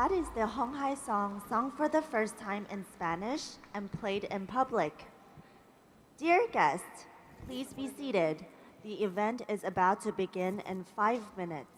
That is the Honghai song sung for the first time in Spanish and played in public. Dear guests, please be seated. The event is about to begin in 5 minutes.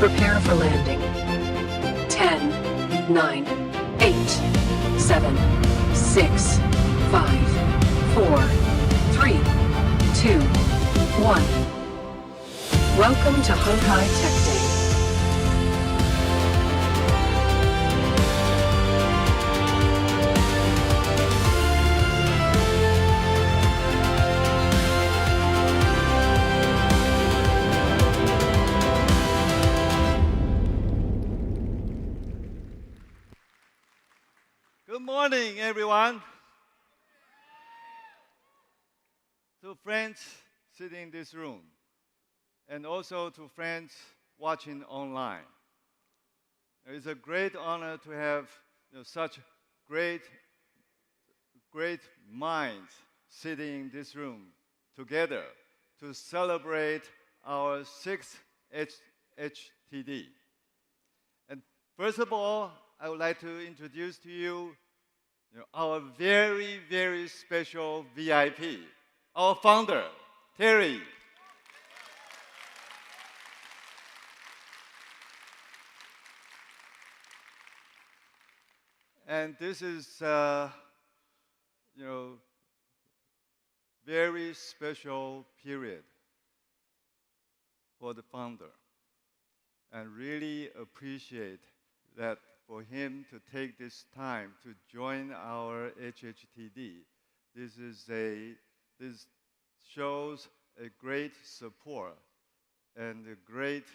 Prepare for landing. 10, 9, 8, 7, 6, 5, 4, 3, 2, 1. Welcome to Honghai Tech Day. Good morning, everyone. To friends sitting in this room, and also to friends watching online. It's a great honor to have such great minds sitting in this room together to celebrate our 6th HTD. And first of all, I would like to introduce to you, our very, very special VIP, our founder, Terry. And this is, very special period for the founder, and really appreciate that for him to take this time to join our HHTD. This shows a great support and a great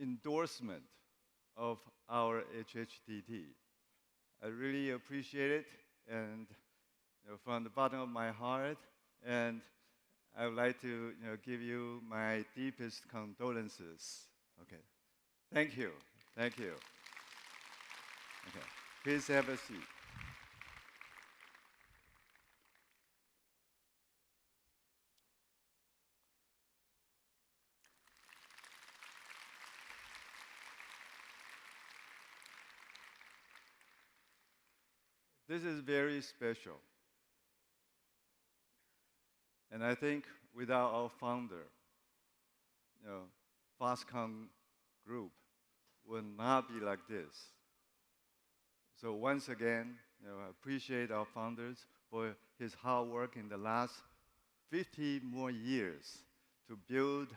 endorsement of our HHTD. I really appreciate it, and from the bottom of my heart, and I would like to give you my deepest condolences. Okay. Thank you. Thank you. Okay. Please have a seat. This is very special. And I think without our founder, Foxconn Group would not be like this. So once again, I appreciate our founders for his hard work in the last 50 more years to build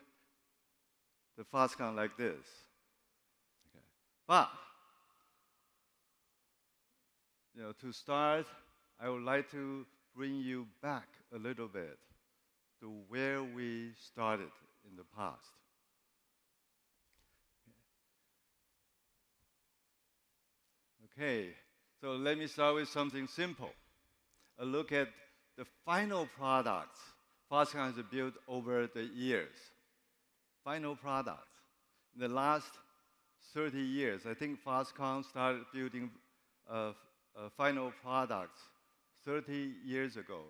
the Foxconn like this. Okay. But to start, I would like to bring you back a little bit to where we started in the past. Okay, so let me start with something simple. A look at the final products Foxconn has built over the years. Final products. In the last 30 years, I think Foxconn started building final products 30 years ago.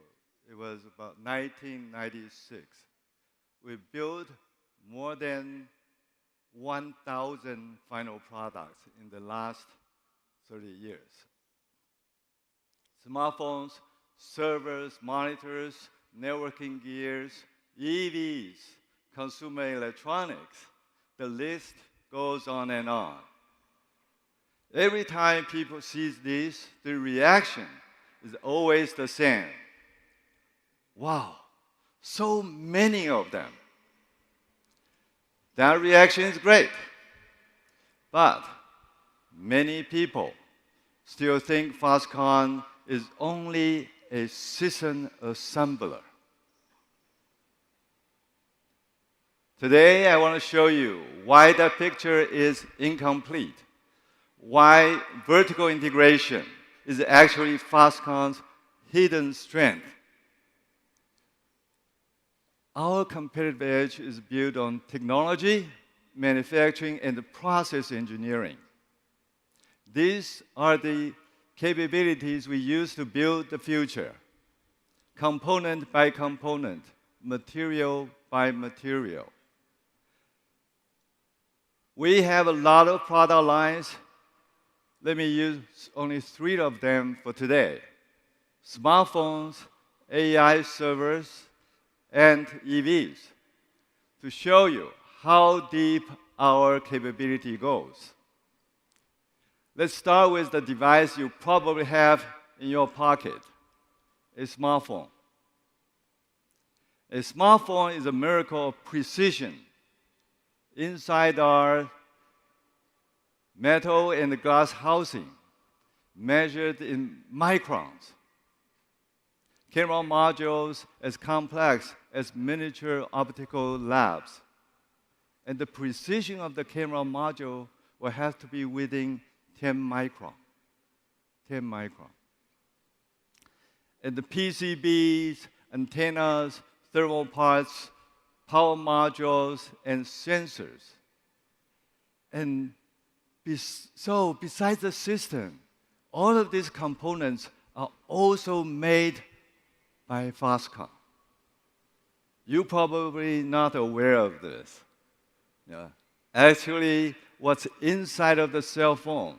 It was about 1996. We built more than 1,000 final products in the last 30 years. Smartphones, servers, monitors, networking gears, EVs, consumer electronics. The list goes on and on. Every time people see this, the reaction is always the same. Wow, so many of them. That reaction is great. But many people still think Foxconn is only a system assembler. Today, I want to show you why that picture is incomplete, why vertical integration is actually Foxconn's hidden strength. Our competitive edge is built on technology, manufacturing, and process engineering. These are the capabilities we use to build the future, component by component, material by material. We have a lot of product lines. Let me use only 3 of them for today: smartphones, AI servers, and EVs. to show you how deep our capability goes. Let's start with the device you probably have in your pocket, a smartphone. A smartphone is a miracle of precision. Inside are metal and glass housing, measured in microns. Camera modules as complex as miniature optical labs. And the precision of the camera module will have to be within 10 micron. 10 micron. And the PCBs, antennas, thermal parts, power modules, and sensors. And so besides the system, all of these components are also made by Foxconn. You're probably not aware of this. Yeah. Actually, what's inside of the cell phone,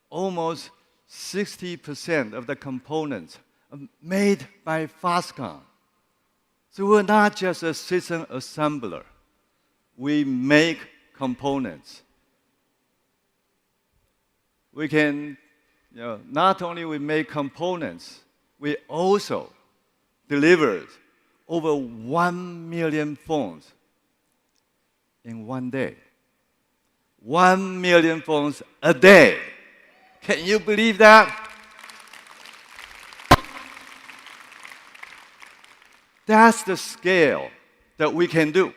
almost 60% of the components are made by Foxconn. So we're not just a system assembler. We make components. We can, not only we make components, we also delivered over 1 million phones in one day. 1 million phones a day. Can you believe that? That's the scale that we can do.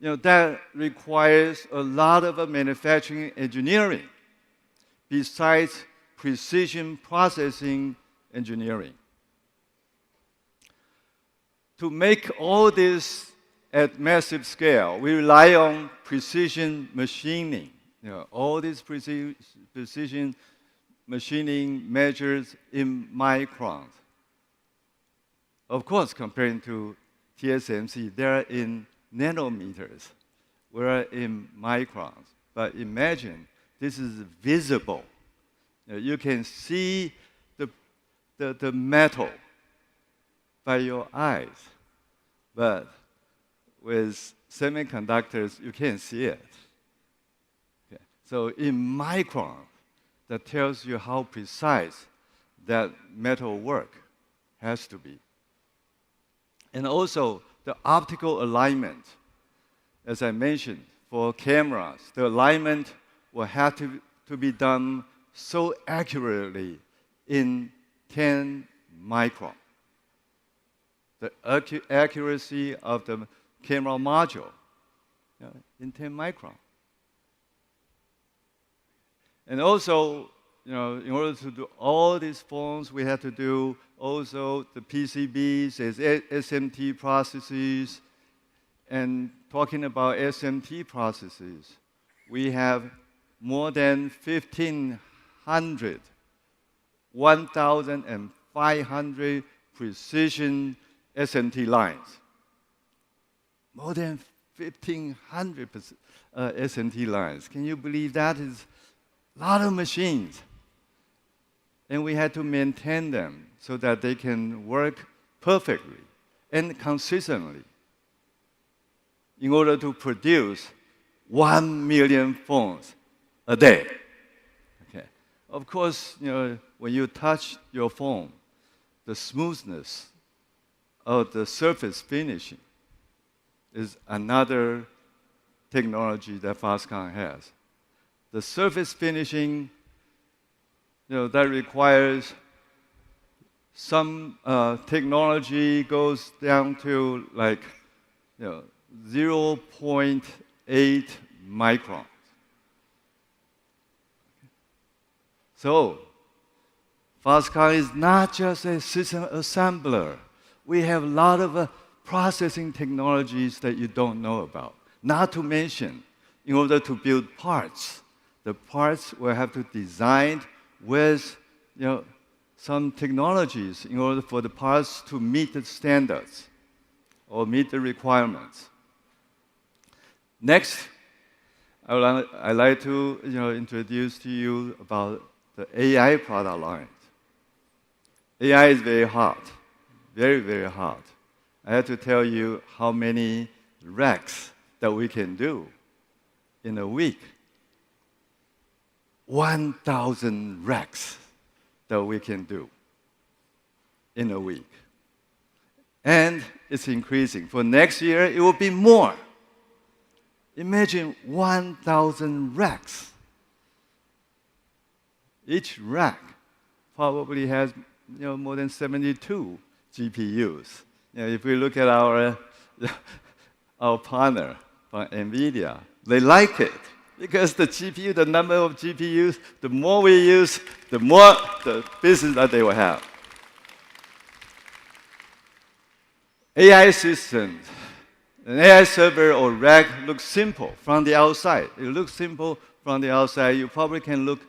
That requires a lot of manufacturing engineering besides precision processing engineering. To make all this at massive scale, we rely on precision machining. All this precision machining measures in microns. Of course, comparing to TSMC, they're in nanometers. We're in microns. But imagine this is visible. You can see the metal by your eyes. But with semiconductors, you can't see it. Okay. So in microns, that tells you how precise that metal work has to be. And also, the optical alignment. As I mentioned, for cameras, the alignment will have to be done so accurately in 10 micron. The accuracy of the camera module in 10 micron. And also, in order to do all these phones, we have to do also the PCBs as SMT processes. And talking about SMT processes, we have more than 1,500 precision SMT lines. More than 1,500 SMT lines. Can you believe that? Is a lot of machines. And we had to maintain them so that they can work perfectly and consistently in order to produce 1 million phones a day. Okay. Of course, when you touch your phone, the smoothness of the surface finishing is another technology that Foxconn has. The surface finishing, that requires some technology goes down to like 0.8 microns. So, Foxconn is not just a system assembler. We have a lot of processing technologies that you don't know about. Not to mention, in order to build parts, the parts will have to design with some technologies in order for the parts to meet the standards or meet the requirements. Next, I'd like to introduce to you about the AI product lines. AI is very hot, very, very hot. I have to tell you how many racks that we can do in a week. 1,000 racks that we can do in a week. And it's increasing. For next year, it will be more. Imagine 1,000 racks. Each rack probably has more than 72 GPUs. If we look at our partner from NVIDIA, they like it because the GPU, the number of GPUs, the more we use, the more the business that they will have. AI systems, an AI server or rack looks simple from the outside. It looks simple from the outside. You probably can look,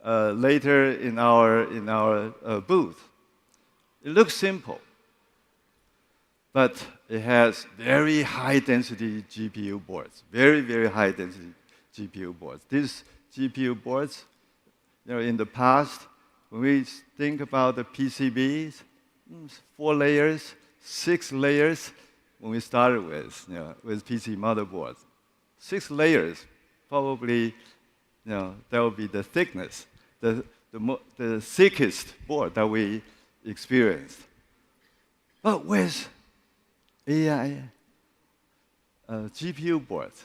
later in our booth. It looks simple, but it has very high density GPU boards. Very, very high density GPU boards. These GPU boards, in the past, when we think about the PCBs, 4 layers, 6 layers, when we started with PC motherboards. 6 layers, probably, that would be the thickness, the thickest board that we experienced. But with AI GPU boards,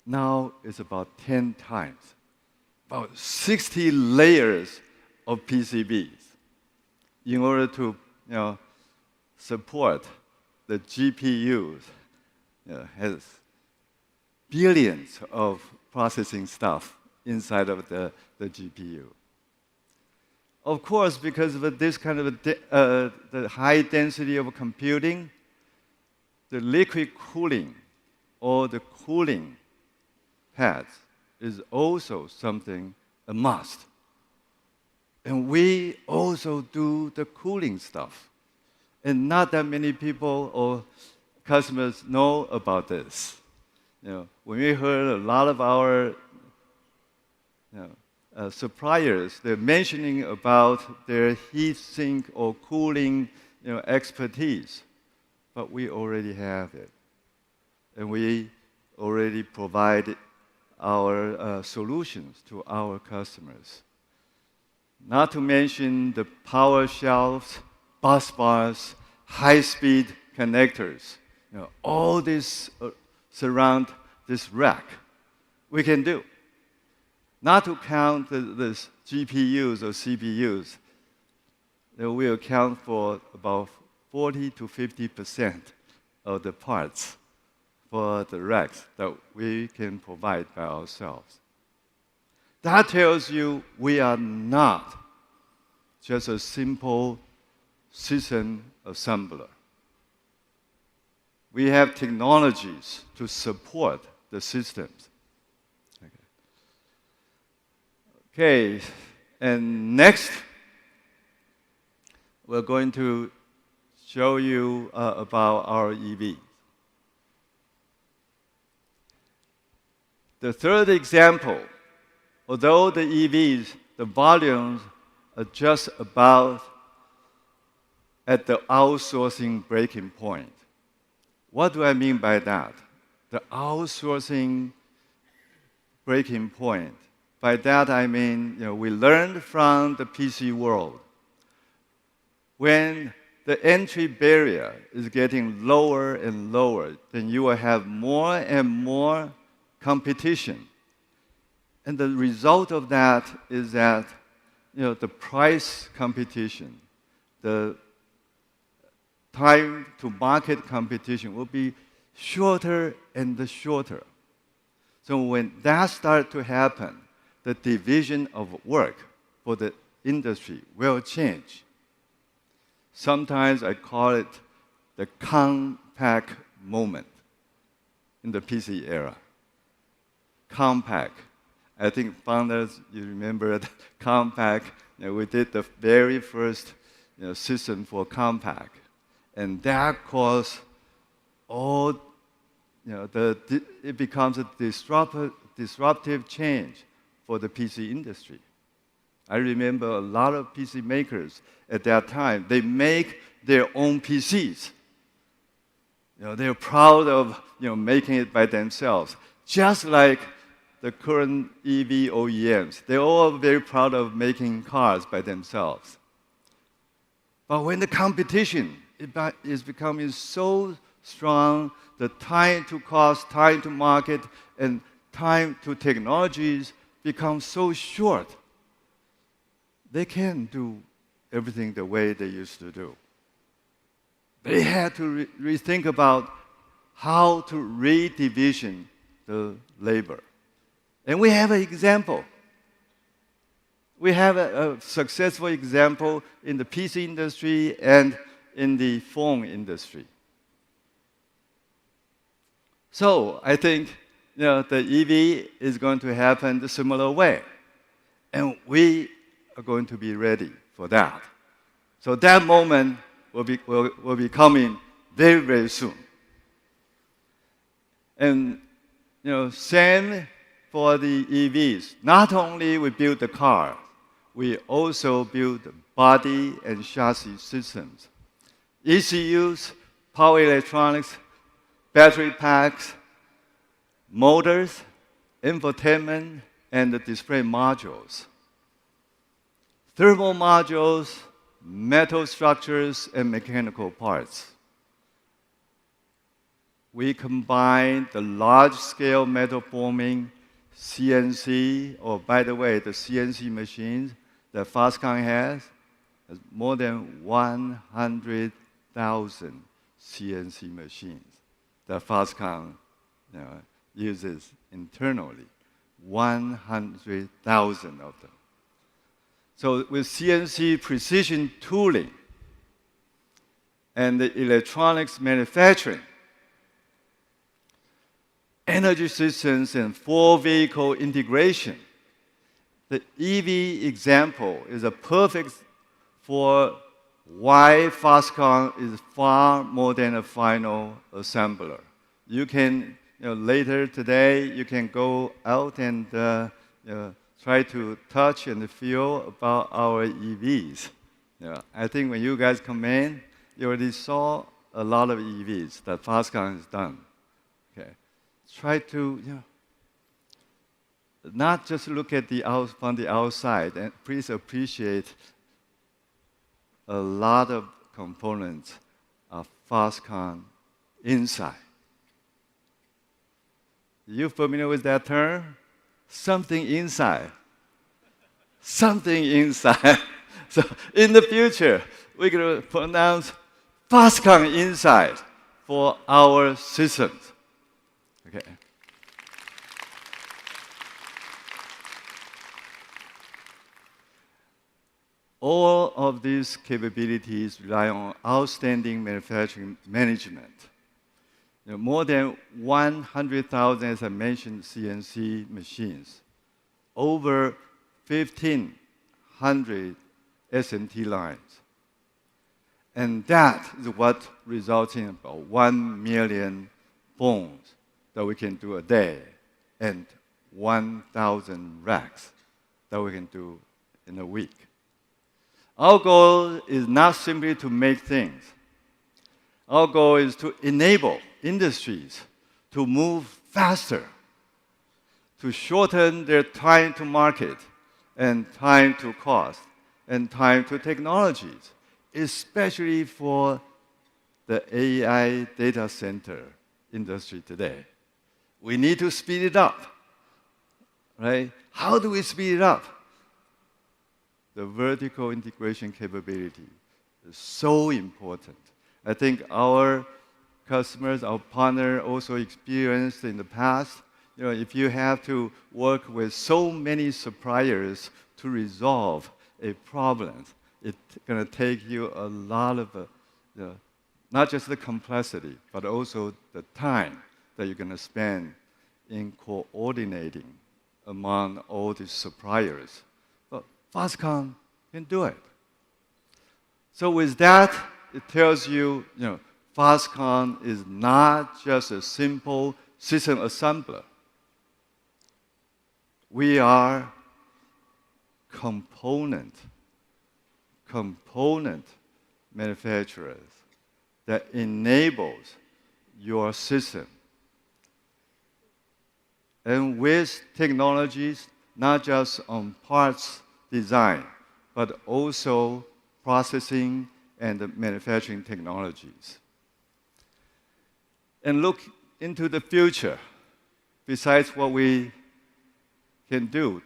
now it's about 10 times, about 60 layers of PCBs in order to, support the GPUs. Has billions of processing stuff inside of the GPU. Of course, because of this kind of the high density of computing, the liquid cooling or the cooling pads is also something, a must. And we also do the cooling stuff. And not that many people or customers know about this. When we heard a lot of our suppliers, they're mentioning about their heat sink or cooling expertise, but we already have it. And we already provide our solutions to our customers. Not to mention the power shelves, bus bars, high-speed connectors. All this surround this rack. We can do. Not to count the GPUs or CPUs. They will account for about 40 to 50% of the parts for the racks that we can provide by ourselves. That tells you we are not just a simple system assembler. We have technologies to support the systems. Okay, and next, we're going to show you about our EVs. The third example, although the EVs, the volumes are just about at the outsourcing breaking point. What do I mean by that? The outsourcing breaking point. By that I mean, we learned from the PC world. When the entry barrier is getting lower and lower, then you will have more and more competition. And the result of that is that, the price competition, the time to market competition will be shorter and shorter. So when that starts to happen, the division of work for the industry will change. Sometimes I call it the compact moment in the PC era. Compact. I think founders, you remember the compact. We did the very first system for compact. And that caused all, it becomes a disruptive change for the PC industry. I remember a lot of PC makers at that time, they make their own PCs. They're proud of making it by themselves, just like the current EV OEMs. They're all very proud of making cars by themselves. But when the competition is becoming so strong, the time to cost, time to market, and time to technologies become so short, they can't do everything the way they used to do. They had to rethink about how to redivision the labor. And we have an example. We have a successful example in the PC industry and in the phone industry. So I think the EV is going to happen the similar way. And we are going to be ready for that. So that moment will be coming very, very soon. And same for the EVs. Not only we build the car, we also build body and chassis systems. ECUs, power electronics, battery packs, motors, infotainment, and the display modules. Thermal modules, metal structures, and mechanical parts. We combine the large-scale metal forming, CNC, or by the way, the CNC machines that Foxconn has more than 100,000 CNC machines that Foxconn uses internally. 100,000 of them. So with CNC precision tooling and the electronics manufacturing, energy systems, and full vehicle integration, the EV example is a perfect for why Foxconn is far more than a final assembler. You can, later today, you can go out and try to touch and feel about our EVs. I think when you guys come in, you already saw a lot of EVs that Foxconn has done. Okay. Try to not just look at from the outside, and please appreciate a lot of components of Foxconn inside. You familiar with that term? Something inside. Something inside. So in the future, we're going to pronounce Foxconn inside for our systems. Okay. All of these capabilities rely on outstanding manufacturing management. More than 100,000, as I mentioned, CNC machines, over 1,500 SMT lines. And that is what results in about 1 million phones that we can do a day and 1,000 racks that we can do in a week. Our goal is not simply to make things. Our goal is to enable industries to move faster, to shorten their time to market and time to cost and time to technologies, especially for the AI data center industry today. We need to speed it up, right? How do we speed it up? The vertical integration capability is so important. I think our customers, our partner also experienced in the past, if you have to work with so many suppliers to resolve a problem, it's going to take you a lot of, not just the complexity, but also the time that you're going to spend in coordinating among all these suppliers. But Foxconn can do it. So with that, it tells you, Foxconn is not just a simple system assembler. We are component manufacturers that enables your system. And with technologies, not just on parts design, but also processing and manufacturing technologies. And look into the future, besides what we can do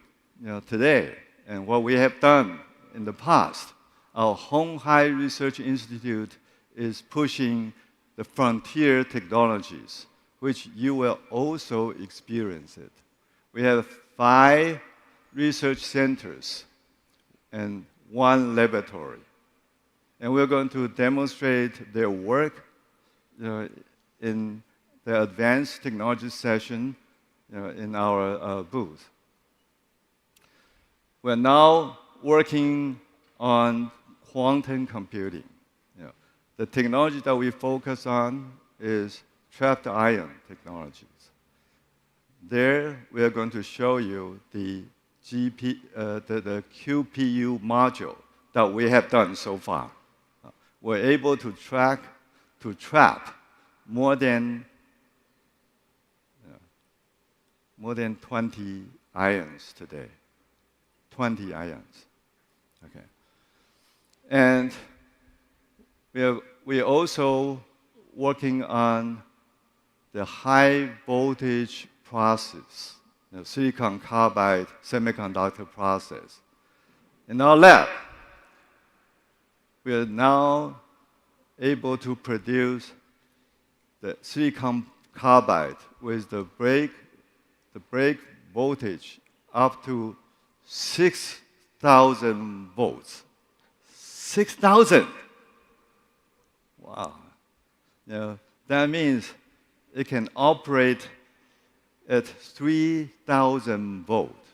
today and what we have done in the past. Our鴻海Research Institute is pushing the frontier technologies, which you will also experience it. We have 5 research centers and 1 laboratory. And we're going to demonstrate their work in the advanced technology session in our booth. We're now working on quantum computing. The technology that we focus on is trapped ion technologies. There, we are going to show you the QPU module that we have done so far. We're able to trap more than 20 ions today. 20 ions. Okay. And we're also working on the high voltage process, silicon carbide semiconductor process. In our lab, we are now able to produce the silicon carbide with the break voltage up to 6,000 volts. 6,000! Wow. That means it can operate at 3,000 volts,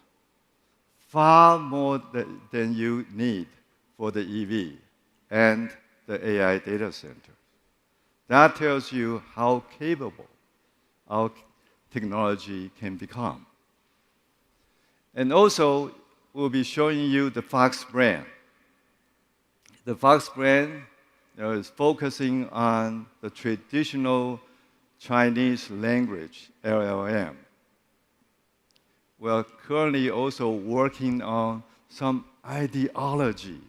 far more than you need for the EV and the AI data center. That tells you how capable our technology can become. And also, we'll be showing you the Fox brand. The Fox brand is focusing on the traditional Chinese language, LLM. We're currently also working on some ideologies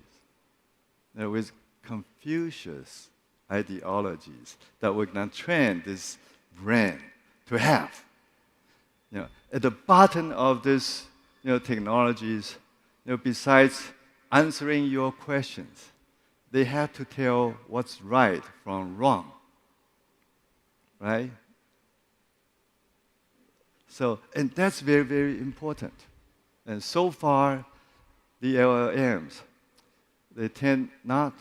with Confucius ideologies that we're going to train this brand to have. At the bottom of this technologies, besides answering your questions, they have to tell what's right from wrong, right? So, and that's very, very important. And so far, the LLMs, they tend not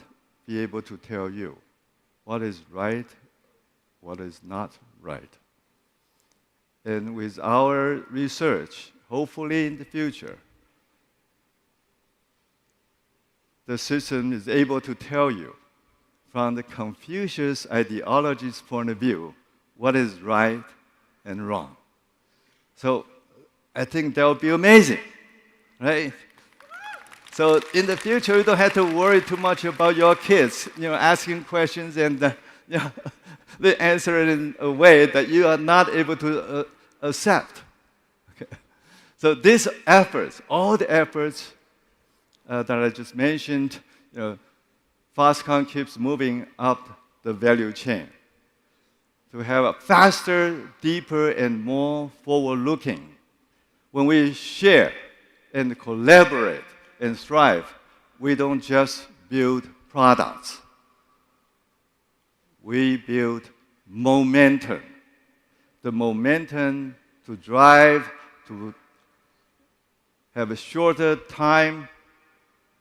be able to tell you what is right, what is not right. And with our research, hopefully in the future, the system is able to tell you from the Confucius ideology's point of view what is right and wrong. So I think that would be amazing, right? So in the future, you don't have to worry too much about your kids, asking questions and they answer it in a way that you are not able to accept. Okay. So these efforts, all the efforts that I just mentioned, Foxconn keeps moving up the value chain to have a faster, deeper, and more forward-looking. When we share and collaborate and strive, we don't just build products. We build momentum. The momentum to drive, to have a shorter time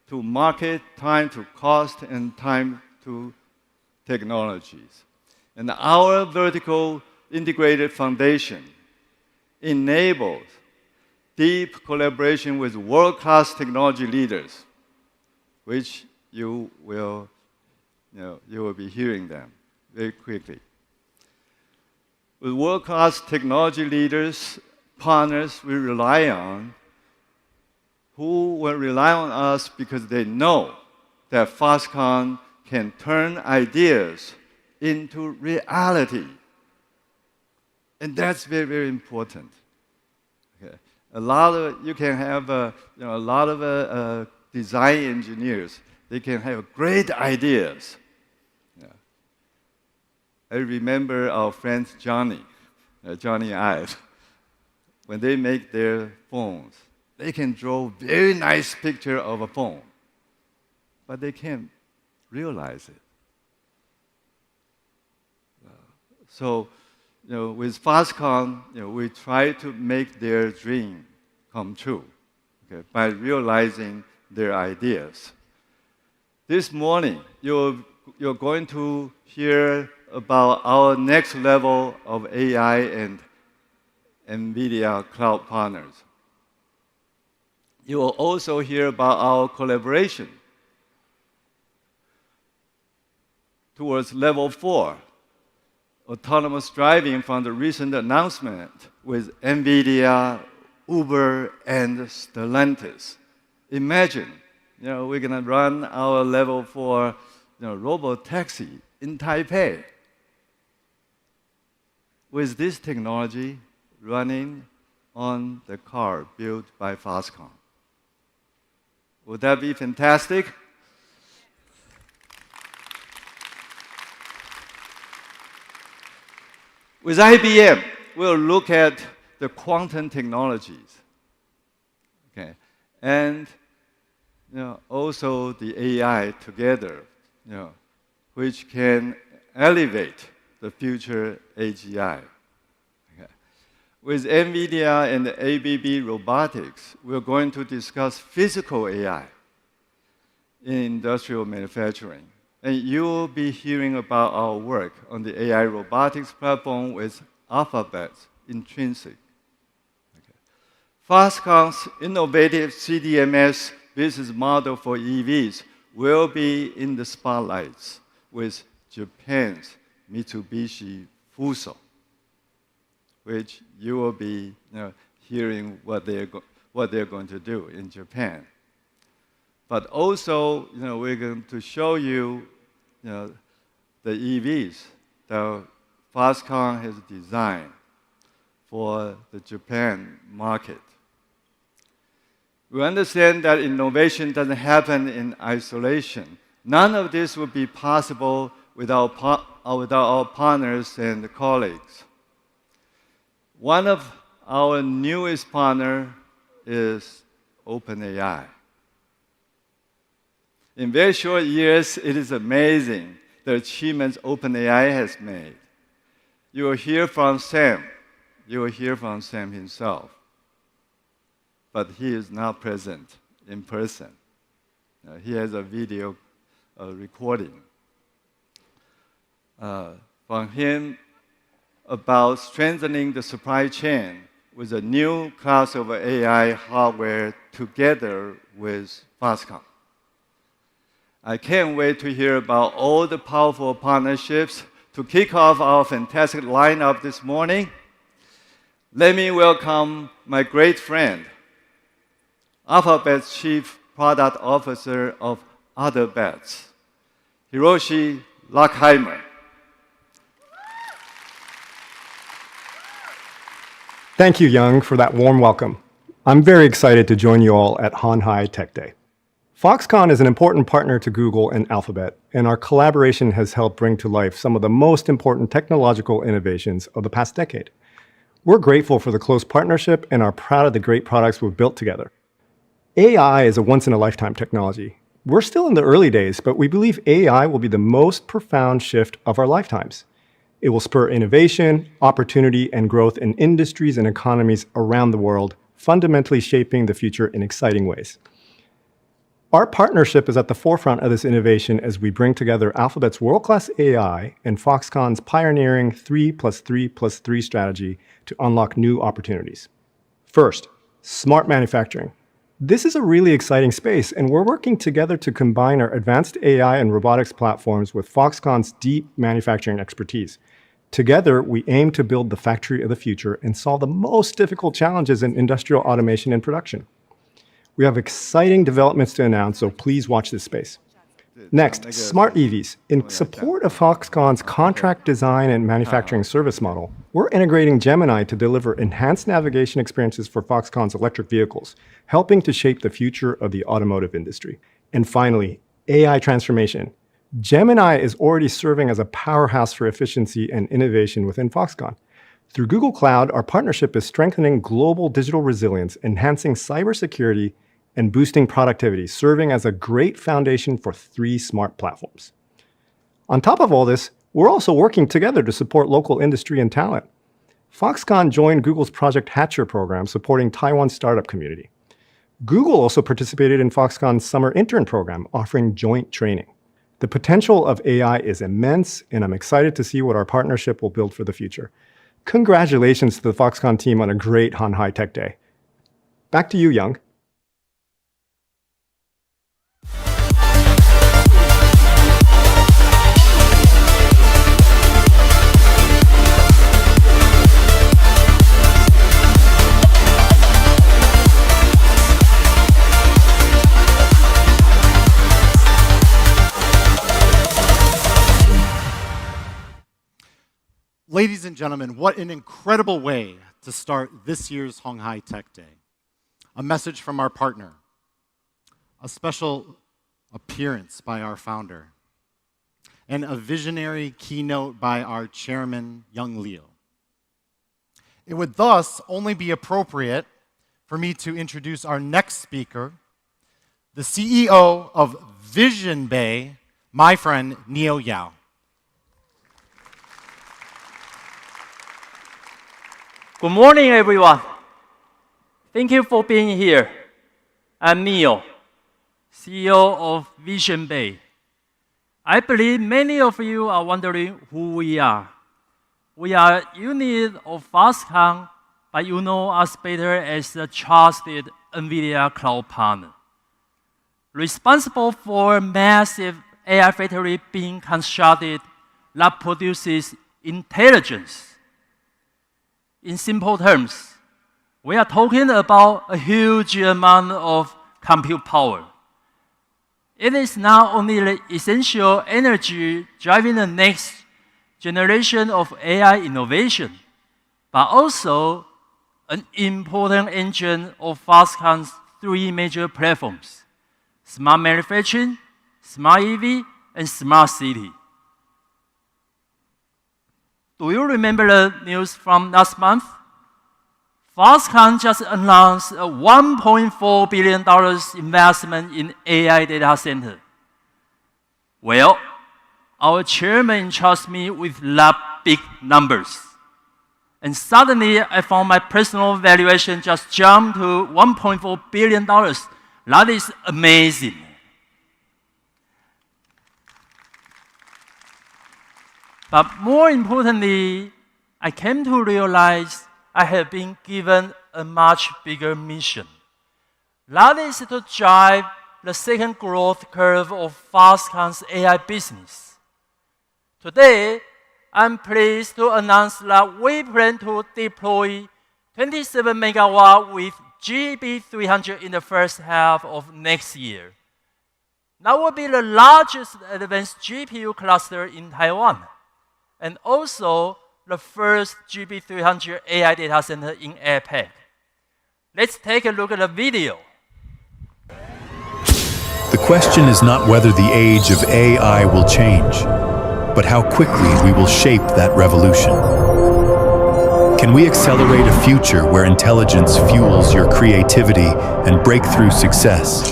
to market, time to cost, and time to technologies. And our vertical integrated foundation enables deep collaboration with world-class technology leaders, which you will be hearing them very quickly. With world-class technology leaders, partners we rely on, who will rely on us because they know that Foxconn can turn ideas into reality And that's very, very important. Okay. You can have a lot of design engineers. They can have great ideas. Yeah. I remember our friend Johnny Ive. When they make their phones, they can draw very nice picture of a phone, but they can't realize it. So, with Foxconn, we try to make their dream come true, okay, by realizing their ideas. This morning, you're going to hear about our next level of AI and NVIDIA cloud partners. You will also hear about our collaboration towards level 4, autonomous driving from the recent announcement with NVIDIA, Uber, and Stellantis. Imagine, we're going to run our level 4 robo-taxi in Taipei. With this technology running on the car built by Foxconn. Would that be fantastic? With IBM, we'll look at the quantum technologies, okay, and also the AI together, which can elevate the future AGI. Okay. With NVIDIA and ABB Robotics, we're going to discuss physical AI in industrial manufacturing. And you'll be hearing about our work on the AI robotics platform with Alphabet's Intrinsic. Okay. Foxconn's innovative CDMS business model for EVs will be in the spotlights with Japan's Mitsubishi Fuso, which you will be hearing what they're going to do in Japan. But also, we're going to show you, the EVs that Foxconn has designed for the Japan market. We understand that innovation doesn't happen in isolation. None of this would be possible without our partners and colleagues. One of our newest partners is OpenAI. In very short years, it is amazing the achievements OpenAI has made. You will hear from Sam. You will hear from Sam himself. But he is not present in person. He has a video recording from him about strengthening the supply chain with a new class of AI hardware together with Foxconn. I can't wait to hear about all the powerful partnerships to kick off our fantastic lineup this morning. Let me welcome my great friend, Alphabet's Chief Product Officer of Other Bets, Hiroshi Lockheimer. Thank you, Young, for that warm welcome. I'm very excited to join you all at Honhai Tech Day. Foxconn is an important partner to Google and Alphabet, and our collaboration has helped bring to life some of the most important technological innovations of the past decade. We're grateful for the close partnership and are proud of the great products we've built together. AI is a once-in-a-lifetime technology. We're still in the early days, but we believe AI will be the most profound shift of our lifetimes. It will spur innovation, opportunity, and growth in industries and economies around the world, fundamentally shaping the future in exciting ways. Our partnership is at the forefront of this innovation as we bring together Alphabet's world-class AI and Foxconn's pioneering 3+3+3 strategy to unlock new opportunities. First, smart manufacturing. This is a really exciting space, and we're working together to combine our advanced AI and robotics platforms with Foxconn's deep manufacturing expertise. Together, we aim to build the factory of the future and solve the most difficult challenges in industrial automation and production. We have exciting developments to announce, so please watch this space. Next, smart EVs. In support of Foxconn's contract design and manufacturing service model, we're integrating Gemini to deliver enhanced navigation experiences for Foxconn's electric vehicles, helping to shape the future of the automotive industry. And finally, AI transformation. Gemini is already serving as a powerhouse for efficiency and innovation within Foxconn. Through Google Cloud, our partnership is strengthening global digital resilience, enhancing cybersecurity, and boosting productivity, serving as a great foundation for 3 smart platforms. On top of all this, we're also working together to support local industry and talent. Foxconn joined Google's Project Hatcher program, supporting Taiwan's startup community. Google also participated in Foxconn's summer intern program, offering joint training. The potential of AI is immense, and I'm excited to see what our partnership will build for the future. Congratulations to the Foxconn team on a great Hanhai Tech Day. Back to you, Young. Ladies and gentlemen, what an incredible way to start this year's Honghai Tech Day. A message from our partner, a special appearance by our founder, and a visionary keynote by our chairman, Young Leo. It would thus only be appropriate for me to introduce our next speaker, the CEO of Vision Bay, my friend, Neo Yao. Good morning, everyone. Thank you for being here. I'm Neo, CEO of Vision Bay. I believe many of you are wondering who we are. We are a unit of Foxconn, but you know us better as a trusted NVIDIA cloud partner, responsible for a massive AI factory being constructed that produces intelligence. In simple terms, we are talking about a huge amount of compute power. It is not only the essential energy driving the next generation of AI innovation, but also an important engine of Foxconn's 3 major platforms: smart manufacturing, smart EV, and smart city. Do you remember the news from last month? Foxconn just announced a $1.4 billion investment in AI data center. Well, our chairman entrusted me with that big numbers. And suddenly, I found my personal valuation just jumped to $1.4 billion. That is amazing. But more importantly, I came to realize I have been given a much bigger mission. That is to drive the second growth curve of Foxconn's AI business. Today, I'm pleased to announce that we plan to deploy 27 megawatts with GB300 in the first half of next year. That will be the largest advanced GPU cluster in Taiwan, and also the first GB300 AI data center in APAC. Let's take a look at the video. The question is not whether the age of AI will change, but how quickly we will shape that revolution. Can we accelerate a future where intelligence fuels your creativity and breakthrough success?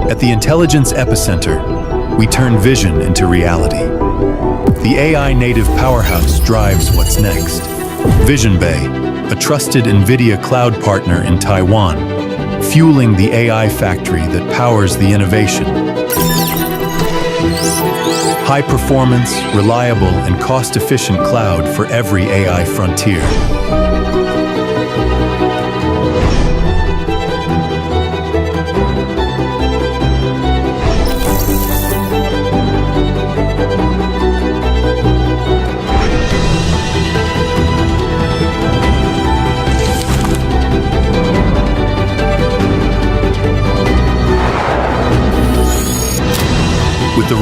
At the Intelligence Epicenter, we turn vision into reality. The AI native powerhouse drives what's next. Vision Bay, a trusted NVIDIA cloud partner in Taiwan, fueling the AI factory that powers the innovation. High performance, reliable, and cost-efficient cloud for every AI frontier.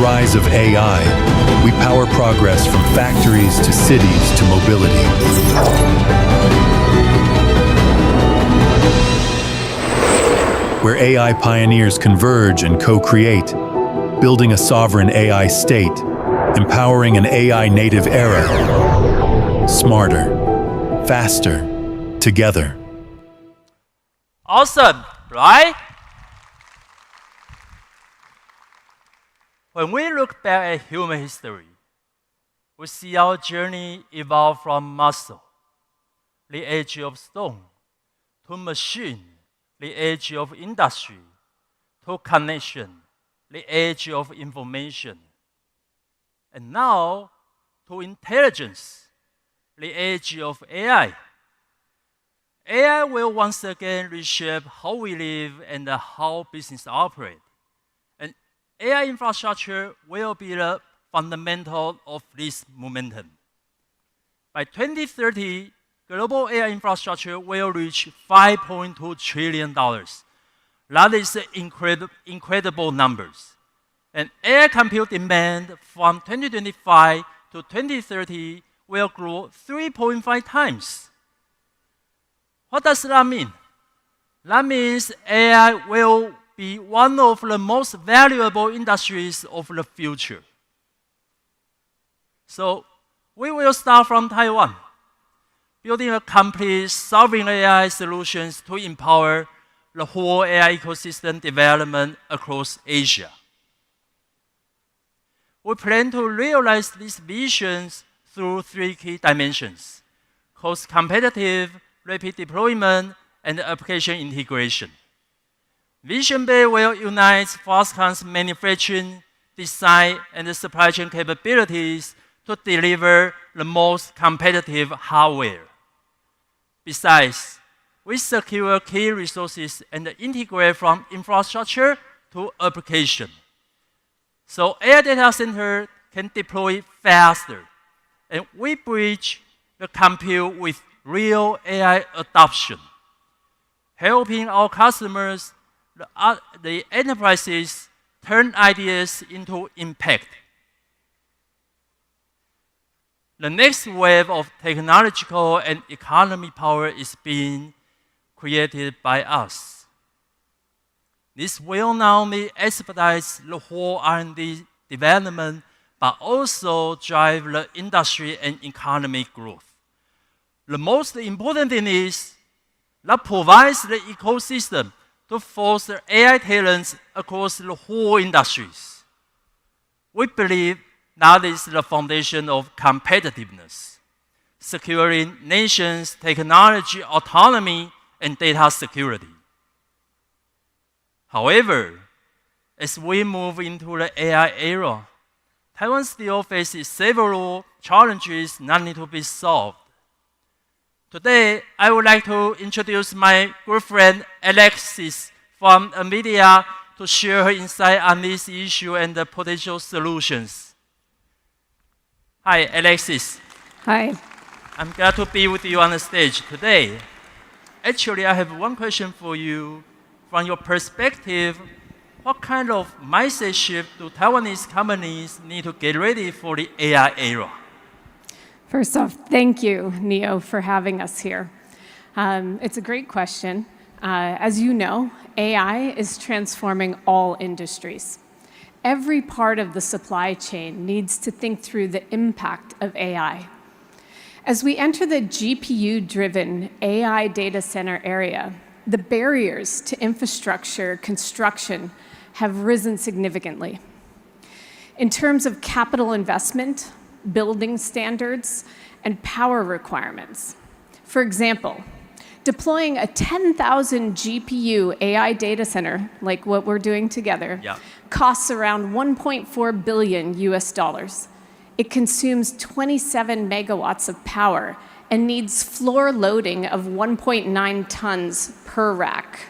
rise of AI, we power progress from factories to cities to mobility. Where AI pioneers converge and co-create, building a sovereign AI state, empowering an AI-native era. Smarter, faster, together. Awesome, right? When we look back at human history, we see our journey evolve from muscle, the age of stone, to machine, the age of industry, to connection, the age of information, and now to intelligence, the age of AI. AI will once again reshape how we live and how business operate. And AI infrastructure will be the fundamental of this momentum. By 2030, global AI infrastructure will reach $5.2 trillion. That is incredible numbers. And AI compute demand from 2025 to 2030 will grow 3.5 times. What does that mean? That means AI will be one of the most valuable industries of the future. So we will start from Taiwan, building a complete sovereign AI solutions to empower the whole AI ecosystem development across Asia. We plan to realize these visions through 3 key dimensions: cost competitive, rapid deployment, and application integration. Vision Bay will unite Foxconn's manufacturing, design, and supply chain capabilities to deliver the most competitive hardware. Besides, we secure key resources and integrate from infrastructure to application. So AI data center can deploy faster, and we bridge the compute with real AI adoption, helping our customers, the enterprises, turn ideas into impact. The next wave of technological and economic power is being created by us. This will not only expedite the whole R&D development, but also drive the industry and economic growth. The most important thing is that provides the ecosystem to foster AI talents across the whole industries. We believe that is the foundation of competitiveness, securing nations' technology autonomy and data security. However, as we move into the AI era, Taiwan still faces several challenges that need to be solved. Today, I would like to introduce my good friend Alexis from NVIDIA to share her insight on this issue and the potential solutions. Hi, Alexis. Hi. I'm glad to be with you on the stage today. Actually, I have one question for you. From your perspective, what kind of mindset shift do Taiwanese companies need to get ready for the AI era? First off, thank you, Neo, for having us here. It's a great question. As you know, AI is transforming all industries. Every part of the supply chain needs to think through the impact of AI. As we enter the GPU-driven AI data center area, the barriers to infrastructure construction have risen significantly. In terms of capital investment, building standards, and power requirements. For example, deploying a 10,000 GPU AI data center, like what we're doing together, costs around $1.4 billion US. It consumes 27 megawatts of power and needs floor loading of 1.9 tons per rack.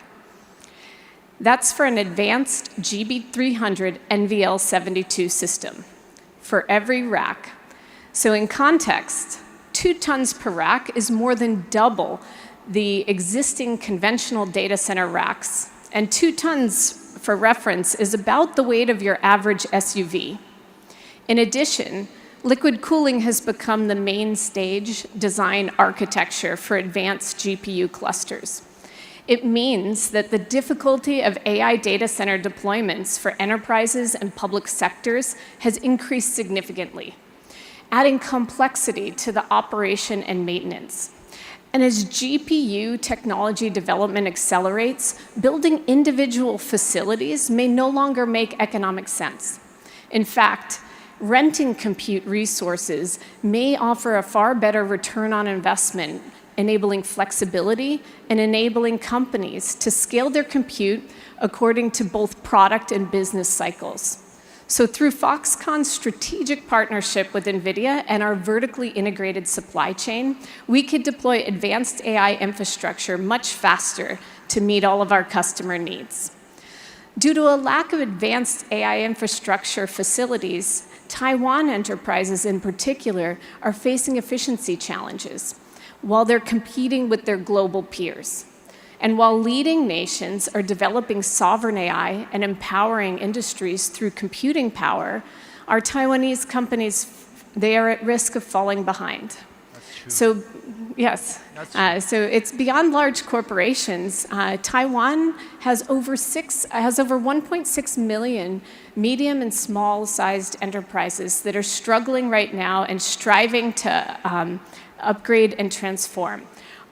That's for an advanced GB300 NVL72 system for every rack. So in context, 2 tons per rack is more than double the existing conventional data center racks, and 2 tons for reference, is about the weight of your average SUV. In addition, liquid cooling has become the main stage design architecture for advanced GPU clusters. It means that the difficulty of AI data center deployments for enterprises and public sectors has increased significantly, adding complexity to the operation and maintenance. And as GPU technology development accelerates, building individual facilities may no longer make economic sense. In fact, renting compute resources may offer a far better return on investment, enabling flexibility and enabling companies to scale their compute according to both product and business cycles. So through Foxconn's strategic partnership with NVIDIA and our vertically integrated supply chain, we could deploy advanced AI infrastructure much faster to meet all of our customer needs. Due to a lack of advanced AI infrastructure facilities, Taiwan enterprises in particular are facing efficiency challenges while they're competing with their global peers. And while leading nations are developing sovereign AI and empowering industries through computing power, our Taiwanese companies, they are at risk of falling behind. That's true. So, yes. So it's beyond large corporations. Taiwan has over 1.6 million medium and small-sized enterprises that are struggling right now and striving to upgrade and transform.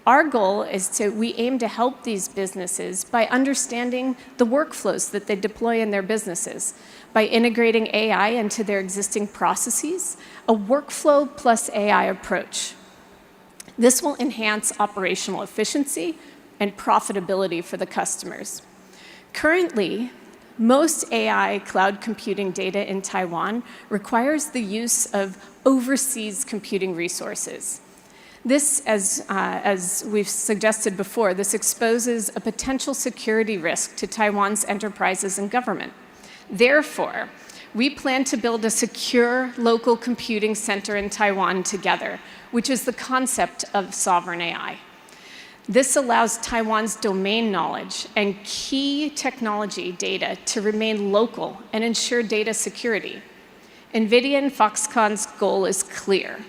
Our goal is we aim to help these businesses by understanding the workflows that they deploy in their businesses, by integrating AI into their existing processes, a workflow plus AI approach. This will enhance operational efficiency and profitability for the customers. Currently, most AI cloud computing data in Taiwan requires the use of overseas computing resources. This, as we've suggested before, this exposes a potential security risk to Taiwan's enterprises and government. Therefore, we plan to build a secure local computing center in Taiwan together, which is the concept of sovereign AI. This allows Taiwan's domain knowledge and key technology data to remain local and ensure data security. NVIDIA and Foxconn's goal is clear.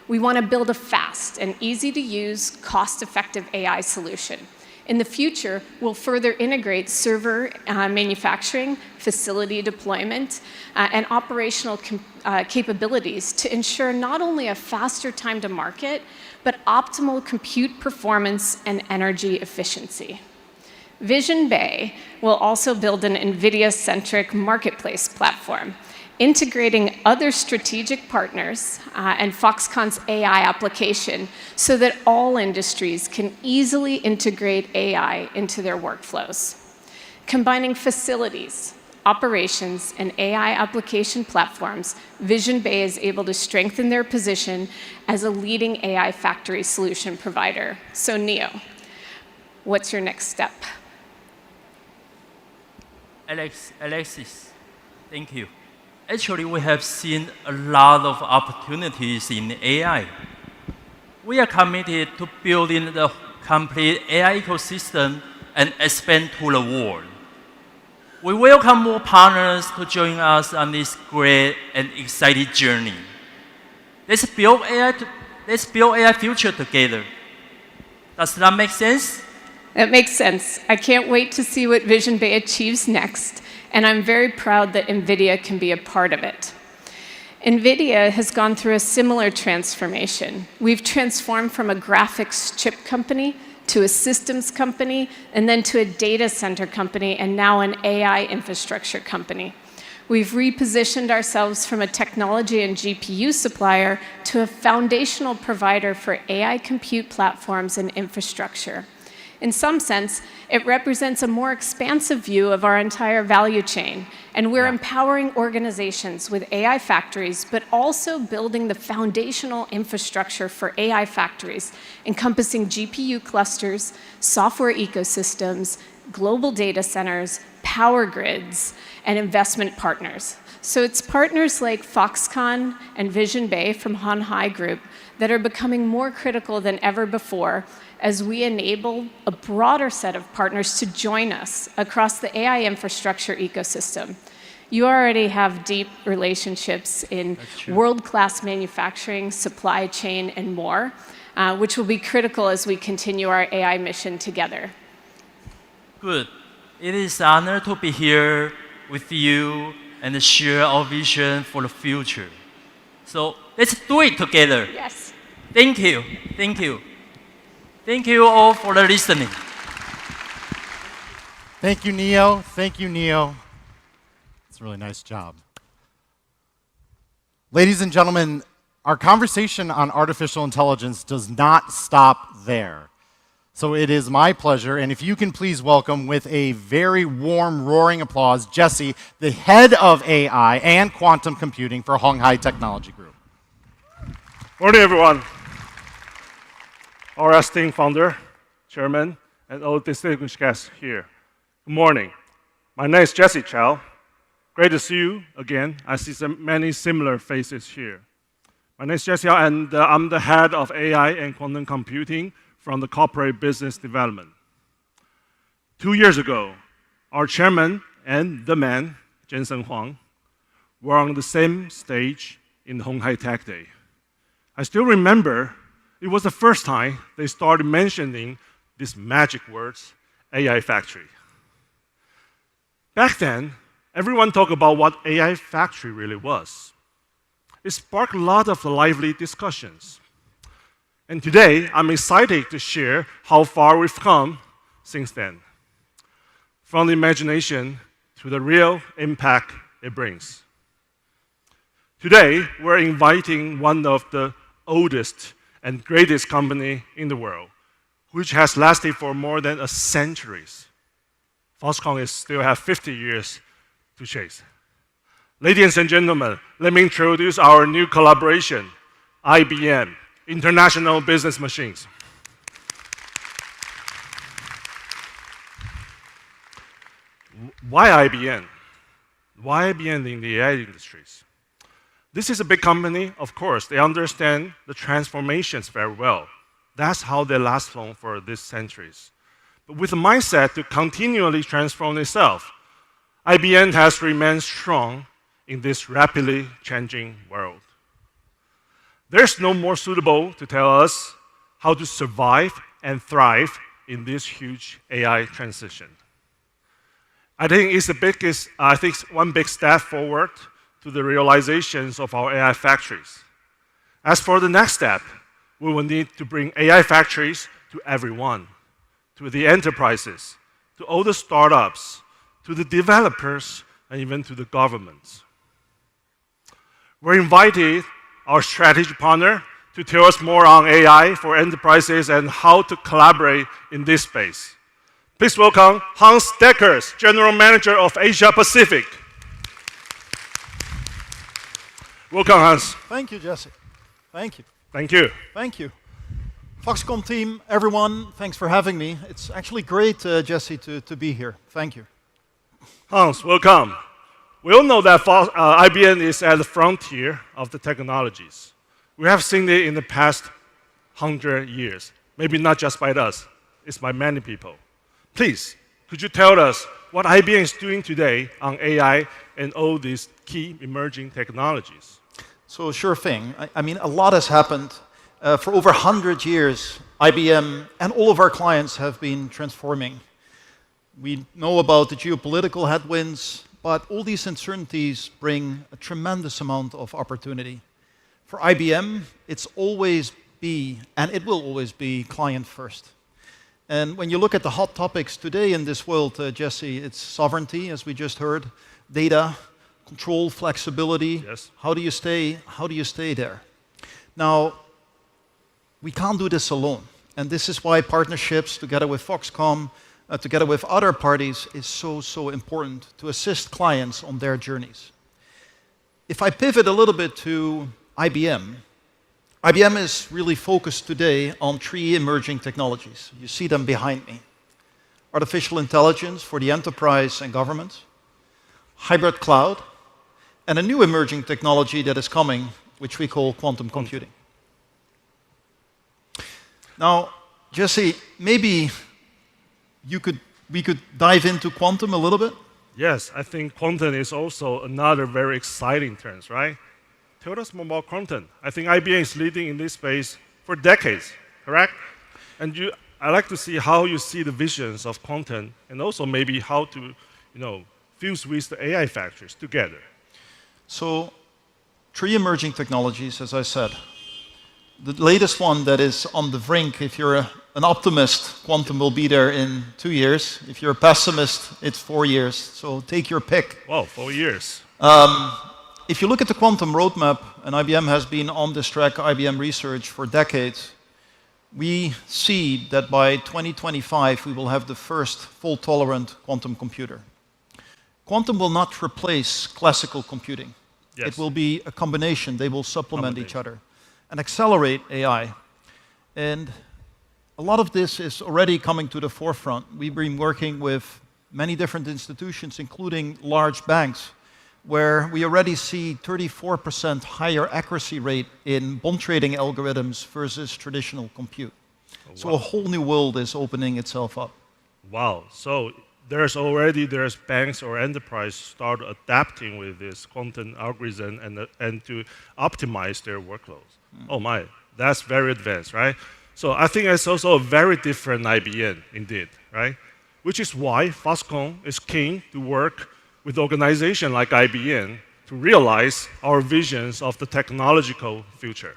We want to build a fast and easy-to-use, cost-effective AI solution. In the future, we'll further integrate server manufacturing, facility deployment, and operational capabilities to ensure not only a faster time to market, but optimal compute performance and energy efficiency. Vision Bay will also build an NVIDIA-centric marketplace platform, integrating other strategic partners and Foxconn's AI application so that all industries can easily integrate AI into their workflows. Combining facilities, operations, and AI application platforms, Vision Bay is able to strengthen their position as a leading AI factory solution provider. So Neo, what's your next step? Alexis, thank you. Actually, we have seen a lot of opportunities in AI. We are committed to building the complete AI ecosystem and expand to the world. We welcome more partners to join us on this great and exciting journey. Let's build AI future together. Does that make sense? That makes sense. I can't wait to see what Vision Bay achieves next, and I'm very proud that NVIDIA can be a part of it. NVIDIA has gone through a similar transformation. We've transformed from a graphics chip company to a systems company, and then to a data center company, and now an AI infrastructure company. We've repositioned ourselves from a technology and GPU supplier to a foundational provider for AI compute platforms and infrastructure. In some sense, it represents a more expansive view of our entire value chain, and we're empowering organizations with AI factories, but also building the foundational infrastructure for AI factories, encompassing GPU clusters, software ecosystems, global data centers, power grids, and investment partners. So it's partners like Foxconn and Vision Bay from Hon Hai Group that are becoming more critical than ever before as we enable a broader set of partners to join us across the AI infrastructure ecosystem. You already have deep relationships in world-class manufacturing, supply chain, and more, which will be critical as we continue our AI mission together. Good. It is an honor to be here with you and share our vision for the future. So let's do it together. Yes. Thank you. Thank you. Thank you all for the listening. Thank you, Neo. Thank you, Neo. It's a really nice job. Ladies and gentlemen, our conversation on artificial intelligence does not stop there. So it is my pleasure, and if you can please welcome with a very warm, roaring applause, Jesse, the head of AI and quantum computing for鴻海Technology Group. Morning, everyone. Our esteemed founder, chairman, and all distinguished guests here. Good morning. My name is Jesse Chow. Great to see you again. I see many similar faces here. My name is Jesse Chow, and I'm the head of AI and quantum computing from the corporate business development. 2 years ago, our chairman and the man, Jensen Huang, were on the same stage in鴻海Tech Day. I still remember it was the first time they started mentioning these magic words, AI factory. Back then, everyone talked about what AI factory really was. It sparked a lot of lively discussions. And today, I'm excited to share how far we've come since then, from the imagination to the real impact it brings. Today, we're inviting one of the oldest and greatest company in the world, which has lasted for more than a century. Foxconn still have 50 years to chase. Ladies and gentlemen, let me introduce our new collaboration, IBM, International Business Machines. Why IBM? Why IBM in the AI industries? This is a big company, of course. They understand the transformations very well. That's how they last long for these centuries. But with a mindset to continually transform itself, IBM has remained strong in this rapidly changing world. There's no more suitable to tell us how to survive and thrive in this huge AI transition. I think it's one big step forward to the realizations of our AI factories. As for the next step, we will need to bring AI factories to everyone, to the enterprises, to all the startups, to the developers, and even to the governments. We're invited our strategic partner to tell us more on AI for enterprises and how to collaborate in this space. Please welcome Hans Deckers, General Manager of Asia Pacific. Welcome, Hans. Thank you, Jesse. Thank you. Thank you. Thank you. Foxconn team, everyone, thanks for having me. It's actually great, Jesse, to be here. Thank you. Hans, welcome. We all know that IBM is at the frontier of the technologies. We have seen it in the past 100 years. Maybe not just by us, it's by many people. Please, could you tell us what IBM is doing today on AI and all these key emerging technologies? So sure thing. I mean, a lot has happened. For over 100 years, IBM and all of our clients have been transforming. We know about the geopolitical headwinds, but all these uncertainties bring a tremendous amount of opportunity. For IBM, it's always and it will always be client first. And when you look at the hot topics today in this world, Jesse, it's sovereignty, as we just heard, data, control, flexibility. Yes. How do you stay there? Now, we can't do this alone. And this is why partnerships together with Foxconn, together with other parties, is so important to assist clients on their journeys. If I pivot a little bit to IBM, IBM is really focused today on 3 emerging technologies. You see them behind me. Artificial intelligence for the enterprise and government, hybrid cloud, and a new emerging technology that is coming, which we call quantum computing. Now, Jesse, maybe we could dive into quantum a little bit? Yes, I think quantum is also another very exciting term, right? Tell us more about quantum. I think IBM is leading in this space for decades, correct? And I'd like to see how you see the visions of quantum and also maybe how to, fuse with the AI factories together. So, 3 emerging technologies, as I said. The latest one that is on the brink, if you're an optimist, quantum will be there in 2 years. If you're a pessimist, it's 4 years. So take your pick. Wow, 4 years. If you look at the quantum roadmap, and IBM has been on this track, IBM Research, for decades, we see that by 2025 we will have the first fault-tolerant quantum computer. Quantum will not replace classical computing. Yes. It will be a combination. They will supplement each other and accelerate AI. And a lot of this is already coming to the forefront. We've been working with many different institutions, including large banks, where we already see 34% higher accuracy rate in bond trading algorithms versus traditional compute. Oh, wow. So a whole new world is opening itself up. Wow. So there's banks or enterprise start adapting with this quantum algorithm and to optimize their workloads. Oh my, that's very advanced, right? So I think it's also a very different IBM indeed, right? Which is why Foxconn is keen to work with organizations like IBM to realize our visions of the technological future.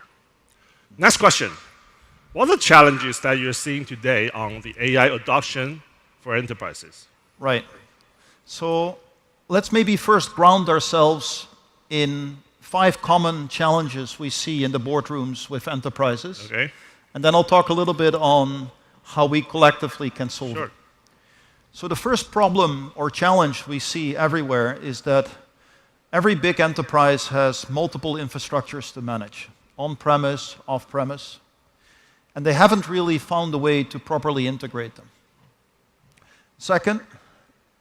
Next question. What are the challenges that you're seeing today on the AI adoption for enterprises? Right. So let's maybe first ground ourselves in 5 common challenges we see in the boardrooms with enterprises. Okay. And then I'll talk a little bit on how we collectively can solve it. So the first problem or challenge we see everywhere is that every big enterprise has multiple infrastructures to manage, on-premise, off-premise, and they haven't really found a way to properly integrate them. Second,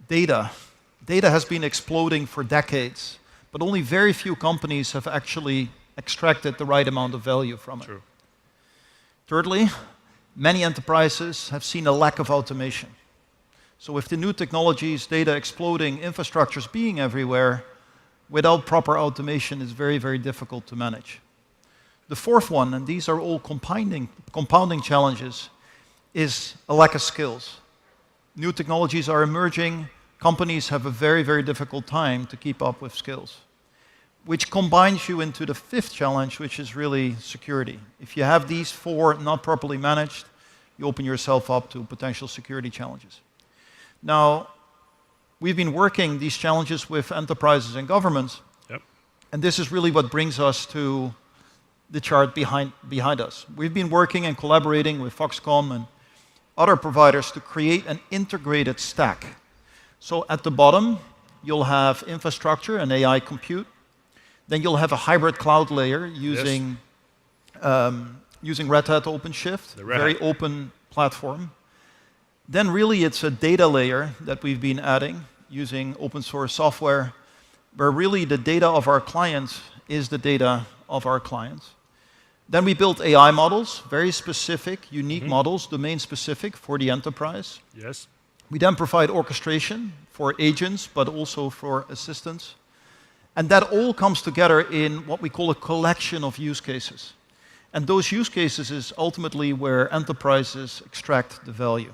data. Data has been exploding for decades, but only very few companies have actually extracted the right amount of value from it. True. Thirdly, many enterprises have seen a lack of automation. So with the new technologies, data exploding, infrastructures being everywhere, without proper automation, it's very, very difficult to manage. The fourth one, and these are all compounding challenges, is a lack of skills. New technologies are emerging. Companies have a very, very difficult time to keep up with skills, which combines you into the 5th challenge, which is really security. If you have these 4 not properly managed, you open yourself up to potential security challenges. Now, we've been working these challenges with enterprises and governments, and this is really what brings us to the chart behind us. We've been working and collaborating with Foxconn and other providers to create an integrated stack. So at the bottom, you'll have infrastructure and AI compute. Then you'll have a hybrid cloud layer using Red Hat OpenShift, a very open platform. Then really it's a data layer that we've been adding using open source software, where really the data of our clients is the data of our clients. Then we built AI models, very specific, unique models, domain specific for the enterprise. Yes. We then provide orchestration for agents, but also for assistants. And that all comes together in what we call a collection of use cases. And those use cases is ultimately where enterprises extract the value.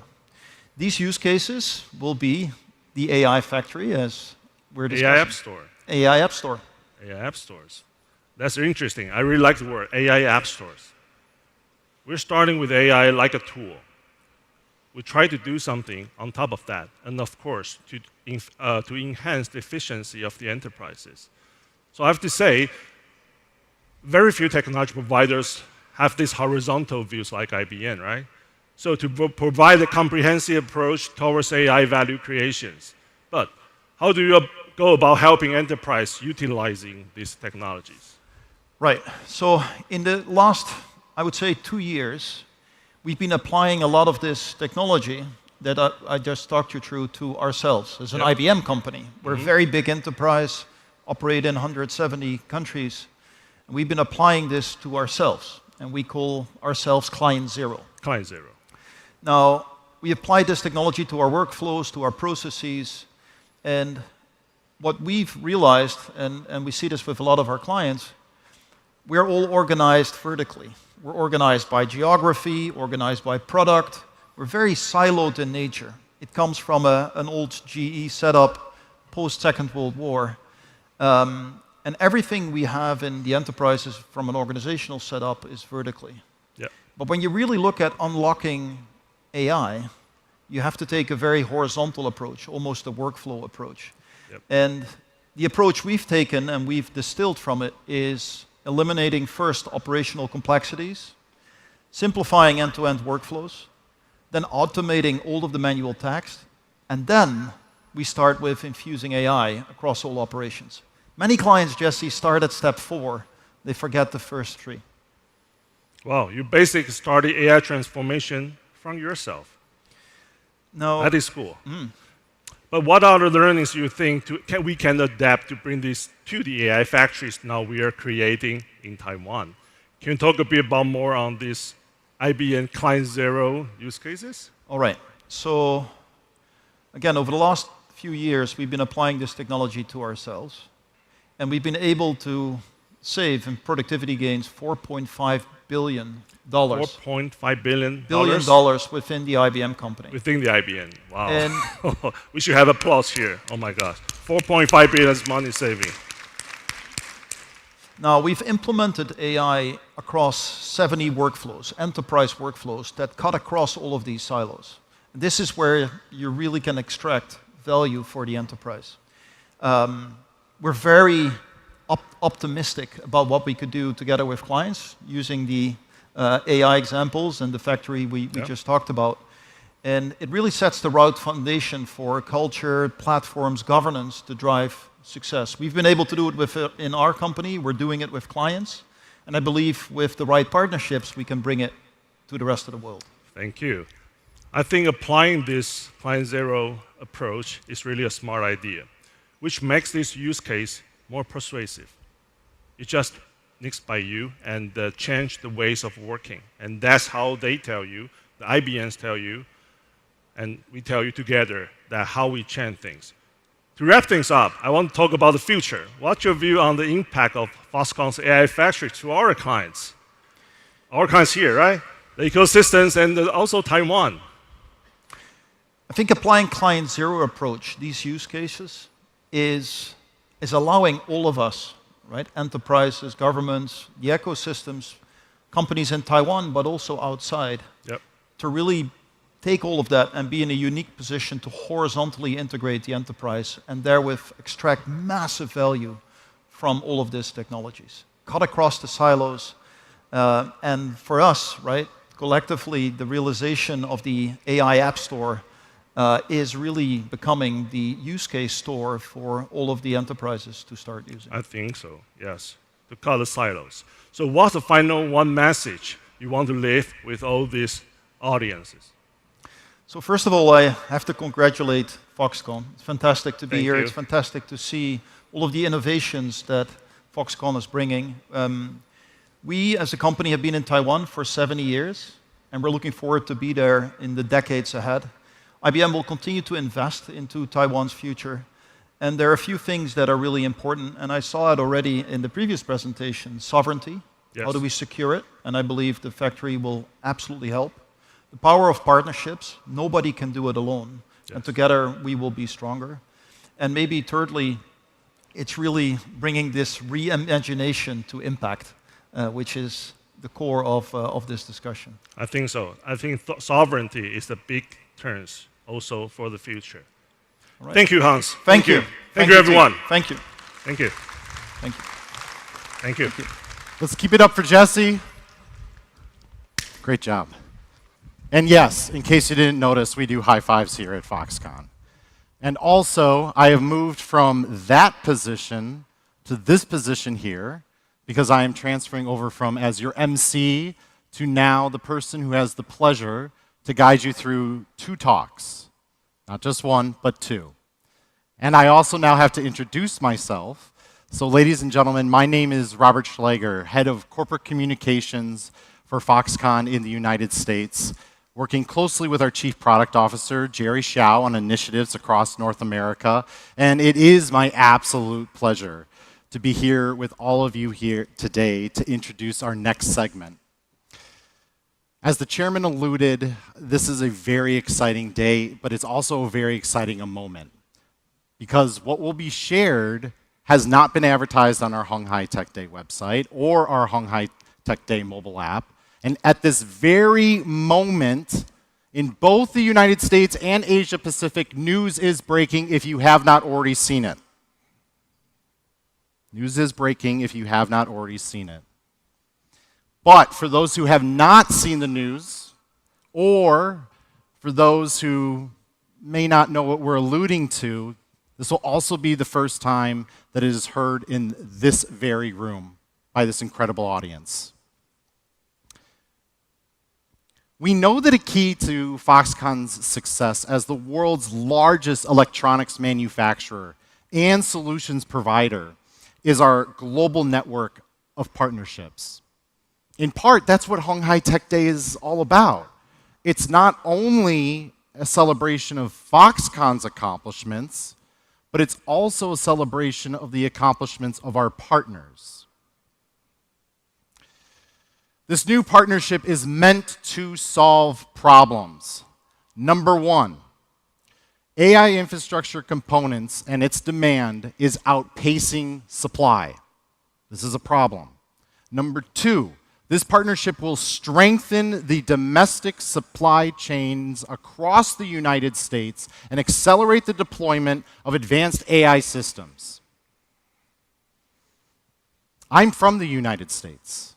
These use cases will be the AI factory, as we're discussing. AI App Store. AI App Store. AI App Stores. That's interesting. I really like the word, AI App Stores. We're starting with AI like a tool. We try to do something on top of that, and of course, to enhance the efficiency of the enterprises. So I have to say, very few technology providers have these horizontal views like IBM, right? So to provide a comprehensive approach towards AI value creations. But how do you go about helping enterprise utilizing these technologies? Right. So in the last, I would say, 2 years, we've been applying a lot of this technology that I just talked you through to ourselves as an IBM company. We're a very big enterprise, operate in 170 countries. And we've been applying this to ourselves, and we call ourselves Client Zero. Client Zero. Now, we applied this technology to our workflows, to our processes, and what we've realized, and we see this with a lot of our clients, we're all organized vertically. We're organized by geography, organized by product. We're very siloed in nature. It comes from an old GE setup post-Second World War. And everything we have in the enterprises from an organizational setup is vertically. Yep. But when you really look at unlocking AI, you have to take a very horizontal approach, almost a workflow approach. Yep. And the approach we've taken and we've distilled from it is eliminating first operational complexities, simplifying end-to-end workflows, then automating all of the manual tasks, and then we start with infusing AI across all operations. Many clients, Jesse, start at step 4. They forget the first 3. Wow, you basically started AI transformation from yourself. No. That is cool. But what are the learnings you think we can adapt to bring this to the AI factories now we are creating in Taiwan? Can you talk a bit about more on this IBM Client Zero use cases? All right. So, again, over the last few years, we've been applying this technology to ourselves. And we've been able to save in productivity gains $4.5 billion. $4.5 billion? Billion dollars within the IBM company. Within the IBM. Wow. And we should have applause here. Oh my gosh. 4.5 billion is money saving. Now, we've implemented AI across 70 workflows, enterprise workflows that cut across all of these silos. This is where you really can extract value for the enterprise. We're very optimistic about what we could do together with clients using the AI examples and the factory we just talked about. And it really sets the right foundation for culture, platforms, governance to drive success. We've been able to do it in our company. We're doing it with clients. And I believe with the right partnerships, we can bring it to the rest of the world. Thank you. I think applying this Client Zero approach is really a smart idea, which makes this use case more persuasive. It just needs by you and change the ways of working. And that's how they tell you, the IBMs tell you, and we tell you together that how we change things. To wrap things up, I want to talk about the future. What's your view on the impact of Foxconn's AI factory to our clients? Our clients here, right? The ecosystems and also Taiwan. I think applying Client Zero approach, these use cases, is allowing all of us, right, enterprises, governments, the ecosystems, companies in Taiwan, but also outside, to really take all of that and be in a unique position to horizontally integrate the enterprise and therewith extract massive value from all of these technologies. Cut across the silos, and for us, right, collectively, the realization of the AI App Store is really becoming the use case store for all of the enterprises to start using. I think so, yes, to cut the silos. So what's the final one message you want to leave with all these audiences? So first of all, I have to congratulate Foxconn. It's fantastic to be Thank here. you. It's fantastic to see all of the innovations that Foxconn is bringing. We, as a company, have been in Taiwan for 70 years, and we're looking forward to be there in the decades ahead. IBM will continue to invest into Taiwan's future, and there are a few things that are really important, and I saw it already in the previous presentation. Sovereignty, how do we secure it? And I believe the factory will absolutely help. The power of partnerships, nobody can do it alone, and together we will be stronger. And maybe thirdly, it's really bringing this reimagination to impact, which is the core of this discussion. I think so. I think sovereignty is the big turns also for the future. Right. Thank you, Hans. Thank you. Thank you, everyone. Thank you. Thank you. Thank you. Thank you. Thank you. Let's keep it up for Jesse. Great job. And yes, in case you didn't notice, we do high fives here at Foxconn. And also, I have moved from that position to this position here because I am transferring over from as your MC to now the person who has the pleasure to guide you through 2 talks. Not just 1, but 2. And I also now have to introduce myself. So ladies and gentlemen, my name is Robert Schlager, Head of Corporate Communications for Foxconn in the United States. working closely with our Chief Product Officer, Jerry Xiao, on initiatives across North America. And it is my absolute pleasure to be here with all of you here today to introduce our next segment. As the chairman alluded, this is a very exciting day, but it's also a very exciting moment, because what will be shared has not been advertised on our Honghai Tech Day website or our Honghai Tech Day mobile app. And at this very moment, in both the United States and Asia Pacific, news is breaking if you have not already seen it. News is breaking if you have not already seen it. But for those who have not seen the news, or for those who may not know what we're alluding to, this will also be the first time that it is heard in this very room by this incredible audience. We know that a key to Foxconn's success as the world's largest electronics manufacturer and solutions provider is our global network of partnerships. In part, that's what Honghai Tech Day is all about. It's not only a celebration of Foxconn's accomplishments, but it's also a celebration of the accomplishments of our partners. This new partnership is meant to solve problems. Number one, AI infrastructure components and its demand is outpacing supply. This is a problem. Number two, this partnership will strengthen the domestic supply chains across the United States and accelerate the deployment of advanced AI systems. I'm from the United States,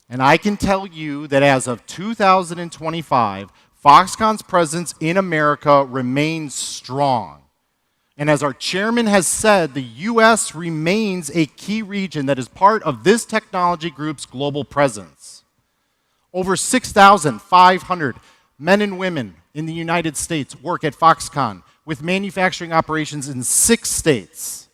and I can tell you that as of 2025, Foxconn's presence in America remains strong. And as our chairman has said, the US remains a key region that is part of this technology group's global presence. Over 6,500 men and women in the United States work at Foxconn with manufacturing operations in 6 states.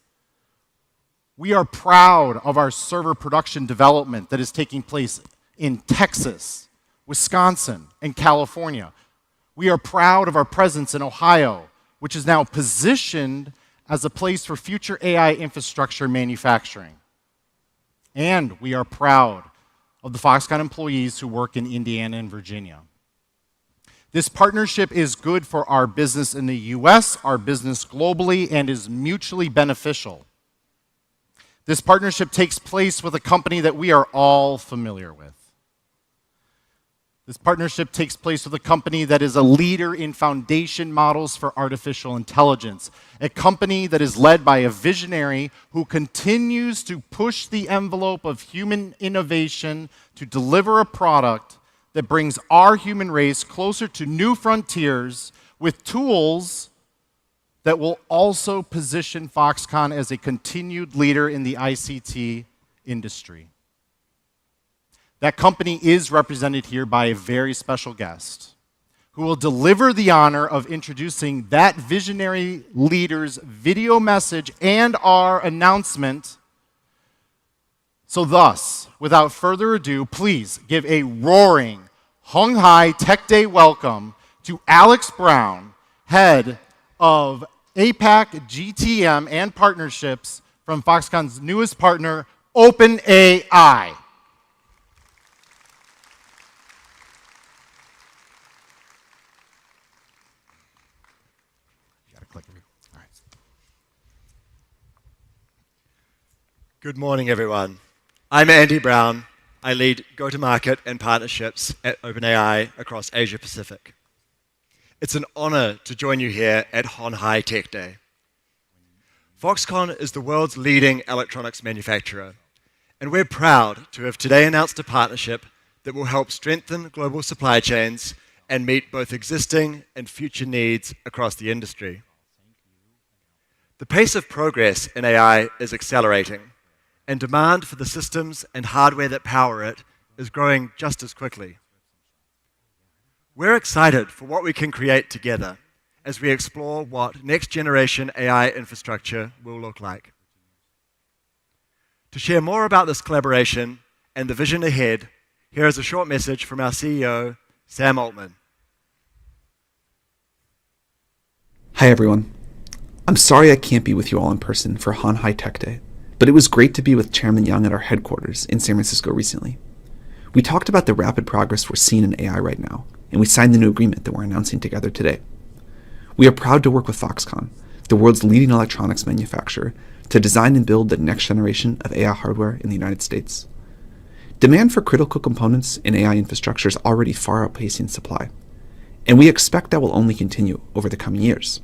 We are proud of our server production development that is taking place in Texas, Wisconsin, and California. We are proud of our presence in Ohio, which is now positioned as a place for future AI infrastructure manufacturing. And we are proud of the Foxconn employees who work in Indiana and Virginia. This partnership is good for our business in the US, our business globally, and is mutually beneficial. This partnership takes place with a company that we are all familiar with. This partnership takes place with a company that is a leader in foundation models for artificial intelligence, a company that is led by a visionary who continues to push the envelope of human innovation to deliver a product that brings our human race closer to new frontiers with tools that will also position Foxconn as a continued leader in the ICT industry. That company is represented here by a very special guest who will deliver the honor of introducing that visionary leader's video message and our announcement. So thus, without further ado, please give a roaring Honghai Tech Day welcome to Alex Brown, head of APAC, GTM, and partnerships from Foxconn's newest partner, OpenAI. Good morning, everyone. I'm Andy Brown. I lead go-to-market and partnerships at OpenAI across Asia Pacific. It's an honor to join you here at Honghai Tech Day. Foxconn is the world's leading electronics manufacturer, and we're proud to have today announced a partnership that will help strengthen global supply chains and meet both existing and future needs across the industry. The pace of progress in AI is accelerating, and demand for the systems and hardware that power it is growing just as quickly. We're excited for what we can create together as we explore what next-generation AI infrastructure will look like. To share more about this collaboration and the vision ahead, here is a short message from our CEO, Sam Altman. Hi everyone. I'm sorry I can't be with you all in person for Honhai Tech Day, but it was great to be with Chairman Yang at our headquarters in San Francisco recently. We talked about the rapid progress we're seeing in AI right now, and we signed the new agreement that we're announcing together today. We are proud to work with Foxconn, the world's leading electronics manufacturer, to design and build the next generation of AI hardware in the United States. Demand for critical components in AI infrastructure is already far outpacing supply, and we expect that will only continue over the coming years.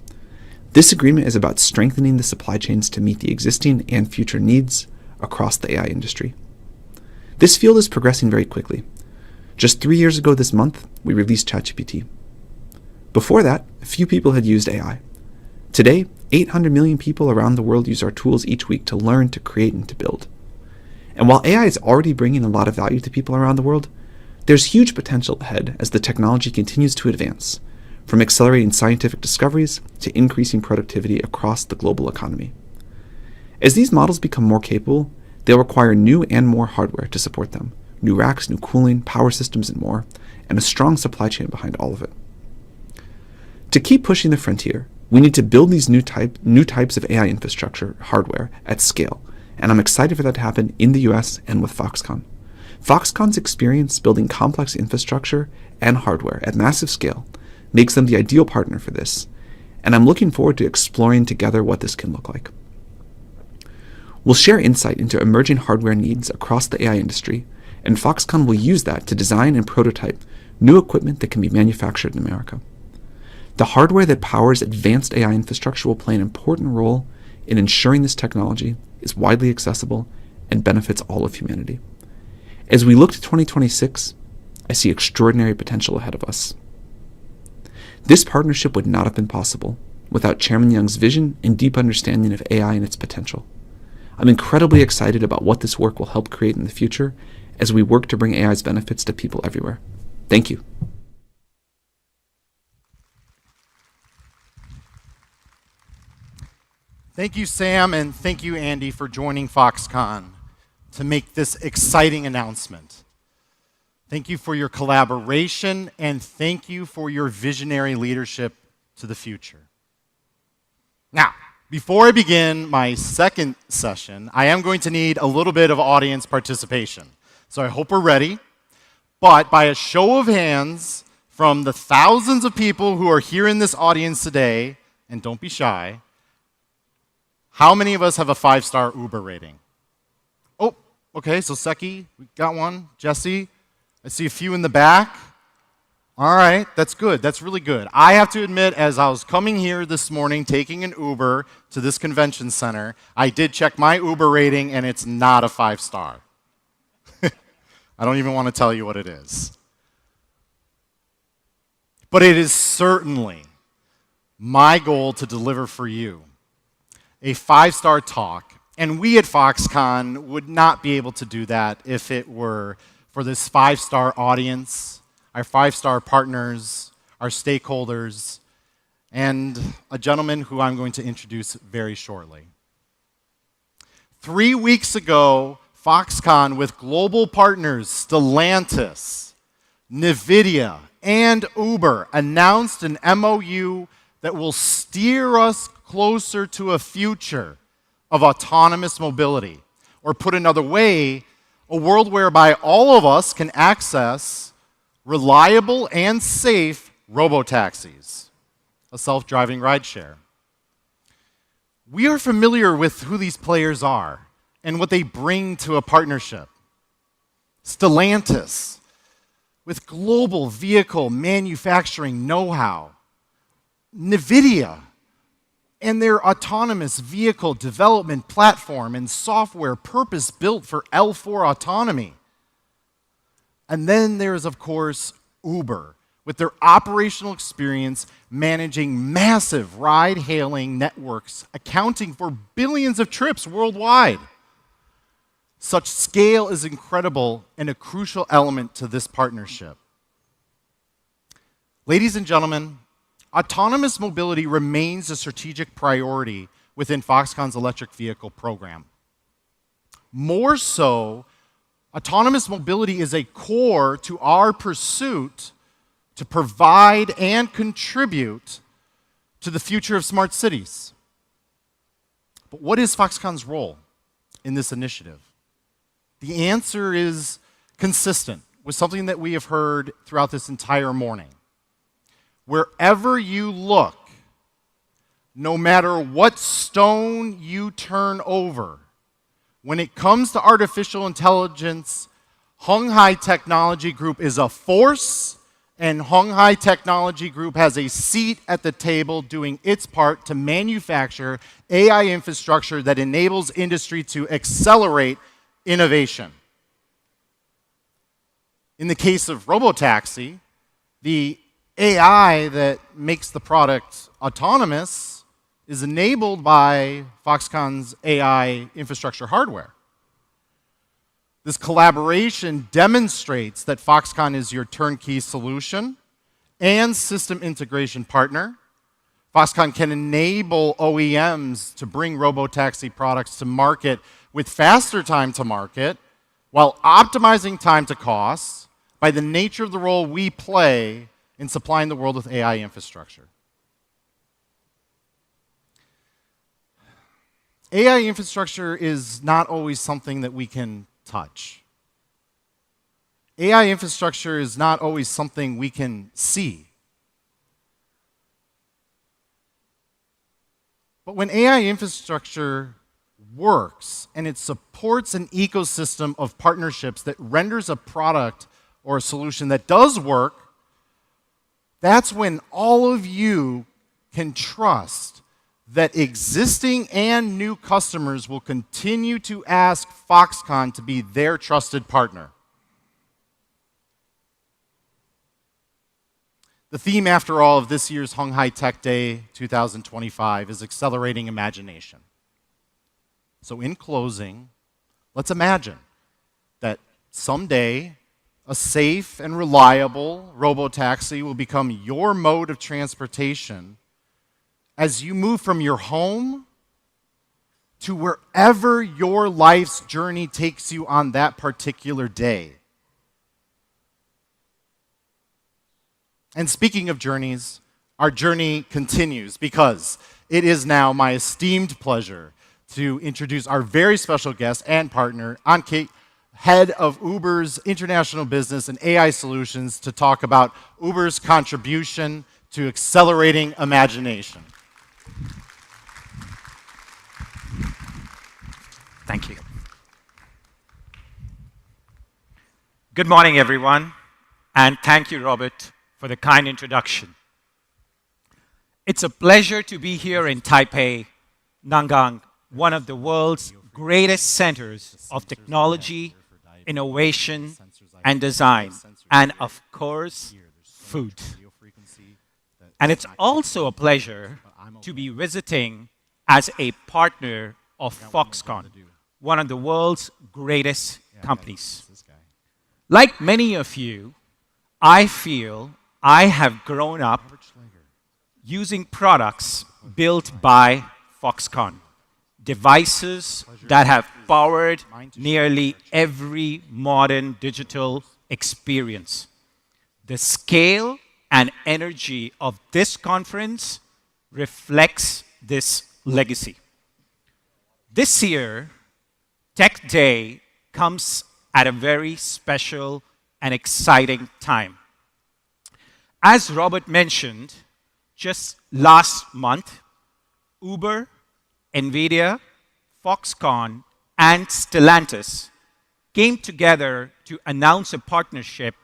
This agreement is about strengthening the supply chains to meet the existing and future needs across the AI industry. This field is progressing very quickly. Just 3 years ago this month, we released ChatGPT. Before that, few people had used AI. Today, 800 million people around the world use our tools each week to learn, to create, and to build. And while AI is already bringing a lot of value to people around the world, there's huge potential ahead as the technology continues to advance, from accelerating scientific discoveries to increasing productivity across the global economy. As these models become more capable, they'll require new and more hardware to support them, new racks, new cooling, power systems, and more, and a strong supply chain behind all of it. To keep pushing the frontier, we need to build these new types of AI infrastructure hardware at scale, and I'm excited for that to happen in the US and with Foxconn. Foxconn's experience building complex infrastructure and hardware at massive scale makes them the ideal partner for this, and I'm looking forward to exploring together what this can look like. We'll share insight into emerging hardware needs across the AI industry, and Foxconn will use that to design and prototype new equipment that can be manufactured in America. The hardware that powers advanced AI infrastructure will play an important role in ensuring this technology is widely accessible and benefits all of humanity. As we look to 2026, I see extraordinary potential ahead of us. This partnership would not have been possible without Chairman Yang's vision and deep understanding of AI and its potential. I'm incredibly excited about what this work will help create in the future as we work to bring AI's benefits to people everywhere. Thank you. Thank you, Sam, and thank you, Andy, for joining Foxconn to make this exciting announcement. Thank you for your collaboration, and thank you for your visionary leadership to the future. Now, before I begin my second session, I am going to need a little bit of audience participation. So I hope we're ready. But by a show of hands, from the thousands of people who are here in this audience today, and don't be shy, how many of us have a 5-star Uber rating? Oh, okay, so Seki, we got one. Jesse, I see a few in the back. All right, that's good. That's really good. I have to admit, as I was coming here this morning, taking an Uber to this convention center, I did check my Uber rating, and it's not a 5-star. I don't even want to tell you what it is. But it is certainly my goal to deliver for you a 5-star talk, and we at Foxconn would not be able to do that if it were for this 5-star audience, our 5-star partners, our stakeholders, and a gentleman who I'm going to introduce very shortly. 3 weeks ago, Foxconn, with global partners Stellantis, NVIDIA, and Uber, announced an MOU that will steer us closer to a future of autonomous mobility. Or put another way, a world whereby all of us can access reliable and safe robotaxis, a self-driving rideshare. We are familiar with who these players are and what they bring to a partnership. Stellantis, with global vehicle manufacturing know-how. NVIDIA, and their autonomous vehicle development platform and software purpose-built for L4 autonomy. And then there is, of course, Uber, with their operational experience managing massive ride-hailing networks, accounting for billions of trips worldwide. Such scale is incredible and a crucial element to this partnership. Ladies and gentlemen, autonomous mobility remains a strategic priority within Foxconn's electric vehicle program. More so, autonomous mobility is a core to our pursuit to provide and contribute to the future of smart cities. But what is Foxconn's role in this initiative? The answer is consistent with something that we have heard throughout this entire morning. Wherever you look, no matter what stone you turn over, when it comes to artificial intelligence,鴻海Technology Group is a force, and鴻海Technology Group has a seat at the table doing its part to manufacture AI infrastructure that enables industry to accelerate innovation. In the case of robotaxi, the AI that makes the product autonomous is enabled by Foxconn's AI infrastructure hardware. This collaboration demonstrates that Foxconn is your turnkey solution and system integration partner. Foxconn can enable OEMs to bring robotaxi products to market with faster time to market while optimizing time to cost by the nature of the role we play in supplying the world with AI infrastructure. AI infrastructure is not always something that we can touch. AI infrastructure is not always something we can see. But when AI infrastructure works and it supports an ecosystem of partnerships that renders a product or a solution that does work, that's when all of you can trust that existing and new customers will continue to ask Foxconn to be their trusted partner. The theme, after all, of this year's鴻海Tech Day 2025 is accelerating imagination. So in closing, let's imagine that someday a safe and reliable robotaxi will become your mode of transportation as you move from your home to wherever your life's journey takes you on that particular day. And speaking of journeys, our journey continues because it is now my esteemed pleasure to introduce our very special guest and partner, Anke, head of Uber's international business and AI solutions, to talk about Uber's contribution to accelerating imagination. Thank you. Good morning, everyone, and thank you, Robert, for the kind introduction. It's a pleasure to be here in Taipei, Nangang, one of the world's greatest centers of technology, innovation, and design, and of course, food. And it's also a pleasure to be visiting as a partner of Foxconn, one of the world's greatest companies. Like many of you, I feel I have grown up using products built by Foxconn, devices that have powered nearly every modern digital experience. The scale and energy of this conference reflects this legacy. This year, Tech Day comes at a very special and exciting time. As Robert mentioned, just last month, Uber, NVIDIA, Foxconn, and Stellantis came together to announce a partnership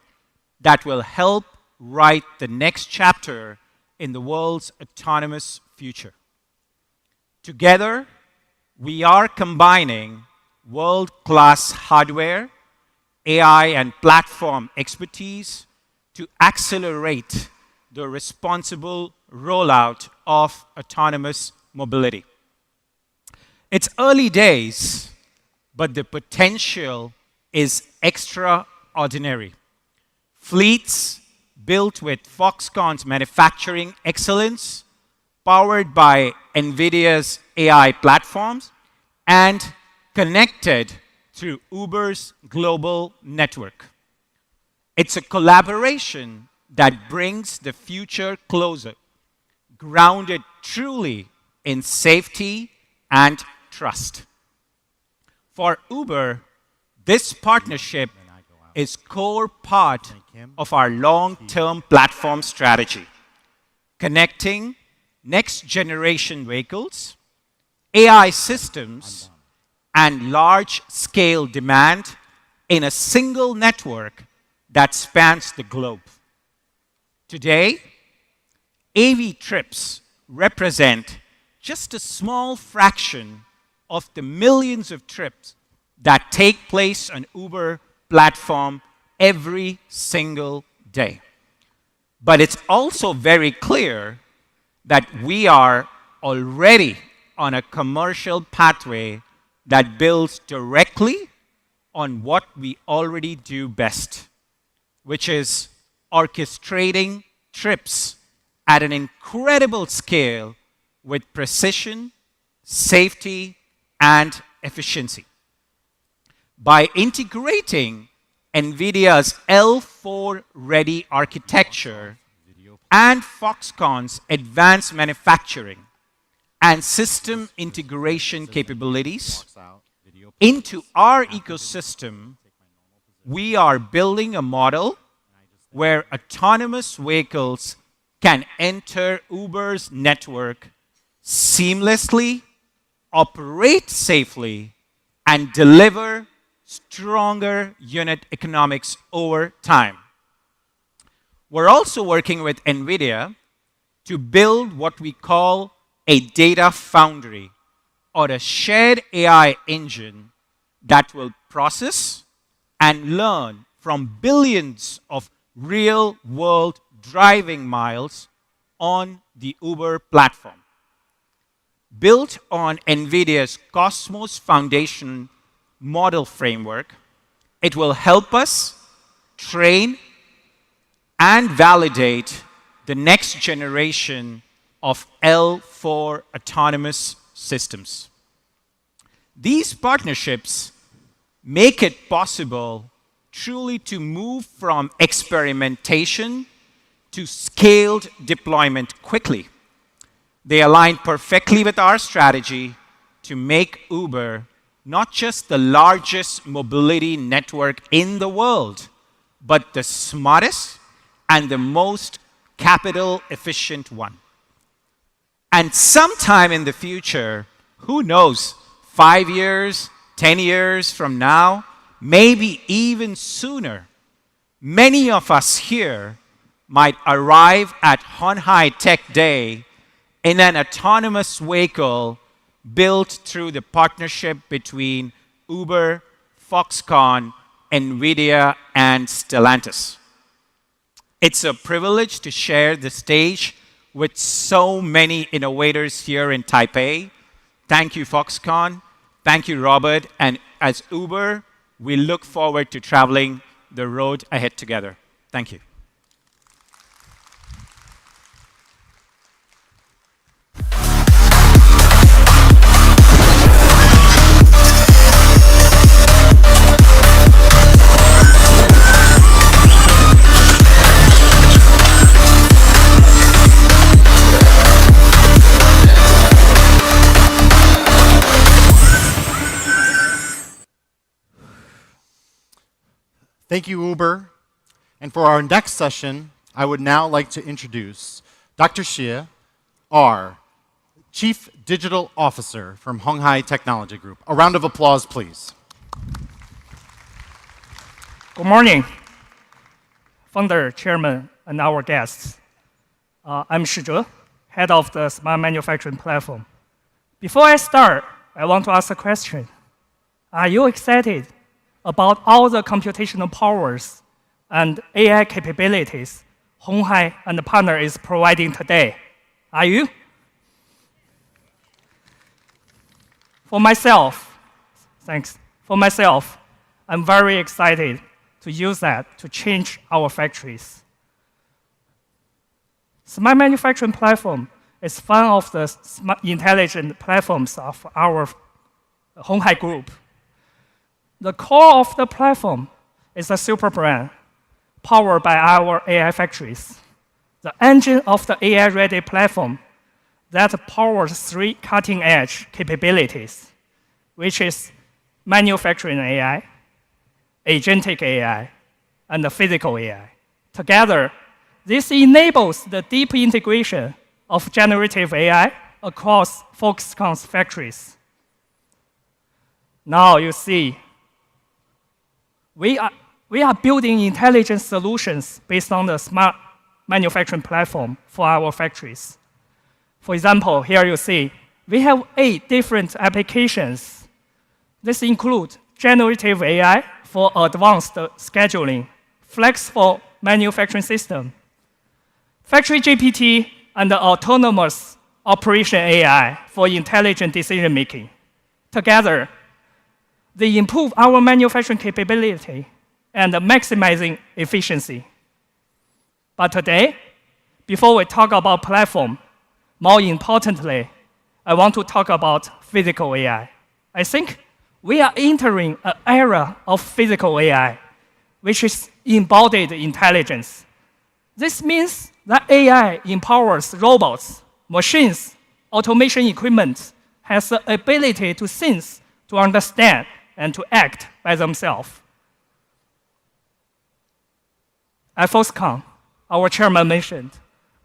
that will help write the next chapter in the world's autonomous future. Together, we are combining world-class hardware, AI, and platform expertise to accelerate the responsible rollout of autonomous mobility. It's early days, but the potential is extraordinary. Fleets built with Foxconn's manufacturing excellence, powered by NVIDIA's AI platforms, and connected through Uber's global network. It's a collaboration that brings the future closer, grounded truly in safety and trust. For Uber, this partnership is core part of our long-term platform strategy, connecting next-generation vehicles, AI systems, and large-scale demand in a single network that spans the globe. Today, AV trips represent just a small fraction of the millions of trips that take place on Uber platform every single day. But it's also very clear that we are already on a commercial pathway that builds directly on what we already do best, which is orchestrating trips at an incredible scale with precision, safety, and efficiency. By integrating NVIDIA's L4-ready architecture and Foxconn's advanced manufacturing and system integration capabilities into our ecosystem, we are building a model where autonomous vehicles can enter Uber's network seamlessly, operate safely, and deliver stronger unit economics over time. We're also working with NVIDIA to build what we call a data foundry, or a shared AI engine that will process and learn from billions of real-world driving miles on the Uber platform. Built on NVIDIA's Cosmos Foundation model framework, it will help us train and validate the next generation of L4 autonomous systems. These partnerships make it possible truly to move from experimentation to scaled deployment quickly. They align perfectly with our strategy to make Uber not just the largest mobility network in the world, but the smartest and the most capital-efficient one. And sometime in the future, who knows, 5 years, 10 years from now, maybe even sooner, many of us here might arrive at鴻海Tech Day in an autonomous vehicle built through the partnership between Uber, Foxconn, NVIDIA, and Stellantis. It's a privilege to share the stage with so many innovators here in Taipei. Thank you, Foxconn. Thank you, Robert. And as Uber, we look forward to traveling the road ahead together. Thank you. Thank you, Uber. And for our next session, I would now like to introduce Dr. Xie, our Chief Digital Officer from鴻海Technology Group. A round of applause, please. Good morning, founder, chairman, and our guests. I'm Shi Zhe, head of the Smart Manufacturing Platform. Before I start, I want to ask a question. Are you excited about all the computational powers and AI capabilities鴻海and the partner is providing today? Are you? For myself, thanks. For myself, I'm very excited to use that to change our factories. Smart Manufacturing Platform is one of the intelligent platforms of our鴻海Group. The core of the platform is a super brand powered by our AI factories. The engine of the AI-ready platform that powers three cutting-edge capabilities, which is manufacturing AI, agentic AI, and the physical AI. Together, this enables the deep integration of generative AI across Foxconn's factories. Now you see, we are building intelligent solutions based on the smart manufacturing platform for our factories. For example, here you see, we have 8 different applications. This includes generative AI for advanced scheduling, flexible manufacturing system, factory GPT, and autonomous operation AI for intelligent decision making. Together, they improve our manufacturing capability and maximizing efficiency. But today, before we talk about platform, more importantly, I want to talk about physical AI. I think we are entering an era of physical AI, which is embodied intelligence. This means that AI empowers robots, machines, automation equipment, has the ability to sense, to understand, and to act by themselves. At Foxconn, our chairman mentioned,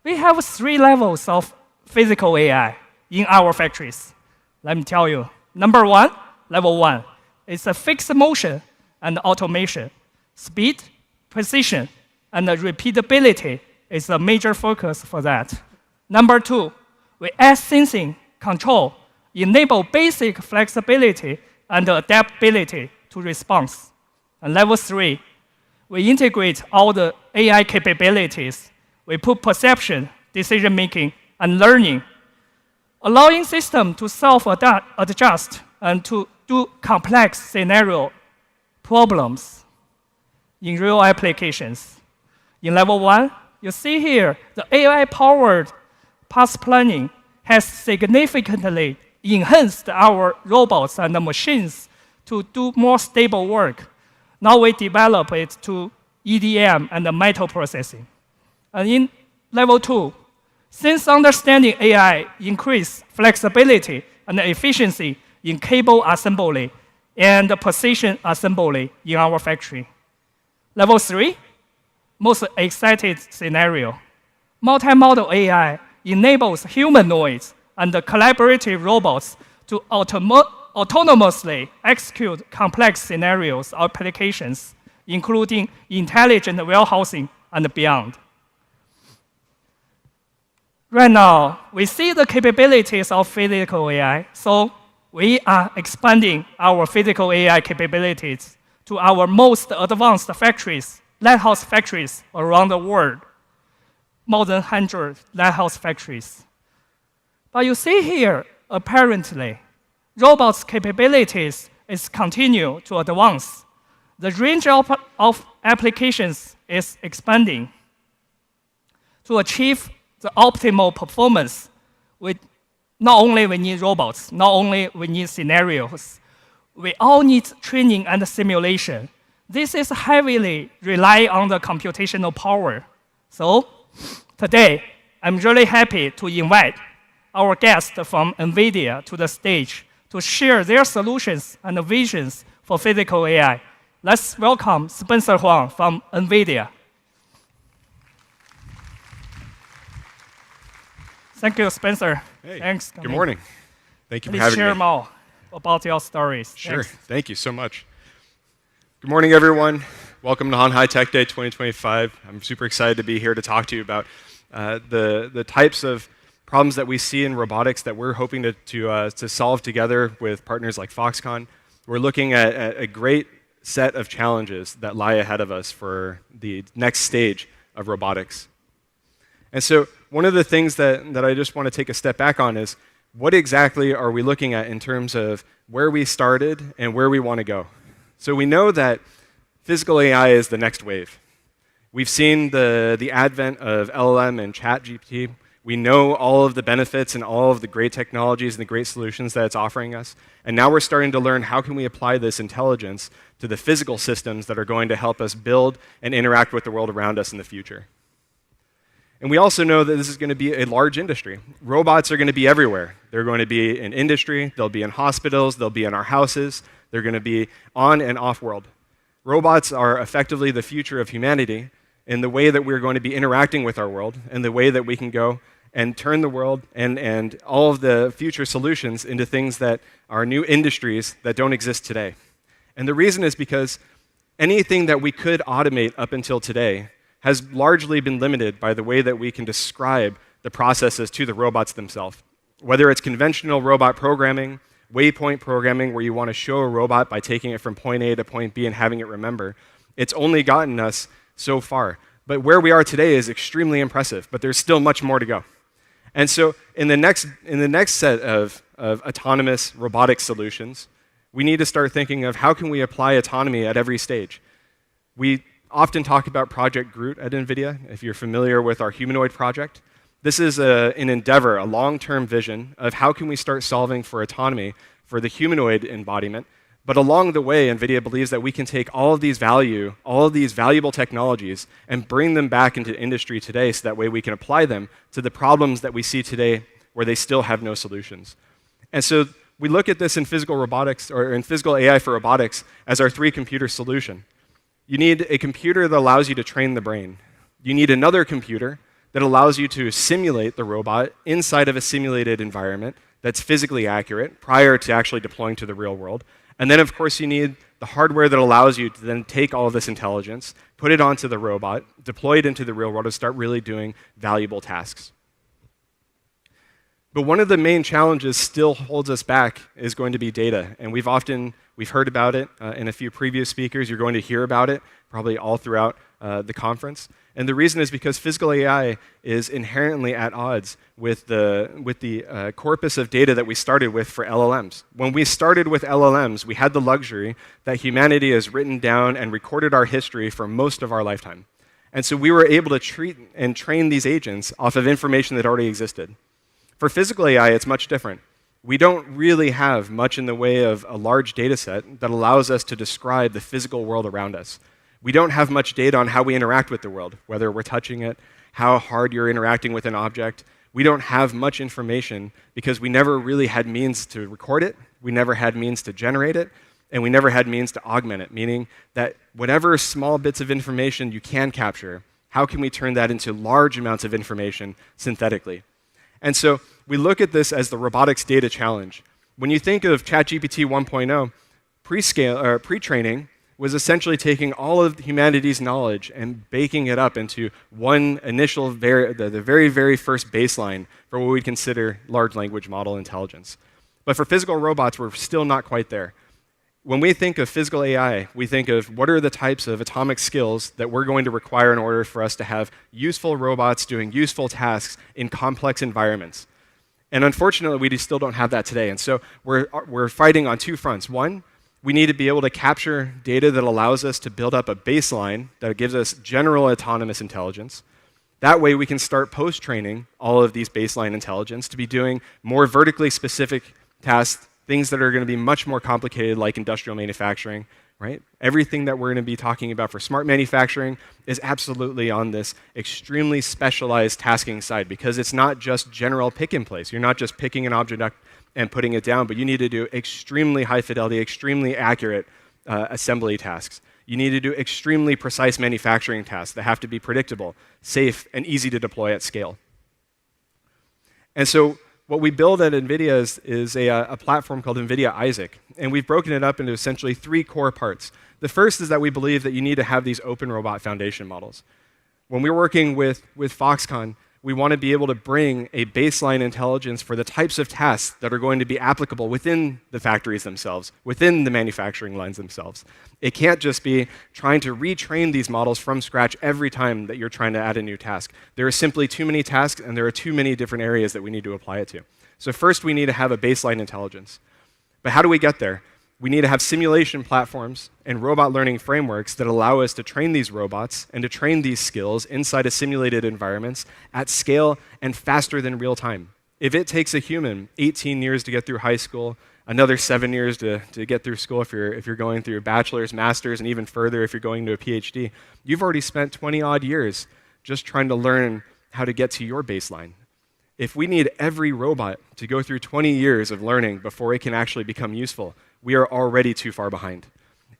we have 3 levels of physical AI in our factories. Let me tell you. Number 1, level 1, is a fixed motion and automation. Speed, precision, and repeatability is a major focus for that. Number 2, we add sensing, control, enable basic flexibility and adaptability to response. And level 3, we integrate all the AI capabilities. We put perception, decision-making, and learning, allowing system to self-adjust and to do complex scenario problems in real applications. In level 1, you see here, the AI-powered path planning has significantly enhanced our robots and the machines to do more stable work. Now we develop it to EDM and the metal processing. And in level 2, since understanding AI increase flexibility and efficiency in cable assembly and precision assembly in our factory. Level 3, most excited scenario. Multimodal AI enables humanoids and collaborative robots to autonomously execute complex scenarios or applications, including intelligent warehousing and beyond. Right now, we see the capabilities of physical AI, so we are expanding our physical AI capabilities to our most advanced factories, lighthouse factories around the world, more than 100 lighthouse factories. But you see here, apparently, robots' capabilities is continue to advance. The range of applications is expanding. To achieve the optimal performance, not only we need robots, not only we need scenarios, we all need training and simulation. This is heavily rely on the computational power. So today, I'm really happy to invite our guests from NVIDIA to the stage to share their solutions and visions for physical AI. Let's welcome Spencer Huang from NVIDIA. Thank you, Spencer. Hey, thanks. Good morning. Thank you for Please having me. share more about your stories. Sure. Thanks. Thank you so much. Good morning, everyone. Welcome to Hanhai Tech Day 2025. I'm super excited to be here to talk to you about the types of problems that we see in robotics that we're hoping to solve together with partners like Foxconn. We're looking at a great set of challenges that lie ahead of us for the next stage of robotics. And so one of the things that I just want to take a step back on is what exactly are we looking at in terms of where we started and where we want to go. So we know that physical AI is the next wave. We've seen the advent of LLM and ChatGPT. We know all of the benefits and all of the great technologies and the great solutions that it's offering us. And now we're starting to learn how can we apply this intelligence to the physical systems that are going to help us build and interact with the world around us in the future. And we also know that this is going to be a large industry. Robots are going to be everywhere. They're going to be in industry, they'll be in hospitals, they'll be in our houses, they're going to be on and off world. Robots are effectively the future of humanity in the way that we're going to be interacting with our world and the way that we can go and turn the world and all of the future solutions into things that are new industries that don't exist today. And the reason is because anything that we could automate up until today has largely been limited by the way that we can describe the processes to the robots themselves. Whether it's conventional robot programming, waypoint programming, where you want to show a robot by taking it from point A to point B and having it remember, it's only gotten us so far. But where we are today is extremely impressive, but there's still much more to go. And so in the next set of autonomous robotic solutions, we need to start thinking of how can we apply autonomy at every stage. We often talk about Project Groot at NVIDIA, if you're familiar with our humanoid project. This is an endeavor, a long-term vision of how can we start solving for autonomy for the humanoid embodiment. But along the way, NVIDIA believes that we can take all of these valuable technologies and bring them back into industry today so that way we can apply them to the problems that we see today where they still have no solutions. And so we look at this in physical robotics, or in physical AI for robotics, as our three-computer solution. You need a computer that allows you to train the brain. You need another computer that allows you to simulate the robot inside of a simulated environment that's physically accurate prior to actually deploying to the real world. And then, of course, you need the hardware that allows you to then take all of this intelligence, put it onto the robot, deploy it into the real world, and start really doing valuable tasks. But one of the main challenges still holds us back is going to be data. And we've heard about it in a few previous speakers. You're going to hear about it probably all throughout the conference. And the reason is because physical AI is inherently at odds with the corpus of data that we started with for LLMs. When we started with LLMs, we had the luxury that humanity has written down and recorded our history for most of our lifetime. And so we were able to treat and train these agents off of information that already existed. For physical AI, it's much different. We don't really have much in the way of a large data set that allows us to describe the physical world around us. We don't have much data on how we interact with the world, whether we're touching it, how hard you're interacting with an object. We don't have much information because we never really had means to record it, we never had means to generate it, and we never had means to augment it, meaning that whatever small bits of information you can capture, how can we turn that into large amounts of information synthetically? And so we look at this as the robotics data challenge. When you think of ChatGPT 1.0, pre-training was essentially taking all of humanity's knowledge and baking it up into one initial, the very, very first baseline for what we'd consider large language model intelligence. But for physical robots, we're still not quite there. When we think of physical AI, we think of what are the types of atomic skills that we're going to require in order for us to have useful robots doing useful tasks in complex environments. And unfortunately, we still don't have that today. And so we're fighting on two fronts. One, we need to be able to capture data that allows us to build up a baseline that gives us general autonomous intelligence. That way, we can start post-training all of these baseline intelligence to be doing more vertically specific tasks, things that are going to be much more complicated, like industrial manufacturing, right? Everything that we're going to be talking about for smart manufacturing is absolutely on this extremely specialized tasking side, because it's not just general pick and place. You're not just picking an object and putting it down, but you need to do extremely high fidelity, extremely accurate assembly tasks. You need to do extremely precise manufacturing tasks that have to be predictable, safe, and easy to deploy at scale. And so what we build at NVIDIA is a platform called NVIDIA Isaac, and we've broken it up into essentially three core parts. The first is that we believe that you need to have these open robot foundation models. When we're working with Foxconn, we want to be able to bring a baseline intelligence for the types of tasks that are going to be applicable within the factories themselves, within the manufacturing lines themselves. It can't just be trying to retrain these models from scratch every time that you're trying to add a new task. There are simply too many tasks, and there are too many different areas that we need to apply it to. So first, we need to have a baseline intelligence. But how do we get there? We need to have simulation platforms and robot learning frameworks that allow us to train these robots and to train these skills inside of simulated environments at scale and faster than real time. If it takes a human 18 years to get through high school, another 7 years to get through school if you're going through a bachelor's, master's, and even further if you're going to a PhD, you've already spent 20-odd years just trying to learn how to get to your baseline. If we need every robot to go through 20 years of learning before it can actually become useful, we are already too far behind.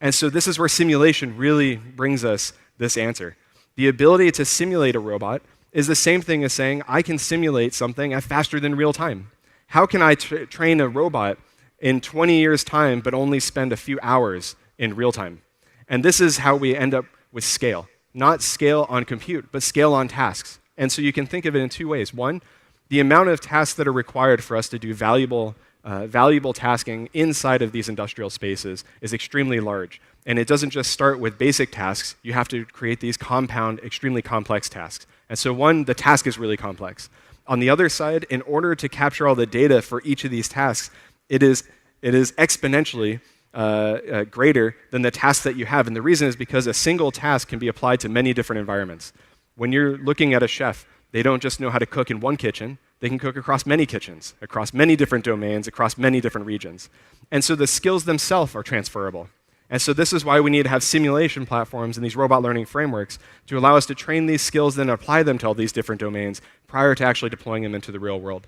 And so this is where simulation really brings us this answer. The ability to simulate a robot is the same thing as saying, I can simulate something at faster than real time. How can I train a robot in 20 years' time but only spend a few hours in real time? And this is how we end up with scale. Not scale on compute, but scale on tasks. And so you can think of it in two ways. One, the amount of tasks that are required for us to do valuable tasking inside of these industrial spaces is extremely large. And it doesn't just start with basic tasks. You have to create these compound, extremely complex tasks. And so one, the task is really complex. On the other side, in order to capture all the data for each of these tasks, it is exponentially greater than the tasks that you have. And the reason is because a single task can be applied to many different environments. When you're looking at a chef, they don't just know how to cook in one kitchen. They can cook across many kitchens, across many different domains, across many different regions. And so the skills themselves are transferable. And so this is why we need to have simulation platforms and these robot learning frameworks to allow us to train these skills, then apply them to all these different domains prior to actually deploying them into the real world.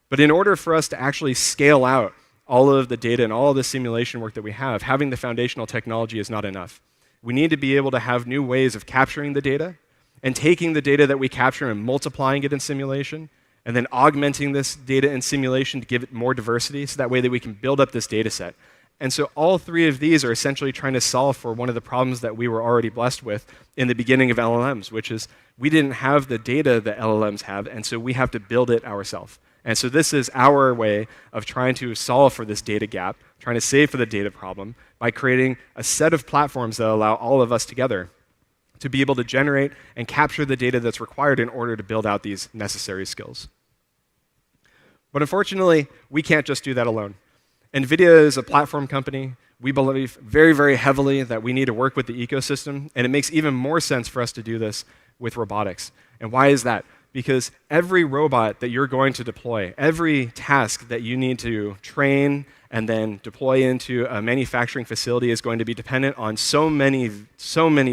But in order for us to actually scale out all of the data and all of the simulation work that we have, having the foundational technology is not enough. We need to be able to have new ways of capturing the data and taking the data that we capture and multiplying it in simulation, and then augmenting this data in simulation to give it more diversity so that way that we can build up this data set. And so all three of these are essentially trying to solve for one of the problems that we were already blessed with in the beginning of LLMs, which is we didn't have the data that LLMs have, and so we have to build it ourselves. And so this is our way of trying to solve for this data gap, trying to save for the data problem by creating a set of platforms that allow all of us together to be able to generate and capture the data that's required in order to build out these necessary skills. But unfortunately, we can't just do that alone. NVIDIA is a platform company. We believe very, very heavily that we need to work with the ecosystem, and it makes even more sense for us to do this with robotics. And why is that? Because every robot that you're going to deploy, every task that you need to train and then deploy into a manufacturing facility is going to be dependent on so many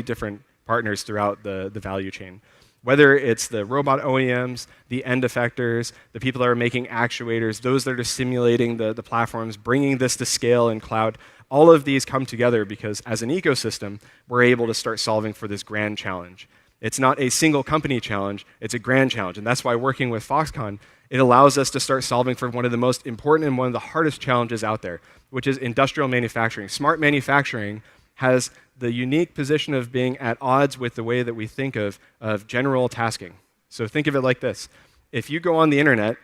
different partners throughout the value chain. Whether it's the robot OEMs, the end effectors, the people that are making actuators, those that are simulating the platforms, bringing this to scale in cloud, all of these come together because as an ecosystem, we're able to start solving for this grand challenge. It's not a single company challenge, it's a grand challenge. And that's why working with Foxconn, it allows us to start solving for one of the most important and one of the hardest challenges out there, which is industrial manufacturing. Smart manufacturing has the unique position of being at odds with the way that we think of general tasking. So think of it like this. If you go on the internet,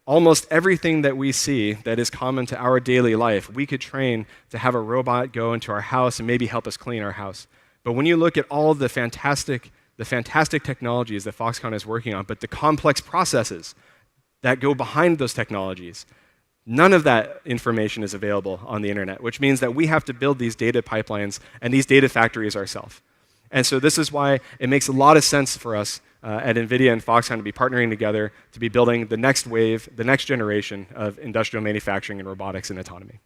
almost everything that we see that is common to our daily life, we could train to have a robot go into our house and maybe help us clean our house. But when you look at all the fantastic technologies that Foxconn is working on, but the complex processes that go behind those technologies, none of that information is available on the internet, which means that we have to build these data pipelines and these data factories ourselves. And so this is why it makes a lot of sense for us at NVIDIA and Foxconn to be partnering together to be building the next wave, the next generation of industrial manufacturing and robotics and autonomy.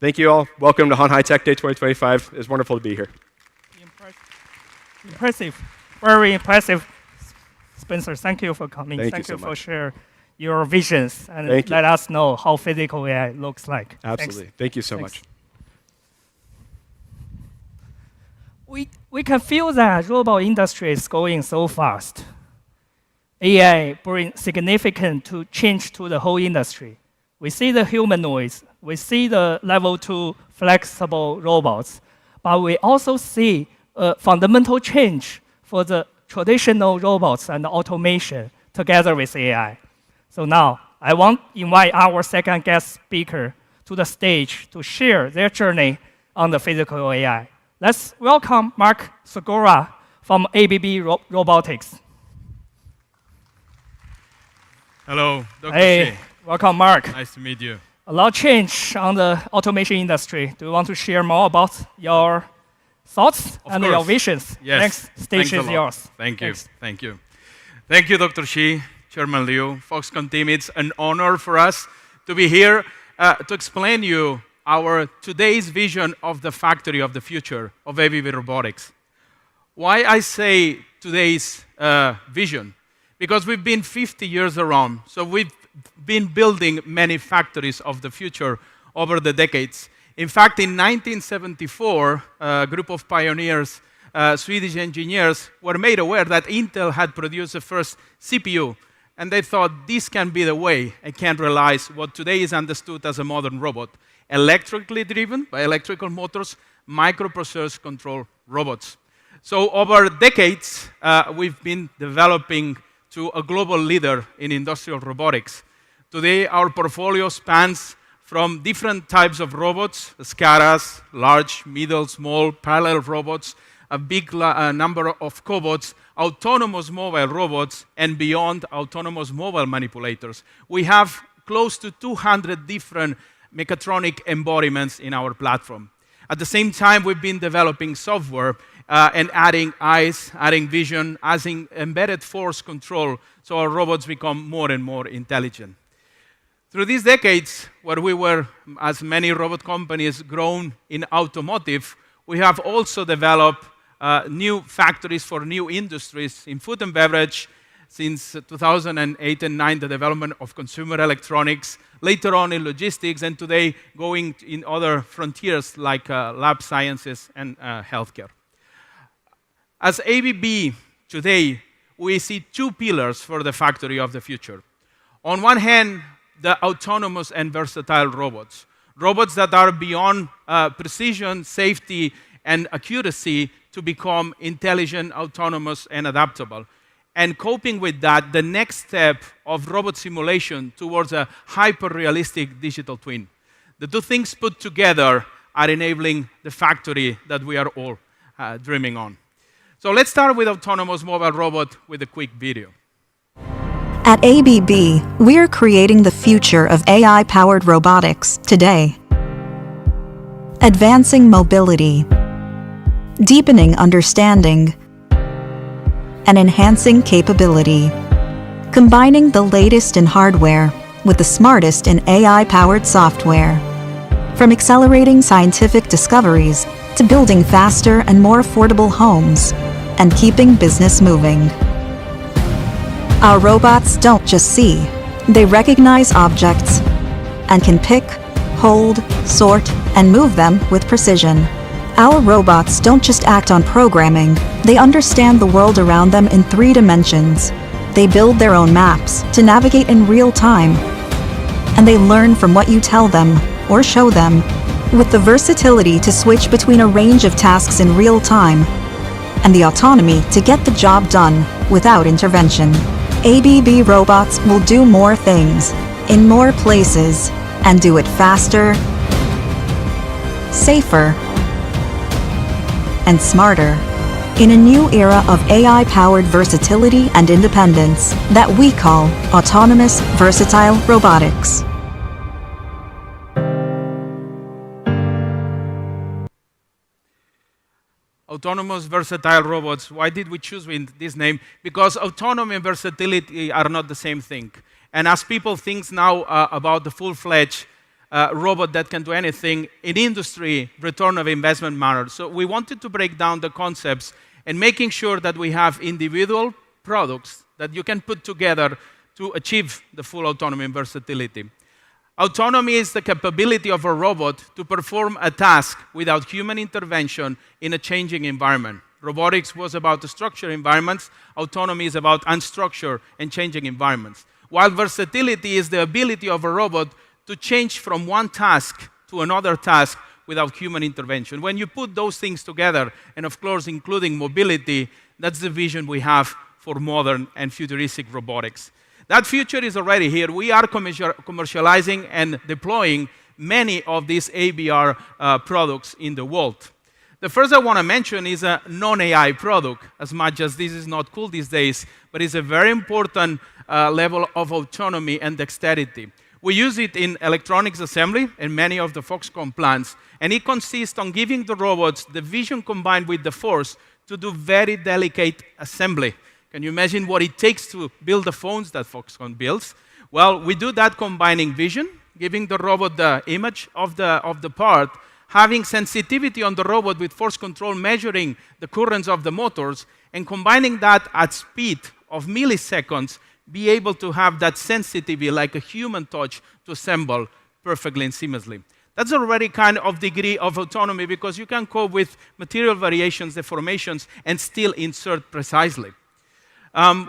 Thank you all. Welcome to Hanhai Tech Day 2025. It's wonderful to be here. Impressive. Very impressive, Spencer. Thank you for coming. Thank you so for much. sharing your visions and let us know how physical AI looks like. Absolutely. Thanks. Thank you so much. We can feel that robot industry is going so fast. AI brings significant change to the whole industry. We see the humanoids, we see the level 2 flexible robots, but we also see a fundamental change for the traditional robots and automation together with AI. So now, I want to invite our second guest speaker to the stage to share their journey on the physical AI. Let's welcome Mark Segura from ABB Robotics. Hello, Dr. Hey, Shi. welcome, Mark. Nice to meet you. A lot of change on the automation industry. Do you want to share more about your thoughts and your visions? Yes. Next stage is yours. Thank you. Thanks. Thank you. Thank you, Dr. Shi, Chairman Liu, Foxconn team. It's an honor for us to be here to explain you our today's vision of the factory of the future of ABB Robotics. Why I say today's vision? because we've been 50 years around. So we've been building many factories of the future over the decades. In fact, in 1974, a group of pioneers, Swedish engineers, were made aware that Intel had produced the first CPU. And they thought, this can be the way I can realize what today is understood as a modern robot. Electrically driven by electrical motors, microprocessors control robots. So over decades, we've been developing to a global leader in industrial robotics. Today, our portfolio spans from different types of robots, SCADAs, large, middle, small, parallel robots, a big number of cobots, autonomous mobile robots, and beyond autonomous mobile manipulators. We have close to 200 different mechatronic embodiments in our platform. At the same time, we've been developing software and adding eyes, adding vision, adding embedded force control, so our robots become more and more intelligent. Through these decades, where we were, as many robot companies, grown in automotive, we have also developed new factories for new industries in food and beverage. Since 2008 and 2009, the development of consumer electronics, later on in logistics, and today going in other frontiers like lab sciences and healthcare. As ABB today, we see two pillars for the factory of the future. On one hand, the autonomous and versatile robots. Robots that are beyond precision, safety, and accuracy to become intelligent, autonomous, and adaptable. And coping with that, the next step of robot simulation towards a hyper-realistic digital twin. The two things put together are enabling the factory that we are all dreaming on. So let's start with autonomous mobile robot with a quick video. At ABB, we're creating the future of AI-powered robotics today. Advancing mobility, deepening understanding, and enhancing capability. Combining the latest in hardware with the smartest in AI-powered software. From accelerating scientific discoveries to building faster and more affordable homes and keeping business moving. Our robots don't just see, they recognize objects and can pick, hold, sort, and move them with precision. Our robots don't just act on programming, they understand the world around them in 3 dimensions. They build their own maps to navigate in real time. And they learn from what you tell them or show them, with the versatility to switch between a range of tasks in real time and the autonomy to get the job done without intervention. ABB robots will do more things, in more places, and do it faster, safer, and smarter, in a new era of AI-powered versatility and independence that we call autonomous versatile robotics. Autonomous versatile robots. Why did we choose this name? Because autonomy and versatility are not the same thing. And as people think now about the full-fledged robot that can do anything, in industry, return of investment matters. So we wanted to break down the concepts and making sure that we have individual products that you can put together to achieve the full autonomy and versatility. Autonomy is the capability of a robot to perform a task without human intervention in a changing environment. Robotics was about the structured environments. Autonomy is about unstructured and changing environments. While versatility is the ability of a robot to change from one task to another task without human intervention. When you put those things together, and of course including mobility, that's the vision we have for modern and futuristic robotics. That future is already here. We are commercializing and deploying many of these ABR products in the world. The first I want to mention is a non-AI product, as much as this is not cool these days, but it's a very important level of autonomy and dexterity. We use it in electronics assembly in many of the Foxconn plants, and it consists on giving the robots the vision combined with the force to do very delicate assembly. Can you imagine what it takes to build the phones that Foxconn builds? Well, we do that combining vision, giving the robot the image of the part, having sensitivity on the robot with force control, measuring the currents of the motors, and combining that at speed of milliseconds, be able to have that sensitivity like a human touch to assemble perfectly and seamlessly. That's already kind of degree of autonomy because you can cope with material variations, deformations, and still insert precisely.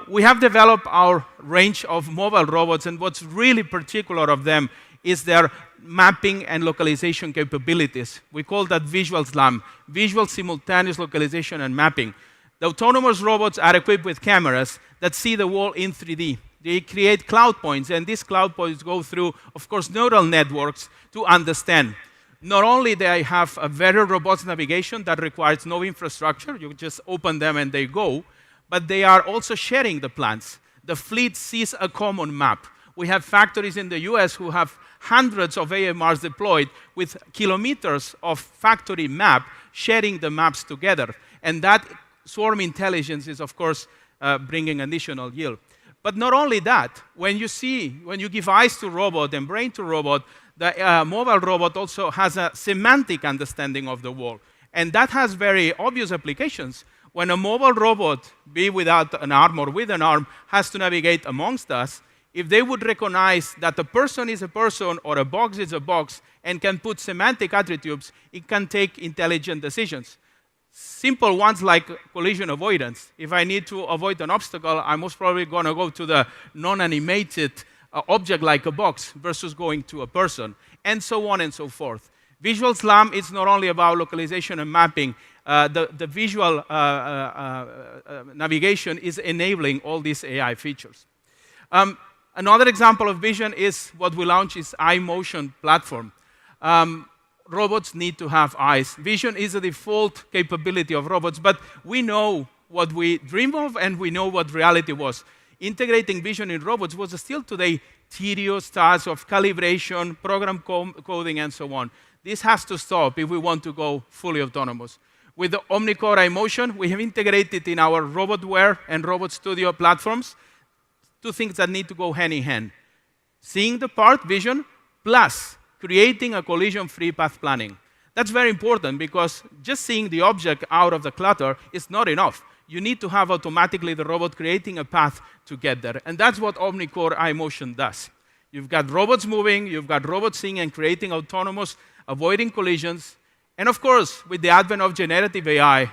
We have developed our range of mobile robots, and what's really particular of them is their mapping and localization capabilities. We call that visual SLAM, visual simultaneous localization and mapping. The autonomous robots are equipped with cameras that see the world in 3D. They create cloud points, and these cloud points go through, of course, neural networks to understand. Not only do they have a very robust navigation that requires no infrastructure, you just open them and they go, but they are also sharing the plans. The fleet sees a common map. We have factories in the US who have hundreds of AMRs deployed with kilometers of factory map sharing the maps together. And that swarm intelligence is, of course, bringing additional yield. But not only that, when you give eyes to robot and brain to robot, the mobile robot also has a semantic understanding of the world. And that has very obvious applications. When a mobile robot, be without an arm or with an arm, has to navigate amongst us, if they would recognize that a person is a person or a box is a box and can put semantic attributes, it can take intelligent decisions. Simple ones like collision avoidance. If I need to avoid an obstacle, I'm most probably going to go to the non-animated object like a box versus going to a person, and so on and so forth. Visual SLAM is not only about localization and mapping. The visual navigation is enabling all these AI features. Another example of vision is what we launched is eye motion platform. Robots need to have eyes. Vision is a default capability of robots, but we know what we dream of and we know what reality was. Integrating vision in robots was still today tedious task of calibration, program coding, and so on. This has to stop if we want to go fully autonomous. With the OmniCore Eye Motion, we have integrated in our RobotWare and Robot Studio platforms two things that need to go hand in hand. Seeing the part, vision, plus creating a collision-free path planning. That's very important because just seeing the object out of the clutter is not enough. You need to have automatically the robot creating a path to get there. And that's what OmniCore Eye Motion does. You've got robots moving, you've got robots seeing and creating autonomous, avoiding collisions. And of course, with the advent of generative AI,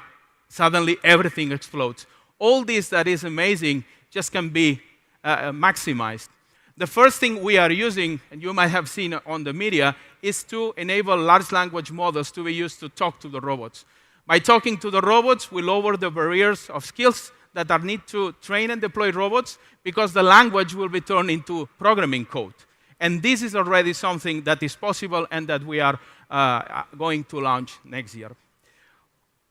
suddenly everything explodes. All this that is amazing just can be maximized. The first thing we are using, and you might have seen on the media, is to enable large language models to be used to talk to the robots. By talking to the robots, we lower the barriers of skills that are need to train and deploy robots because the language will be turned into programming code. And this is already something that is possible and that we are going to launch next year.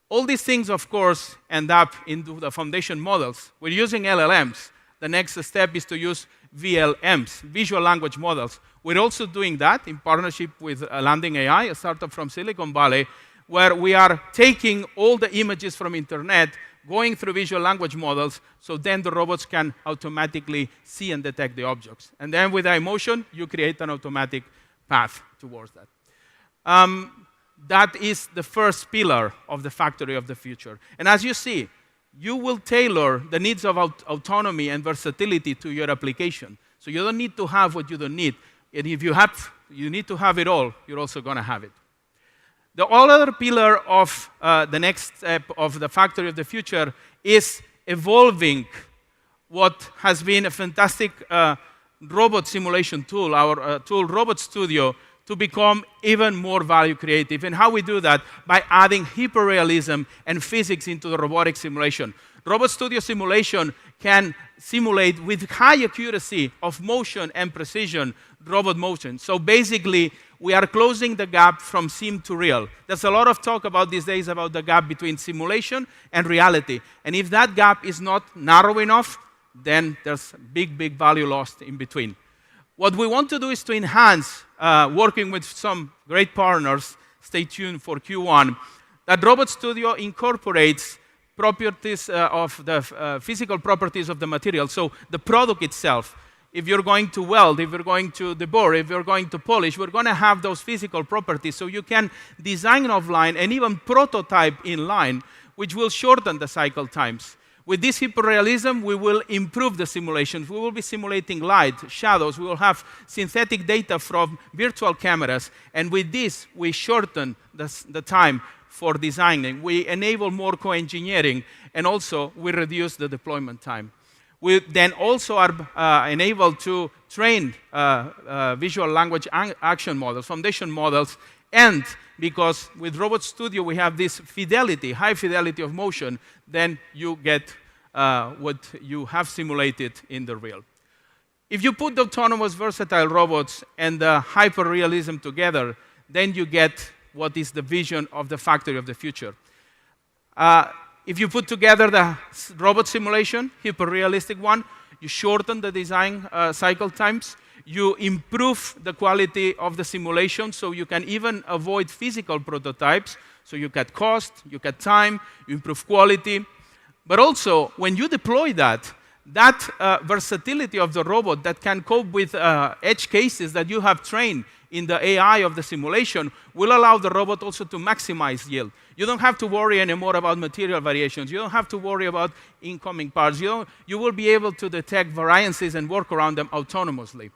All these things, of course, end up into the foundation models. We're using LLMs. The next step is to use VLMs, visual language models. We're also doing that in partnership with Landing AI, a startup from Silicon Valley, where we are taking all the images from internet, going through visual language models, so then the robots can automatically see and detect the objects. And then with iMotion, you create an automatic path towards that. That is the first pillar of the factory of the future. And as you see, you will tailor the needs of autonomy and versatility to your application. So you don't need to have what you don't need. And if you need to have it all, you're also going to have it. The other pillar of the next step of the factory of the future is evolving what has been a fantastic robot simulation tool, our tool Robot Studio, to become even more value creative. And how we do that? By adding hyperrealism and physics into the robotic simulation. Robot Studio simulation can simulate with high accuracy of motion and precision robot motion. So basically, we are closing the gap from sim to real. There's a lot of talk about these days about the gap between simulation and reality. And if that gap is not narrow enough, then there's big, big value lost in between. What we want to do is to enhance, working with some great partners, stay tuned for Q1, that Robot Studio incorporates properties of the physical properties of the material, so the product itself. If you're going to weld, if you're going to debore, if you're going to polish, we're going to have those physical properties so you can design offline and even prototype in line, which will shorten the cycle times. With this hyperrealism, we will improve the simulations. We will be simulating light, shadows. We will have synthetic data from virtual cameras. And with this, we shorten the time for designing. We enable more co-engineering, and also we reduce the deployment time. We then also are enabled to train visual language action models, foundation models, and because with Robot Studio we have this fidelity, high fidelity of motion, then you get what you have simulated in the real. If you put the autonomous versatile robots and the hyperrealism together, then you get what is the vision of the factory of the future. If you put together the robot simulation, hyper-realistic one, you shorten the design cycle times, you improve the quality of the simulation, so you can even avoid physical prototypes, so you cut cost, you cut time, you improve quality. But also, when you deploy that versatility of the robot that can cope with edge cases that you have trained in the AI of the simulation will allow the robot also to maximize yield. You don't have to worry anymore about material variations. You don't have to worry about incoming parts. You will be able to detect variances and work around them autonomously.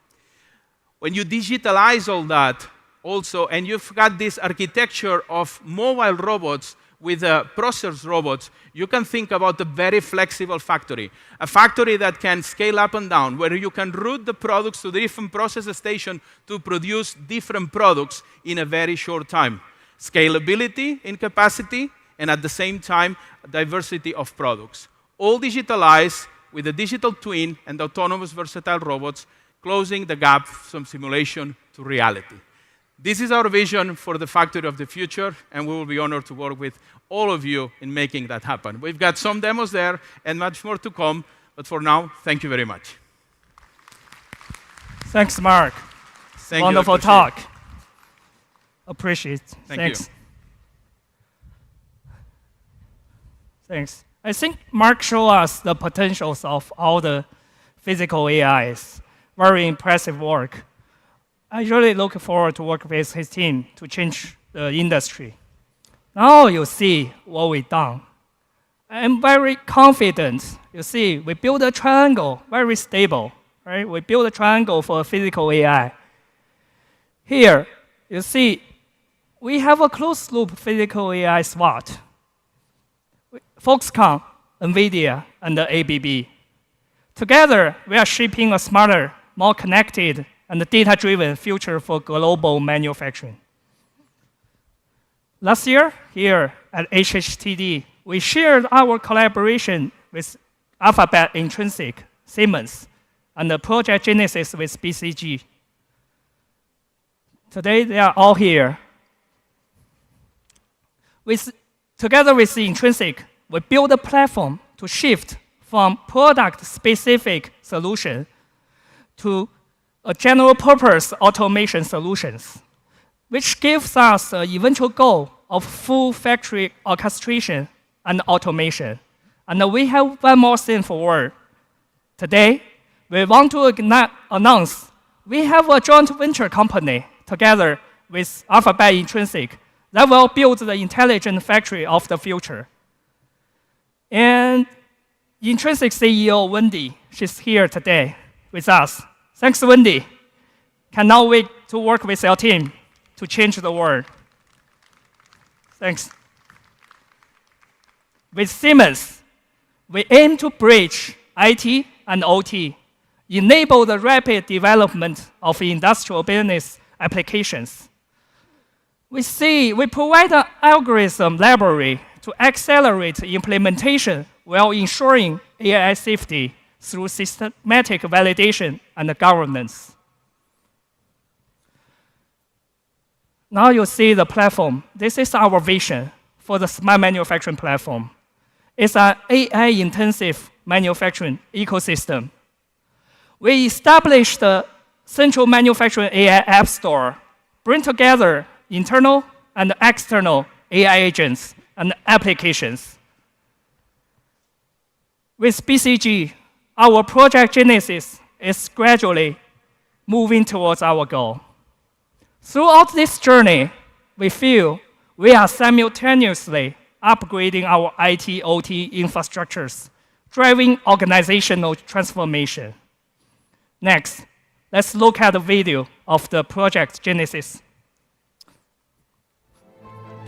When you digitalize all that also, and you've got this architecture of mobile robots with process robots, you can think about a very flexible factory. A factory that can scale up and down, where you can route the products to the different process stations to produce different products in a very short time. Scalability in capacity, and at the same time, diversity of products. All digitalized with a digital twin and autonomous versatile robots, closing the gap from simulation to reality. This is our vision for the factory of the future, and we will be honored to work with all of you in making that happen. We've got some demos there and much more to come, but for now, thank you very much. Thanks, Mark. Thank Wonderful you, talk. Appreciate it. Thank you. Thanks. I think Mark showed us the potentials of all the physical AIs. Very impressive work. I really look forward to work with his team to change the industry. Now you see what we've done. I'm very confident. You see, we built a triangle, very stable, right? We built a triangle for a physical AI. Here, you see, we have a closed-loop physical AI SWAT. Foxconn, NVIDIA, and the ABB. Together, we are shaping a smarter, more connected, and data-driven future for global manufacturing. Last year, here at HHTD, we shared our collaboration with Alphabet Intrinsic, Siemens, and the Project Genesis with BCG. Today, they are all here. Together with Intrinsic, we build a platform to shift from product-specific solution to a general-purpose automation solutions, which gives us an eventual goal of full factory orchestration and automation. And we have one more thing forward. Today, we want to announce we have a joint venture company together with Alphabet Intrinsic that will build the intelligent factory of the future. And Intrinsic CEO, Wendy, she's here today with us. Thanks, Wendy. Cannot wait to work with your team to change the world. Thanks. With Siemens, we aim to bridge IT and OT, enable the rapid development of industrial business applications. We provide an algorithm library to accelerate implementation while ensuring AI safety through systematic validation and governance. Now you see the platform. This is our vision for the smart manufacturing platform. It's an AI-intensive manufacturing ecosystem. We established the Central Manufacturing AI App Store, bring together internal and external AI agents and applications. With BCG, our Project Genesis is gradually moving towards our goal. Throughout this journey, we feel we are simultaneously upgrading our IT/OT infrastructures driving organizational transformation. Next, let's look at the video of the Project Genesis.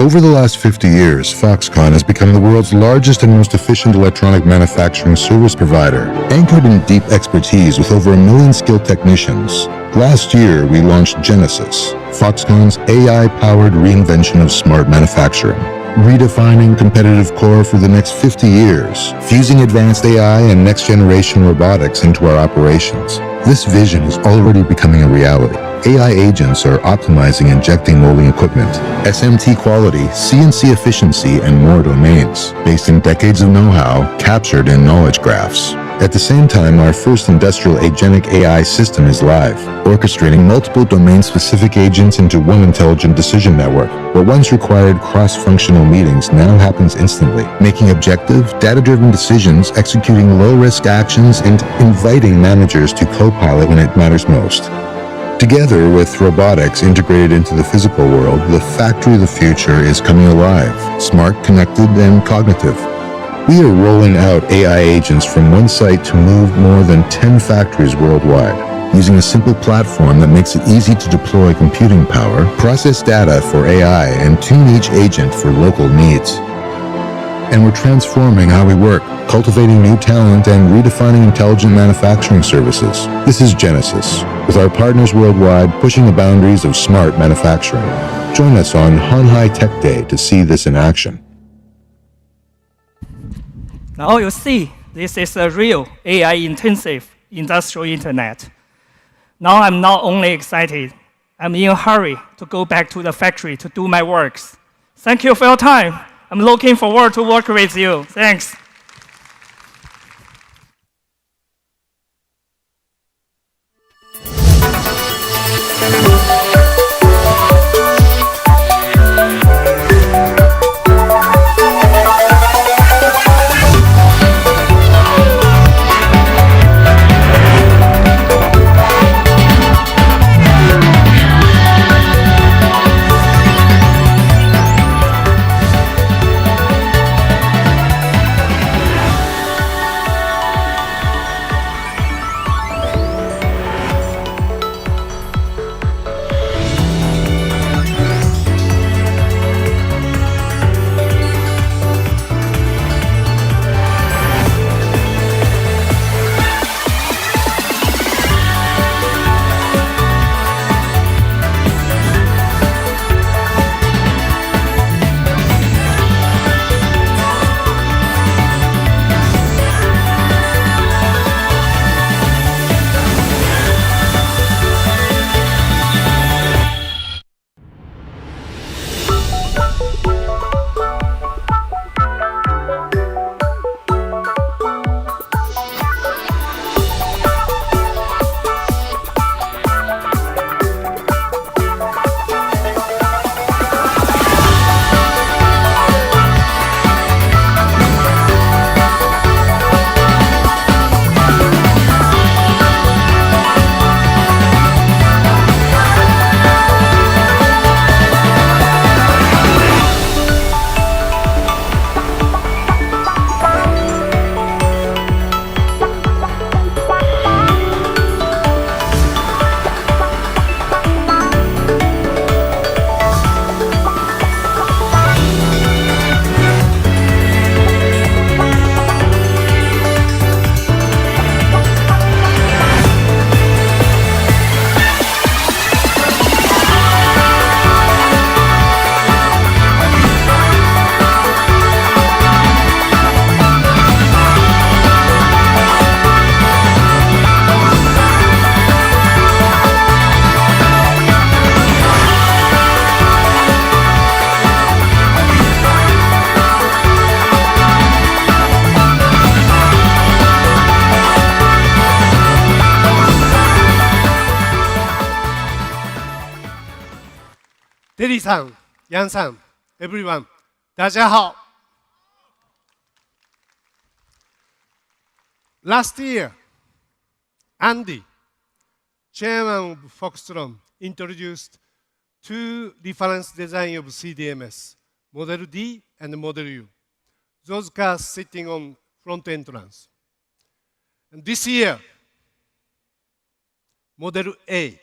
Over the last 50 years, Foxconn has become the world's largest and most efficient electronic manufacturing service provider, anchored in deep expertise with over 1 million skilled technicians. Last year, we launched Genesis, Foxconn's AI-powered reinvention of smart manufacturing, redefining competitive core for the next 50 years, fusing advanced AI and next-generation robotics into our operations. This vision is already becoming a reality. AI agents are optimizing injecting molding equipment, SMT quality, CNC efficiency, and more domains, based in decades of know-how captured in knowledge graphs. At the same time, our first industrial agentic AI system is live, orchestrating multiple domain-specific agents into one intelligent decision network. What once required cross-functional meetings now happens instantly, making objective, data-driven decisions, executing low-risk actions, and inviting managers to co-pilot when it matters most. Together with robotics integrated into the physical world, the factory of the future is coming alive, smart, connected, and cognitive. We are rolling out AI agents from one site to move more than 10 factories worldwide, using a simple platform that makes it easy to deploy computing power, process data for AI, and tune each agent for local needs. And we're transforming how we work, cultivating new talent, and redefining intelligent manufacturing services. This is Genesis, with our partners worldwide pushing the boundaries of smart manufacturing. Join us on Honhai Tech Day to see this in action. Now you see, this is a real AI-intensive industrial internet. Now I'm not only excited, I'm in a hurry to go back to the factory to do my works. Thank you for your time. I'm looking forward to work with you. Thanks. Teddy-san, Yan-san, everyone, 大家好. Last year, Andy, chairman of Foxtron, introduced two reference designs of CDMS, Model D and Model U. Those cars sitting on front entrance. And this year, Model A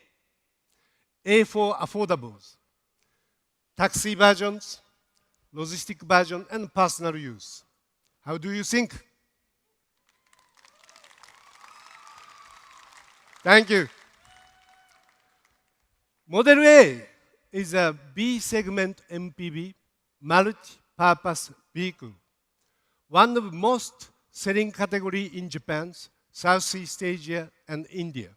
for affordables, taxi versions, logistic version, and personal use. How do you think? Thank you. Model A is a B-segment MPV, multi-purpose vehicle, one of the most selling category in Japan, Southeast Asia, and India.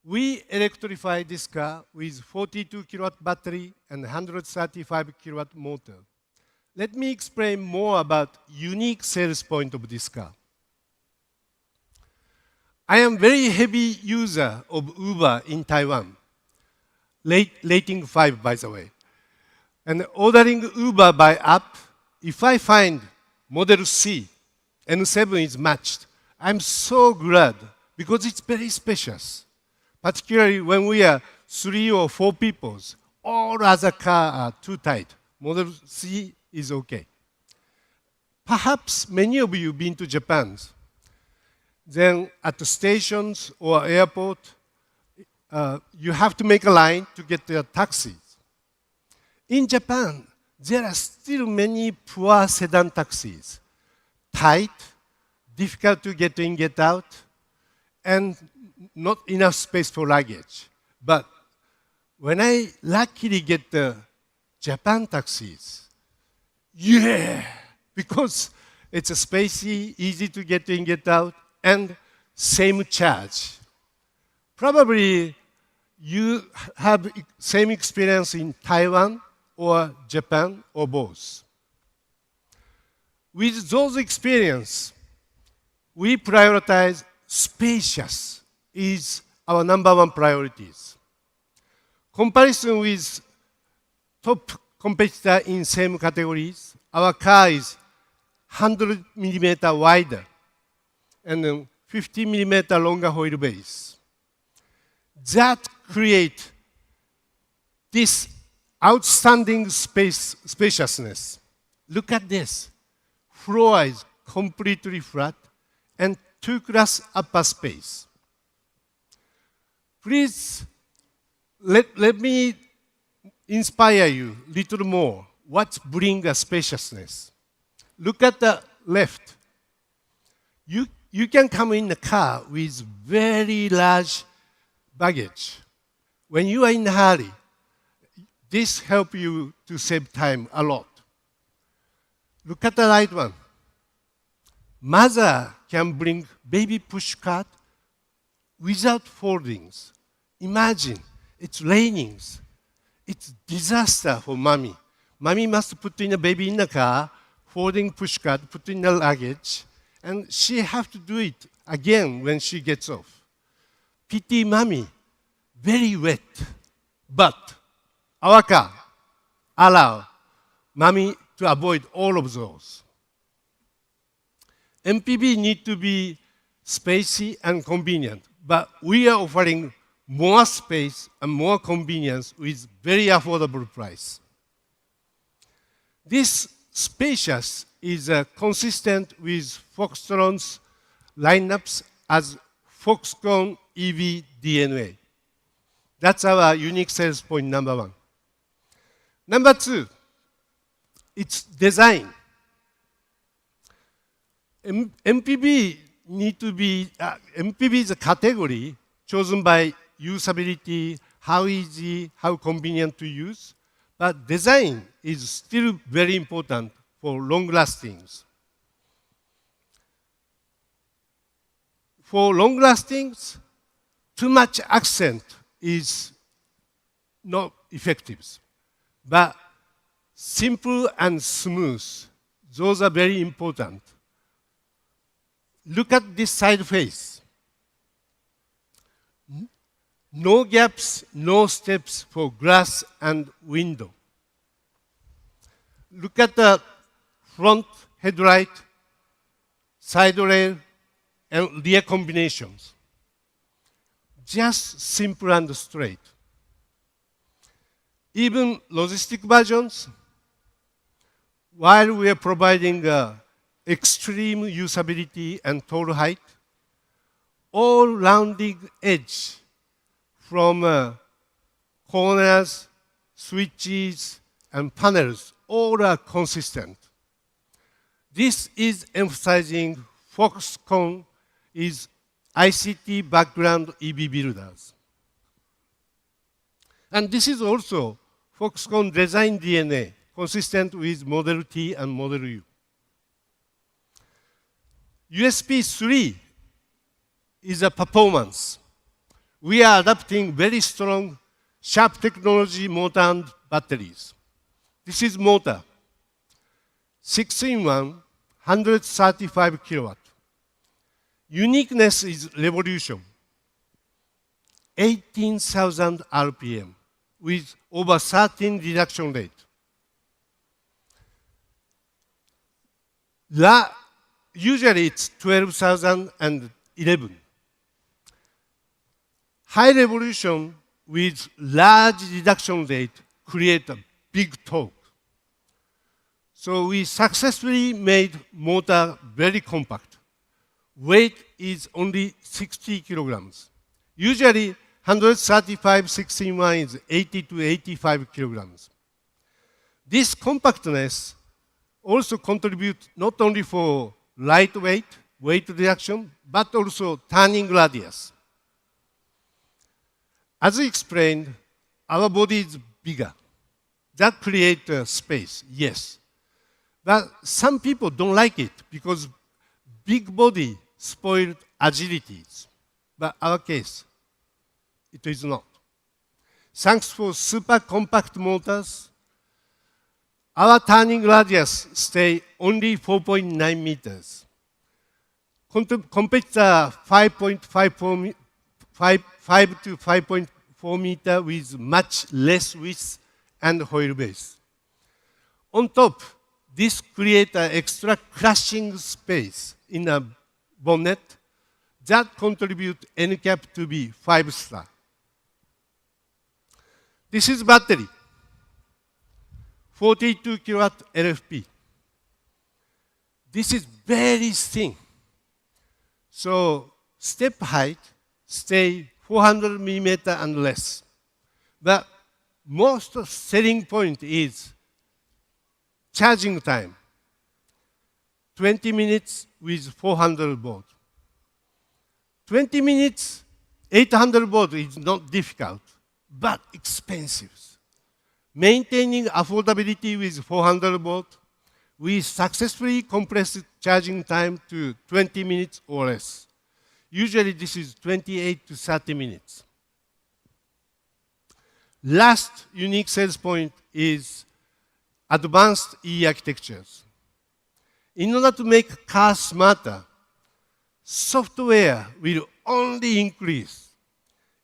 We electrify this car with 42 kilowatt battery and 135 kilowatt motor. Let me explain more about unique sales point of this car. I am very heavy user of Uber in Taiwan, rating 5 by the way. And ordering Uber by app, if I find Model C and 7 is matched, I'm so glad because it's very spacious. Particularly when we are 3 or 4 people, all other cars are too tight. Model C is okay. Perhaps many of you have been to Japan. Then at the stations or airport, you have to make a line to get the taxis. In Japan, there are still many poor sedan taxis. Tight, difficult to get in, get out, and not enough space for luggage. But when I luckily get the Japan taxis, yeah, because it's a spacey, easy to get in, get out, and same charge. Probably you have same experience in Taiwan or Japan or both. With those experience, we prioritize spacious is our #1 priorities. Comparison with top competitor in same categories, our car is 100 millimeter wider and 50 millimeter longer wheelbase. That create this outstanding spaciousness. Look at this. Floor is completely flat and 2-class upper space. Please, let me inspire you a little more. What brings a spaciousness? Look at the left. You can come in a car with very large baggage. When you are in a hurry, this helps you to save time a lot. Look at the right one. Mother can bring baby push cart without foldings. Imagine, it's raining. It's disaster for mommy. Mommy must put in a baby in the car, folding push cart, put in the luggage, and she have to do it again when she gets off. Pity mommy, very wet. But our car allow mommy to avoid all of those. MPV need to be spacey and convenient, but we are offering more space and more convenience with very affordable price. This spacious is consistent with Foxtron's lineups as Foxconn EV DNA. That's our unique sales point #1. #2, its design. MPV need to be, MPV is a category chosen by usability, how easy, how convenient to use, but design is still very important for long lastings. For long lastings, too much accent is not effective, but simple and smooth, those are very important. Look at this side face. No gaps, no steps for glass and window. Look at the front headlight, side rail, and rear combinations. Just simple and straight. Even logistic versions, while we are providing extreme usability and tall height, all rounding edge from corners, switches, and panels, all are consistent. This is emphasizing Foxconn is ICT background EV builders. And this is also Foxconn design DNA, consistent with Model T and Model U. USB 3 is a performance. We are adapting very strong sharp technology motor and batteries. This is motor, 6-in-1, 135 kilowatt. Uniqueness is revolution, 18,000 RPM with over 13 reduction rate. Usually it's 12,000 and 11. High revolution with large reduction rate create a big torque. So we successfully made motor very compact. Weight is only 60 kilograms. Usually 135 6-in-1 is 80 to 85 kilograms. This compactness also contributes not only for lightweight, weight reduction, but also turning radius. As I explained, our body is bigger. That creates space, yes. But some people don't like it because big body spoiled agilities. But our case, it is not. Thanks for super compact motors, our turning radius stay only 4.9 meters. Competitor 5 to 5.4 meter with much less width and wheelbase. On top, this creates an extra crushing space in a bonnet that contributes NCAP to be 5-star. This is battery, 42 kilowatt LFP. This is very thin. So step height stay 400 millimeter and less. But most selling point is charging time. 20 minutes with 400 volt. 20 minutes, 800 volt is not difficult, but expensive. Maintaining affordability with 400 volt, we successfully compressed charging time to 20 minutes or less. Usually this is 28 to 30 minutes. Last unique sales point is advanced e-architectures. In order to make cars smarter, software will only increase.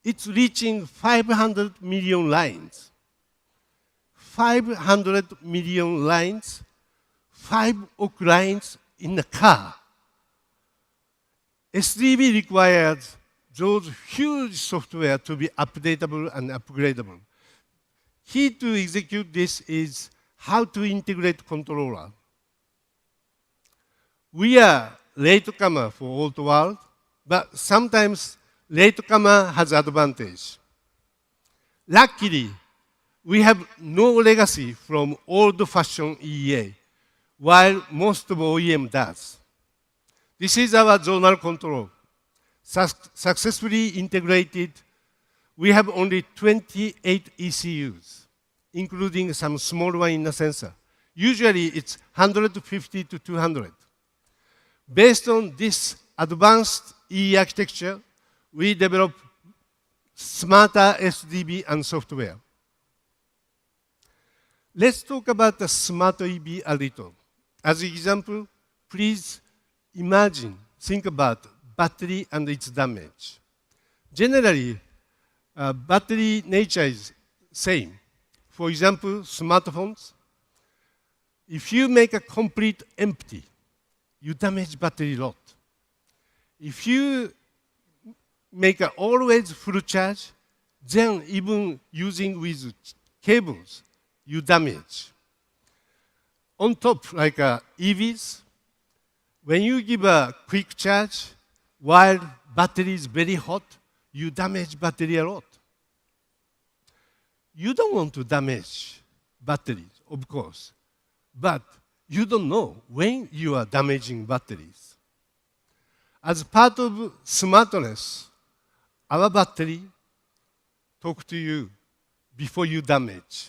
It's reaching 500 million lines. 500 million lines, 5 億 lines in a car. SDV requires those huge software to be updatable and upgradable. Key to execute this is how to integrate controller. We are latecomer for old world, but sometimes latecomer has advantage. Luckily, we have no legacy from old-fashioned EEA, while most of OEM does. This is our zonal control. Successfully integrated, we have only 28 ECUs, including some small one in the sensor. Usually it's 150 to 200. Based on this advanced E architecture, we develop smarter SDB and software. Let's talk about the smart EV a little. As an example, please imagine, think about battery and its damage. Generally, battery nature is same. For example, smartphones. If you make a complete empty, you damage battery a lot. If you make a always full charge, then even using with cables, you damage. On top, like EVs, when you give a quick charge while battery is very hot, you damage battery a lot. You don't want to damage batteries, of course, but you don't know when you are damaging batteries. As part of smartness, our battery talk to you before you damage.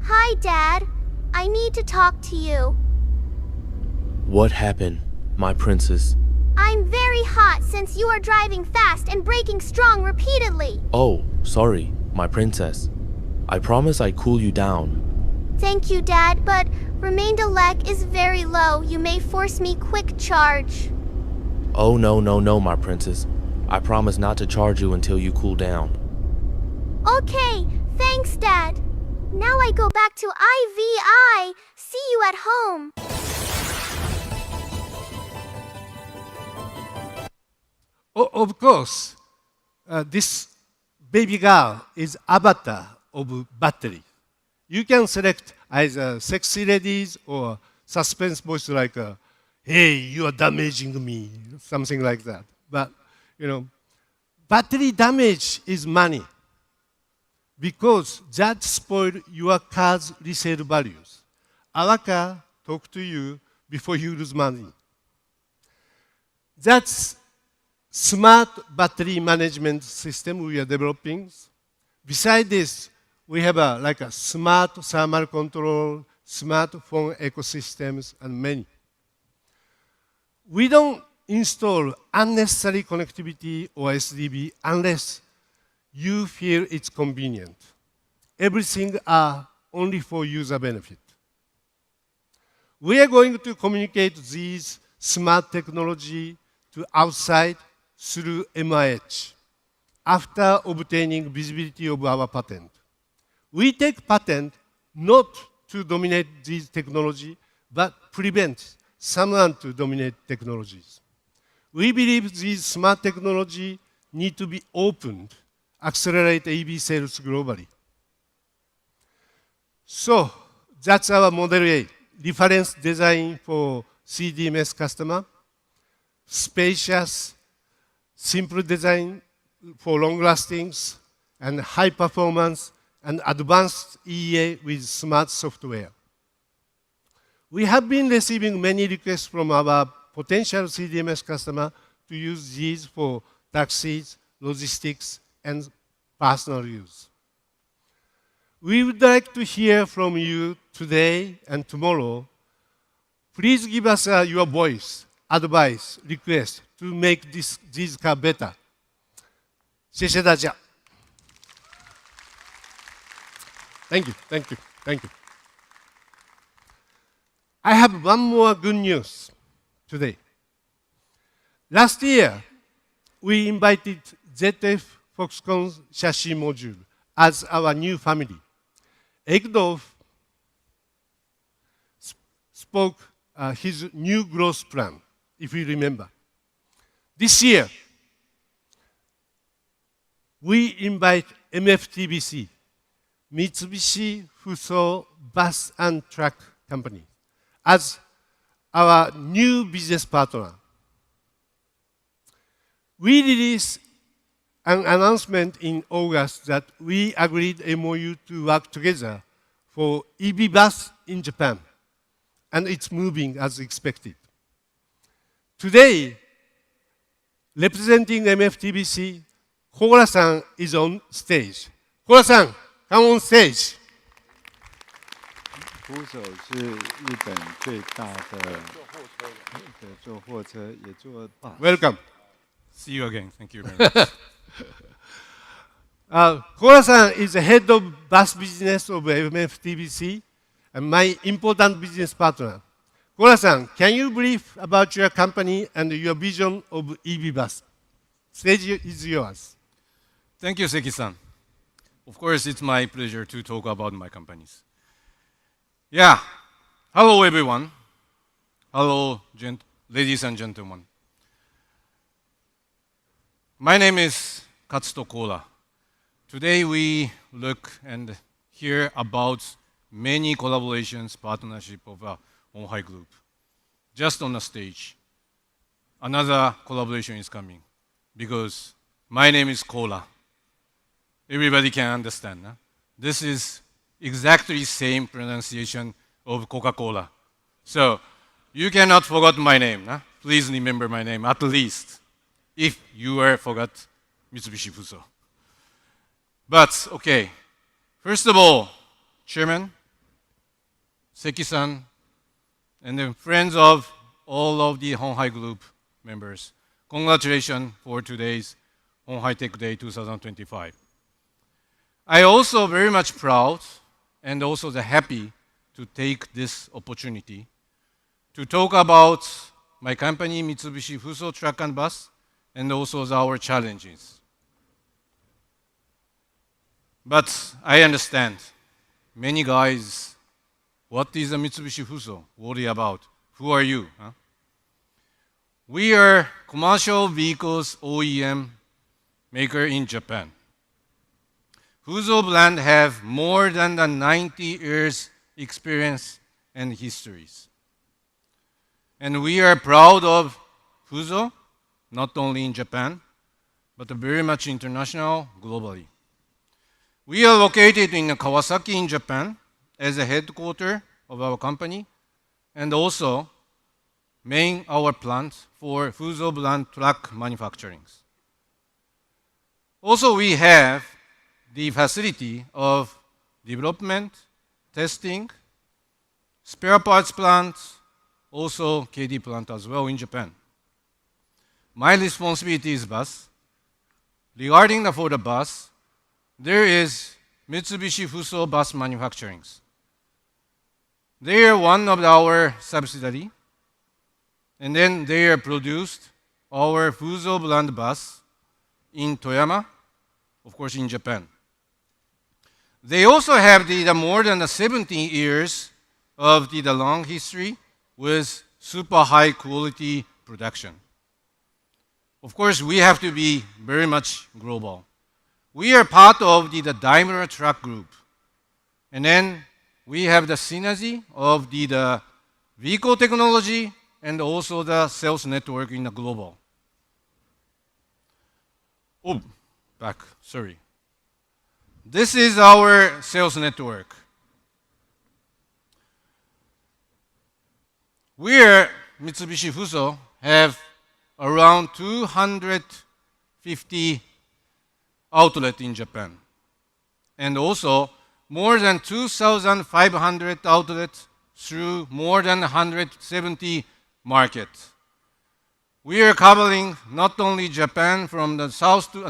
Hi, Dad. I need to talk to you. What happened, my princess? I'm very hot since you are driving fast and braking strong repeatedly. Oh, sorry, my princess. I promise I cool you down. Thank you, Dad, but Remaindelec is very low. You may force me quick charge. Oh, no, my princess. I promise not to charge you until you cool down. Okay, thanks, Dad. Now I go back to IVI. See you at home. Of course, this baby girl is avatar of battery. You can select either sexy ladies or suspense voice like, hey, you are damaging me, something like that. But, battery damage is money because that spoils your car's resale values. Our car talk to you before you lose money. That's smart battery management system we are developing. Besides this, we have a smart thermal control, smartphone ecosystems, and many. We don't install unnecessary connectivity or SDB unless you feel it's convenient. Everything are only for user benefit. We are going to communicate these smart technology to outside through MIH after obtaining visibility of our patent. We take patent not to dominate this technology, but prevent someone to dominate technologies. We believe these smart technology need to be opened, accelerate EV sales globally. So that's our Model A, reference design for CDMS customer, spacious, simple design for long lastings, and high performance and advanced EEA with smart software. We have been receiving many requests from our potential CDMS customer to use these for taxis, logistics, and personal use. We would like to hear from you today and tomorrow. Please give us your voice, advice, request to make this car better. 谢谢大家. Thank you, thank you, thank you. I have one more good news today. Last year, we invited ZF Foxconn chassis module as our new family. Egdolf spoke his new growth plan, if you remember. This year, we invite MFTBC, Mitsubishi Fuso Bus and Truck Company, as our new business partner. We released an announcement in August that we agreed MOU to work together for EV bus in Japan, and it's moving as expected. Today, representing MFTBC, Koura-san is on stage. Koura-san, come on stage. 扶手是日本最大的坐货车，也做 bus. Welcome. See you again. Thank you very much. Koura-san is the head of bus business of MFTBC and my important business partner. Koura-san, can you brief about your company and your vision of EV bus? Stage is yours. Thank you, Seki-san. Of course, it's my pleasure to talk about my companies. Yeah. Hello, everyone. Hello, ladies and gentlemen. My name is Katsuto Koura. Today we look and hear about many collaborations, partnership of Honhai Group. just on the stage, another collaboration is coming because my name is Cola. Everybody can understand. Huh? This is exactly same pronunciation of Coca-Cola. So you cannot forget my name. Huh? Please remember my name at least if you forgot Mitsubishi Fuso. But okay, first of all, Chairman, Seki-san, and the friends of all of the Honhai Group members, congratulations for today's Honhai Tech Day 2025. I also very much proud and also happy to take this opportunity to talk about my company, Mitsubishi Fuso Truck and Bus, and also our challenges. But I understand many guys, what is a Mitsubishi Fuso? Worry about. Who are you? Huh? We are commercial vehicles OEM maker in Japan. Fuso brand have more than 90 years experience and histories. And we are proud of Fuso, not only in Japan, but very much international, globally. We are located in Kawasaki in Japan as a headquarters of our company, and also main our plant for Fuso brand truck manufacturing. Also, we have the facility of development, testing, spare parts plant, also KD plant as well in Japan. My responsibility is bus. Regarding for the bus, there is Mitsubishi Fuso bus manufacturing. They are one of our subsidiary, and then they are produced our Fuso brand bus in Toyama, of course in Japan. They also have the more than 17 years of the long history with super high quality production. Of course, we have to be very much global. We are part of the Daimler Truck Group. And then we have the synergy of the vehicle technology and also the sales network in the global. Oh, back, sorry. This is our sales network. We are Mitsubishi Fuso have around 250 outlets in Japan, and also more than 2,500 outlets through more than 170 markets. We are covering not only Japan from the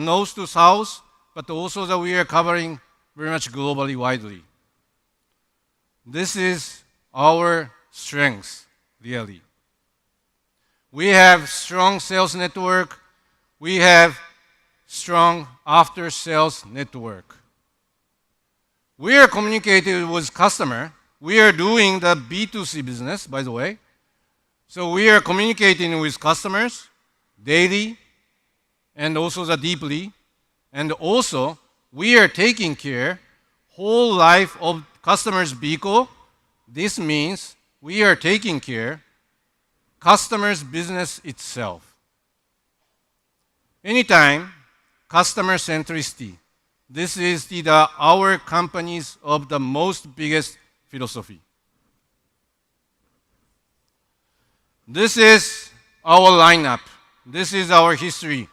north to south, but also that we are covering very much globally widely. This is our strength, really. We have strong sales network. We have strong after-sales network. We are communicating with customer. We are doing the B2C business, by the way. So we are communicating with customers daily and also deeply. And also, we are taking care whole life of customer's vehicle. This means we are taking care customer's business itself. Anytime, customer centricity. This is our company's of the most biggest philosophy. This is our lineup. This is our history.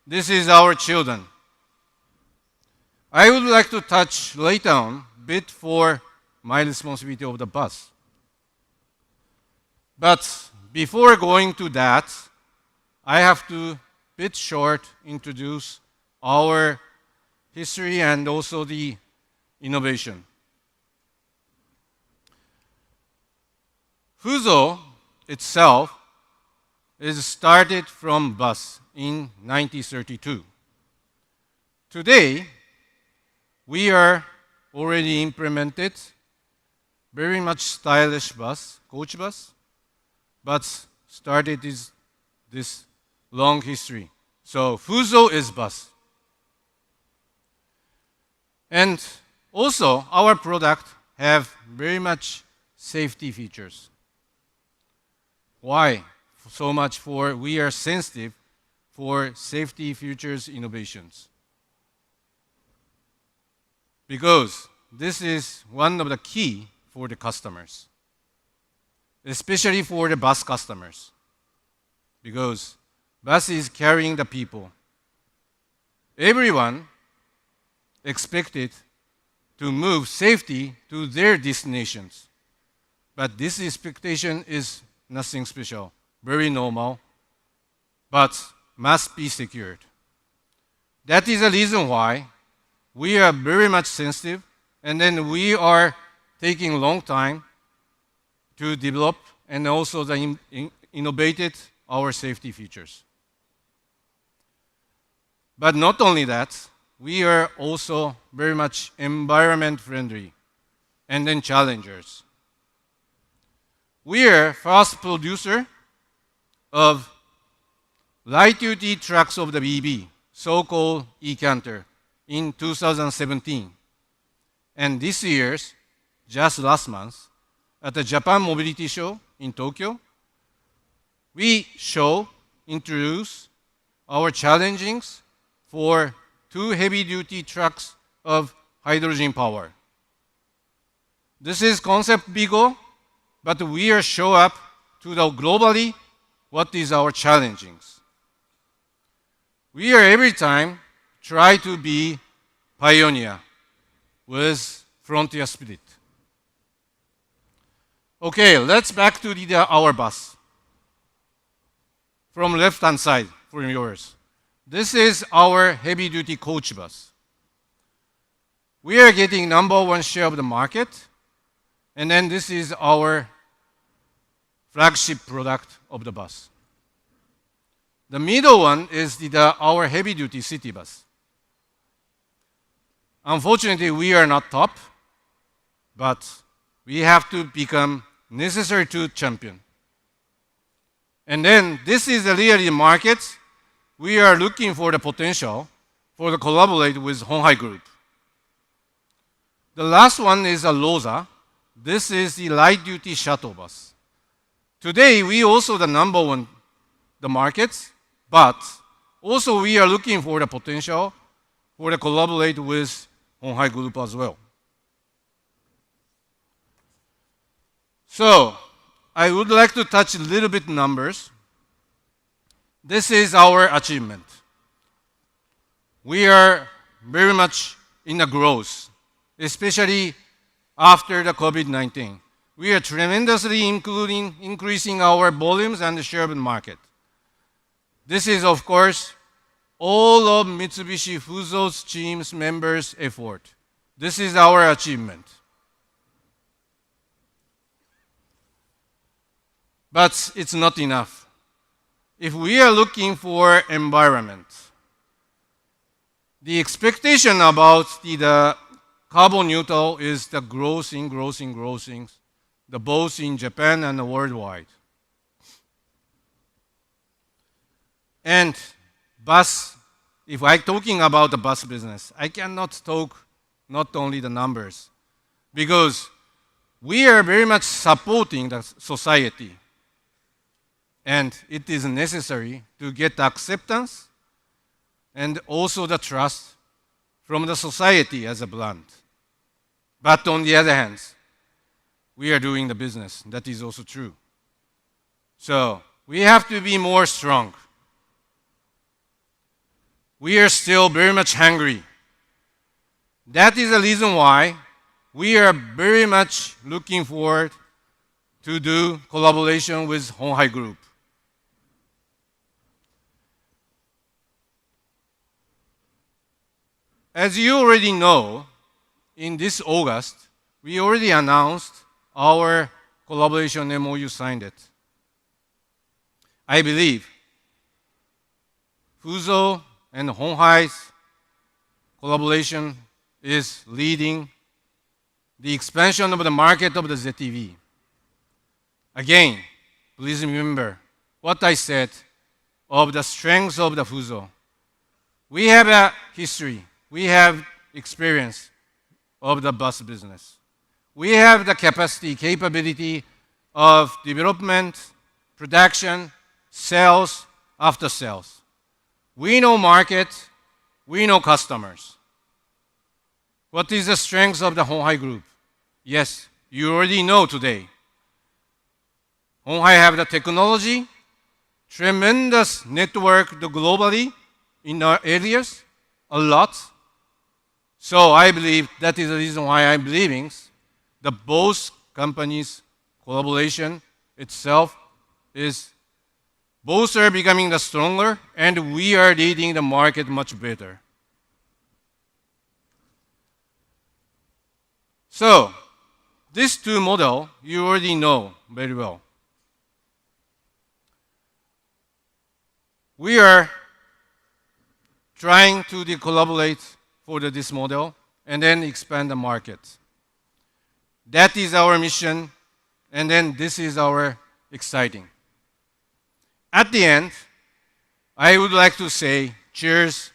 This is our children. I would like to touch later on a bit for my responsibility of the bus. But before going to that, I have to bit short introduce our history and also the innovation. Fuso itself is started from bus in 1932. Today, we are already implemented very much stylish bus, coach bus, but started this long history. So Fuso is bus. And also our product have very much safety features. Why? So much for we are sensitive for safety futures innovations. Because this is one of the key for the customers, especially for the bus customers. Because bus is carrying the people. Everyone expected to move safely to their destinations. But this expectation is nothing special, very normal, but must be secured. That is the reason why we are very much sensitive, and then we are taking a long time to develop and also innovated our safety features. But not only that, we are also very much environment friendly and then challengers. We are first producer of light-duty trucks of the EV, so-called e-Canter, in 2017. And this year's, just last month, at the Japan Mobility Show in Tokyo, we introduce our challengings for 2 heavy-duty trucks of hydrogen power. This is concept bigger, but we are show up to the globally what is our challengings. We are every time try to be pioneer with frontier spirit. Okay, let's back to our bus. From left-hand side, from yours. This is our heavy-duty coach bus. We are getting #1 share of the market, and then this is our flagship product of the bus. The middle one is our heavy-duty city bus. Unfortunately, we are not top, but we have to become necessary to champion. And then this is the really market. We are looking for the potential for the collaborate with Honhai Group. The last one is a Rosa. This is the light-duty shuttle bus. Today, we also the #1 the markets, but also we are looking for the potential for the collaborate with Honhai Group as well. So, I would like to touch a little bit numbers. This is our achievement. We are very much in a growth, especially after the COVID-19. We are tremendously increasing our volumes and the share of the market. This is, of course, all of Mitsubishi Fuso's team's members' effort. This is our achievement. But it's not enough. If we are looking for environment, the expectation about the carbon neutral is the growing, both in Japan and worldwide. And bus, if I'm talking about the bus business, I cannot talk not only the numbers, because we are very much supporting the society. And it is necessary to get acceptance and also the trust from the society as a brand. But on the other hand, we are doing the business. That is also true. So we have to be more strong. We are still very much hungry. That is the reason why we are very much looking forward to do collaboration with Honhai Group. As you already know, in this August, we already announced our collaboration MOU signed it. I believe Fuso and Honhai's collaboration is leading the expansion of the market of the ZEV. Again, please remember what I said of the strengths of the Fuso. We have a history. We have experience of the bus business. We have the capability of development, production, sales, after sales. We know market, we know customers. What is the strength of the Honghai Group? Yes, you already know today. Honghai have the technology, tremendous network globally in our areas, a lot. So I believe that is the reason why I'm believing that both companies' collaboration itself is both are becoming the stronger and we are leading the market much better. So these two models you already know very well. We are trying to collaborate for this model and then expand the market. That is our mission, and then this is our exciting. At the end, I would like to say cheers,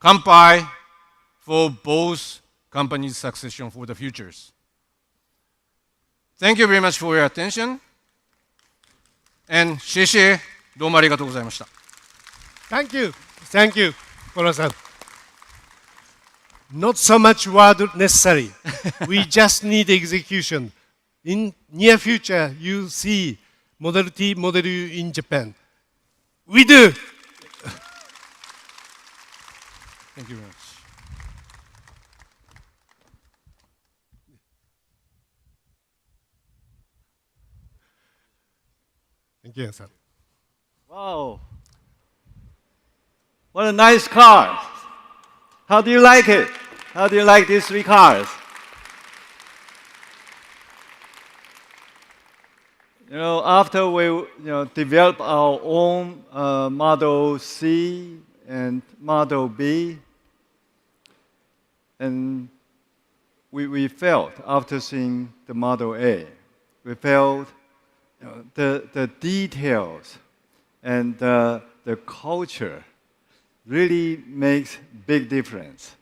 kanpai for both companies' succession for the futures. Thank you very much for your attention, and 谢谢、どうもありがとうございました。Thank you. Thank you, Kono-san. Not so much word necessary. We just need execution. In near future, you see Model T, Model U in Japan. We do. Thank you very much. Thank you, sir. Wow. What a nice car. How do you like it? How do you like these three cars? After we develop our own Model C and Model B, and we felt after seeing the Model A, we felt the details and the culture really makes big difference.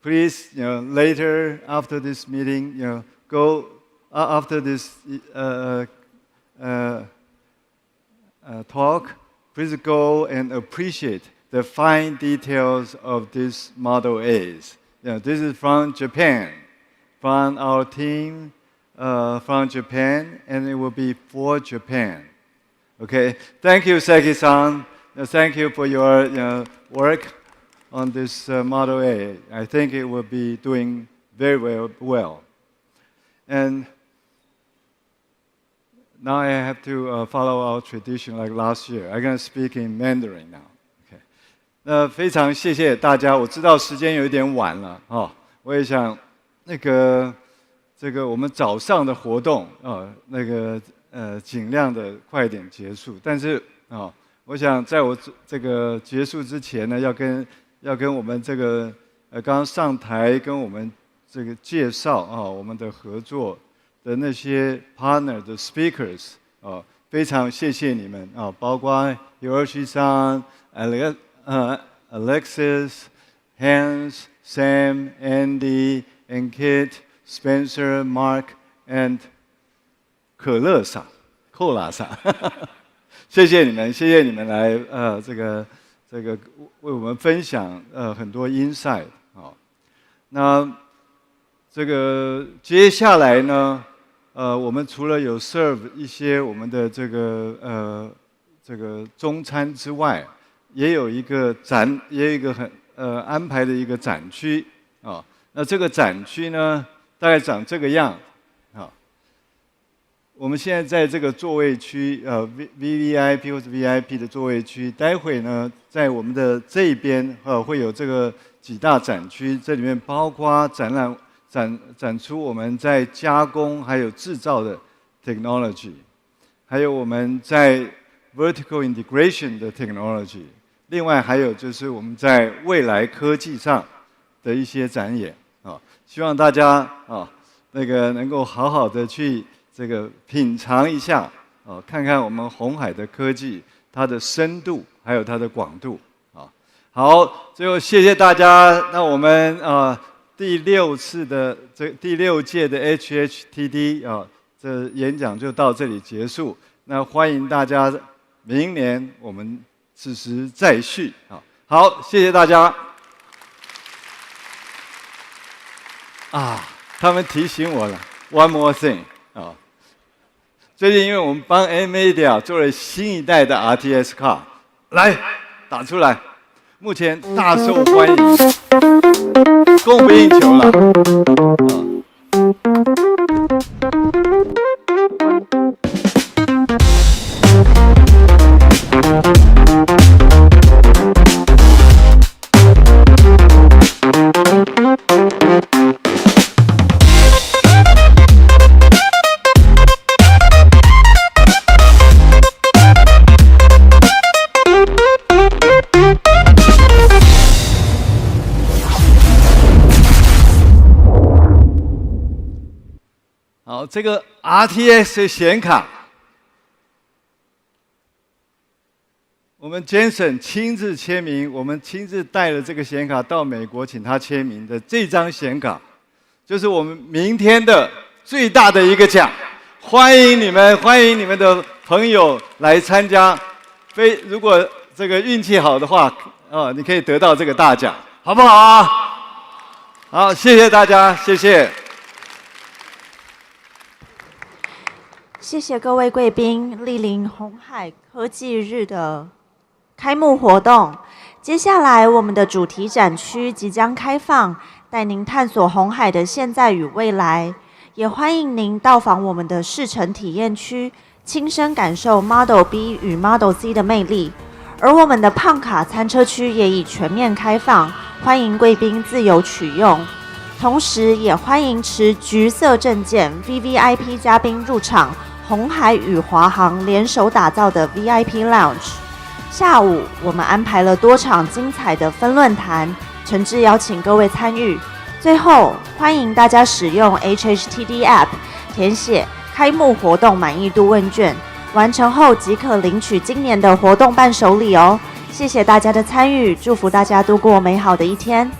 Please, later after this meeting, go after this talk. Please go and appreciate the fine details of these Model A's. This is from Japan, from our team from Japan, and it will be for Japan. Okay, thank you, Seki-san. Thank you for your work on this Model A. I think it will be doing very well. And now I have to follow our tradition like last year. I'm going to speak in Mandarin now. Okay. 非常谢谢大家。我知道时间有点晚了我也想这个我们早上的活动尽量的快点结束。但是我想在我这个结束之前呢，要跟我们这个刚刚上台跟我们这个介绍我们的合作的那些 partner 的 speakers 非常谢谢你们包括 Hiroshi-san, Alexis, Hans, Sam, Andy, and Kit, Spencer, Mark, and 可乐さん、コーラさん。谢谢你们来这个为我们分享很多 insight 那这个接下来呢我们除了有 serve 一些我们的这个中餐之外，也有一个很安排的一个展区那这个展区呢大概长这个样我们现在在这个座位区VVIP 或者 VIP 的座位区，待会呢在我们的这一边会有这个几大展区，这里面包括展出我们在加工还有制造的 technology， 还有我们在 vertical integration 的 technology， 另外还有就是我们在未来科技上的一些展演希望大家能够好好的去这个品尝一下看看我们鸿海的科技它的深度还有它的广度好，最后谢谢大家。那我们第六届的 HHTD 这演讲就到这里结束。那欢迎大家明年我们此时再续啊！好，谢谢大家。他们提醒我了 ，one more thing 啊！最近因为我们帮 NVIDIA 做了新一代的 RTS card， 来打出来，目前大受欢迎，供不应求了。好，这个 RTX 的显卡，我们 Jensen 亲自签名，我们亲自带了这个显卡到美国，请他签名的这张显卡，就是我们明天的最大的一个奖。欢迎你们，欢迎你们的朋友来参加。如果这个运气好的话，你可以得到这个大奖，好不好啊？好，谢谢大家，谢谢。谢谢各位贵宾莅临鸿海科技日的开幕活动。接下来，我们的主题展区即将开放，带您探索鸿海的现在与未来。也欢迎您到访我们的试乘体验区，亲身感受 Model B 与 Model C 的魅力。而我们的胖卡餐车区也已全面开放，欢迎贵宾自由取用。同时，也欢迎持橘色证件 VVIP 嘉宾入场。鸿海与华航联手打造的 VIP Lounge， 下午我们安排了多场精彩的分论坛，诚挚邀请各位参与。最后，欢迎大家使用 HHTD App 填写开幕活动满意度问卷，完成后即可领取今年的活动伴手礼哦。谢谢大家的参与，祝福大家度过美好的一天。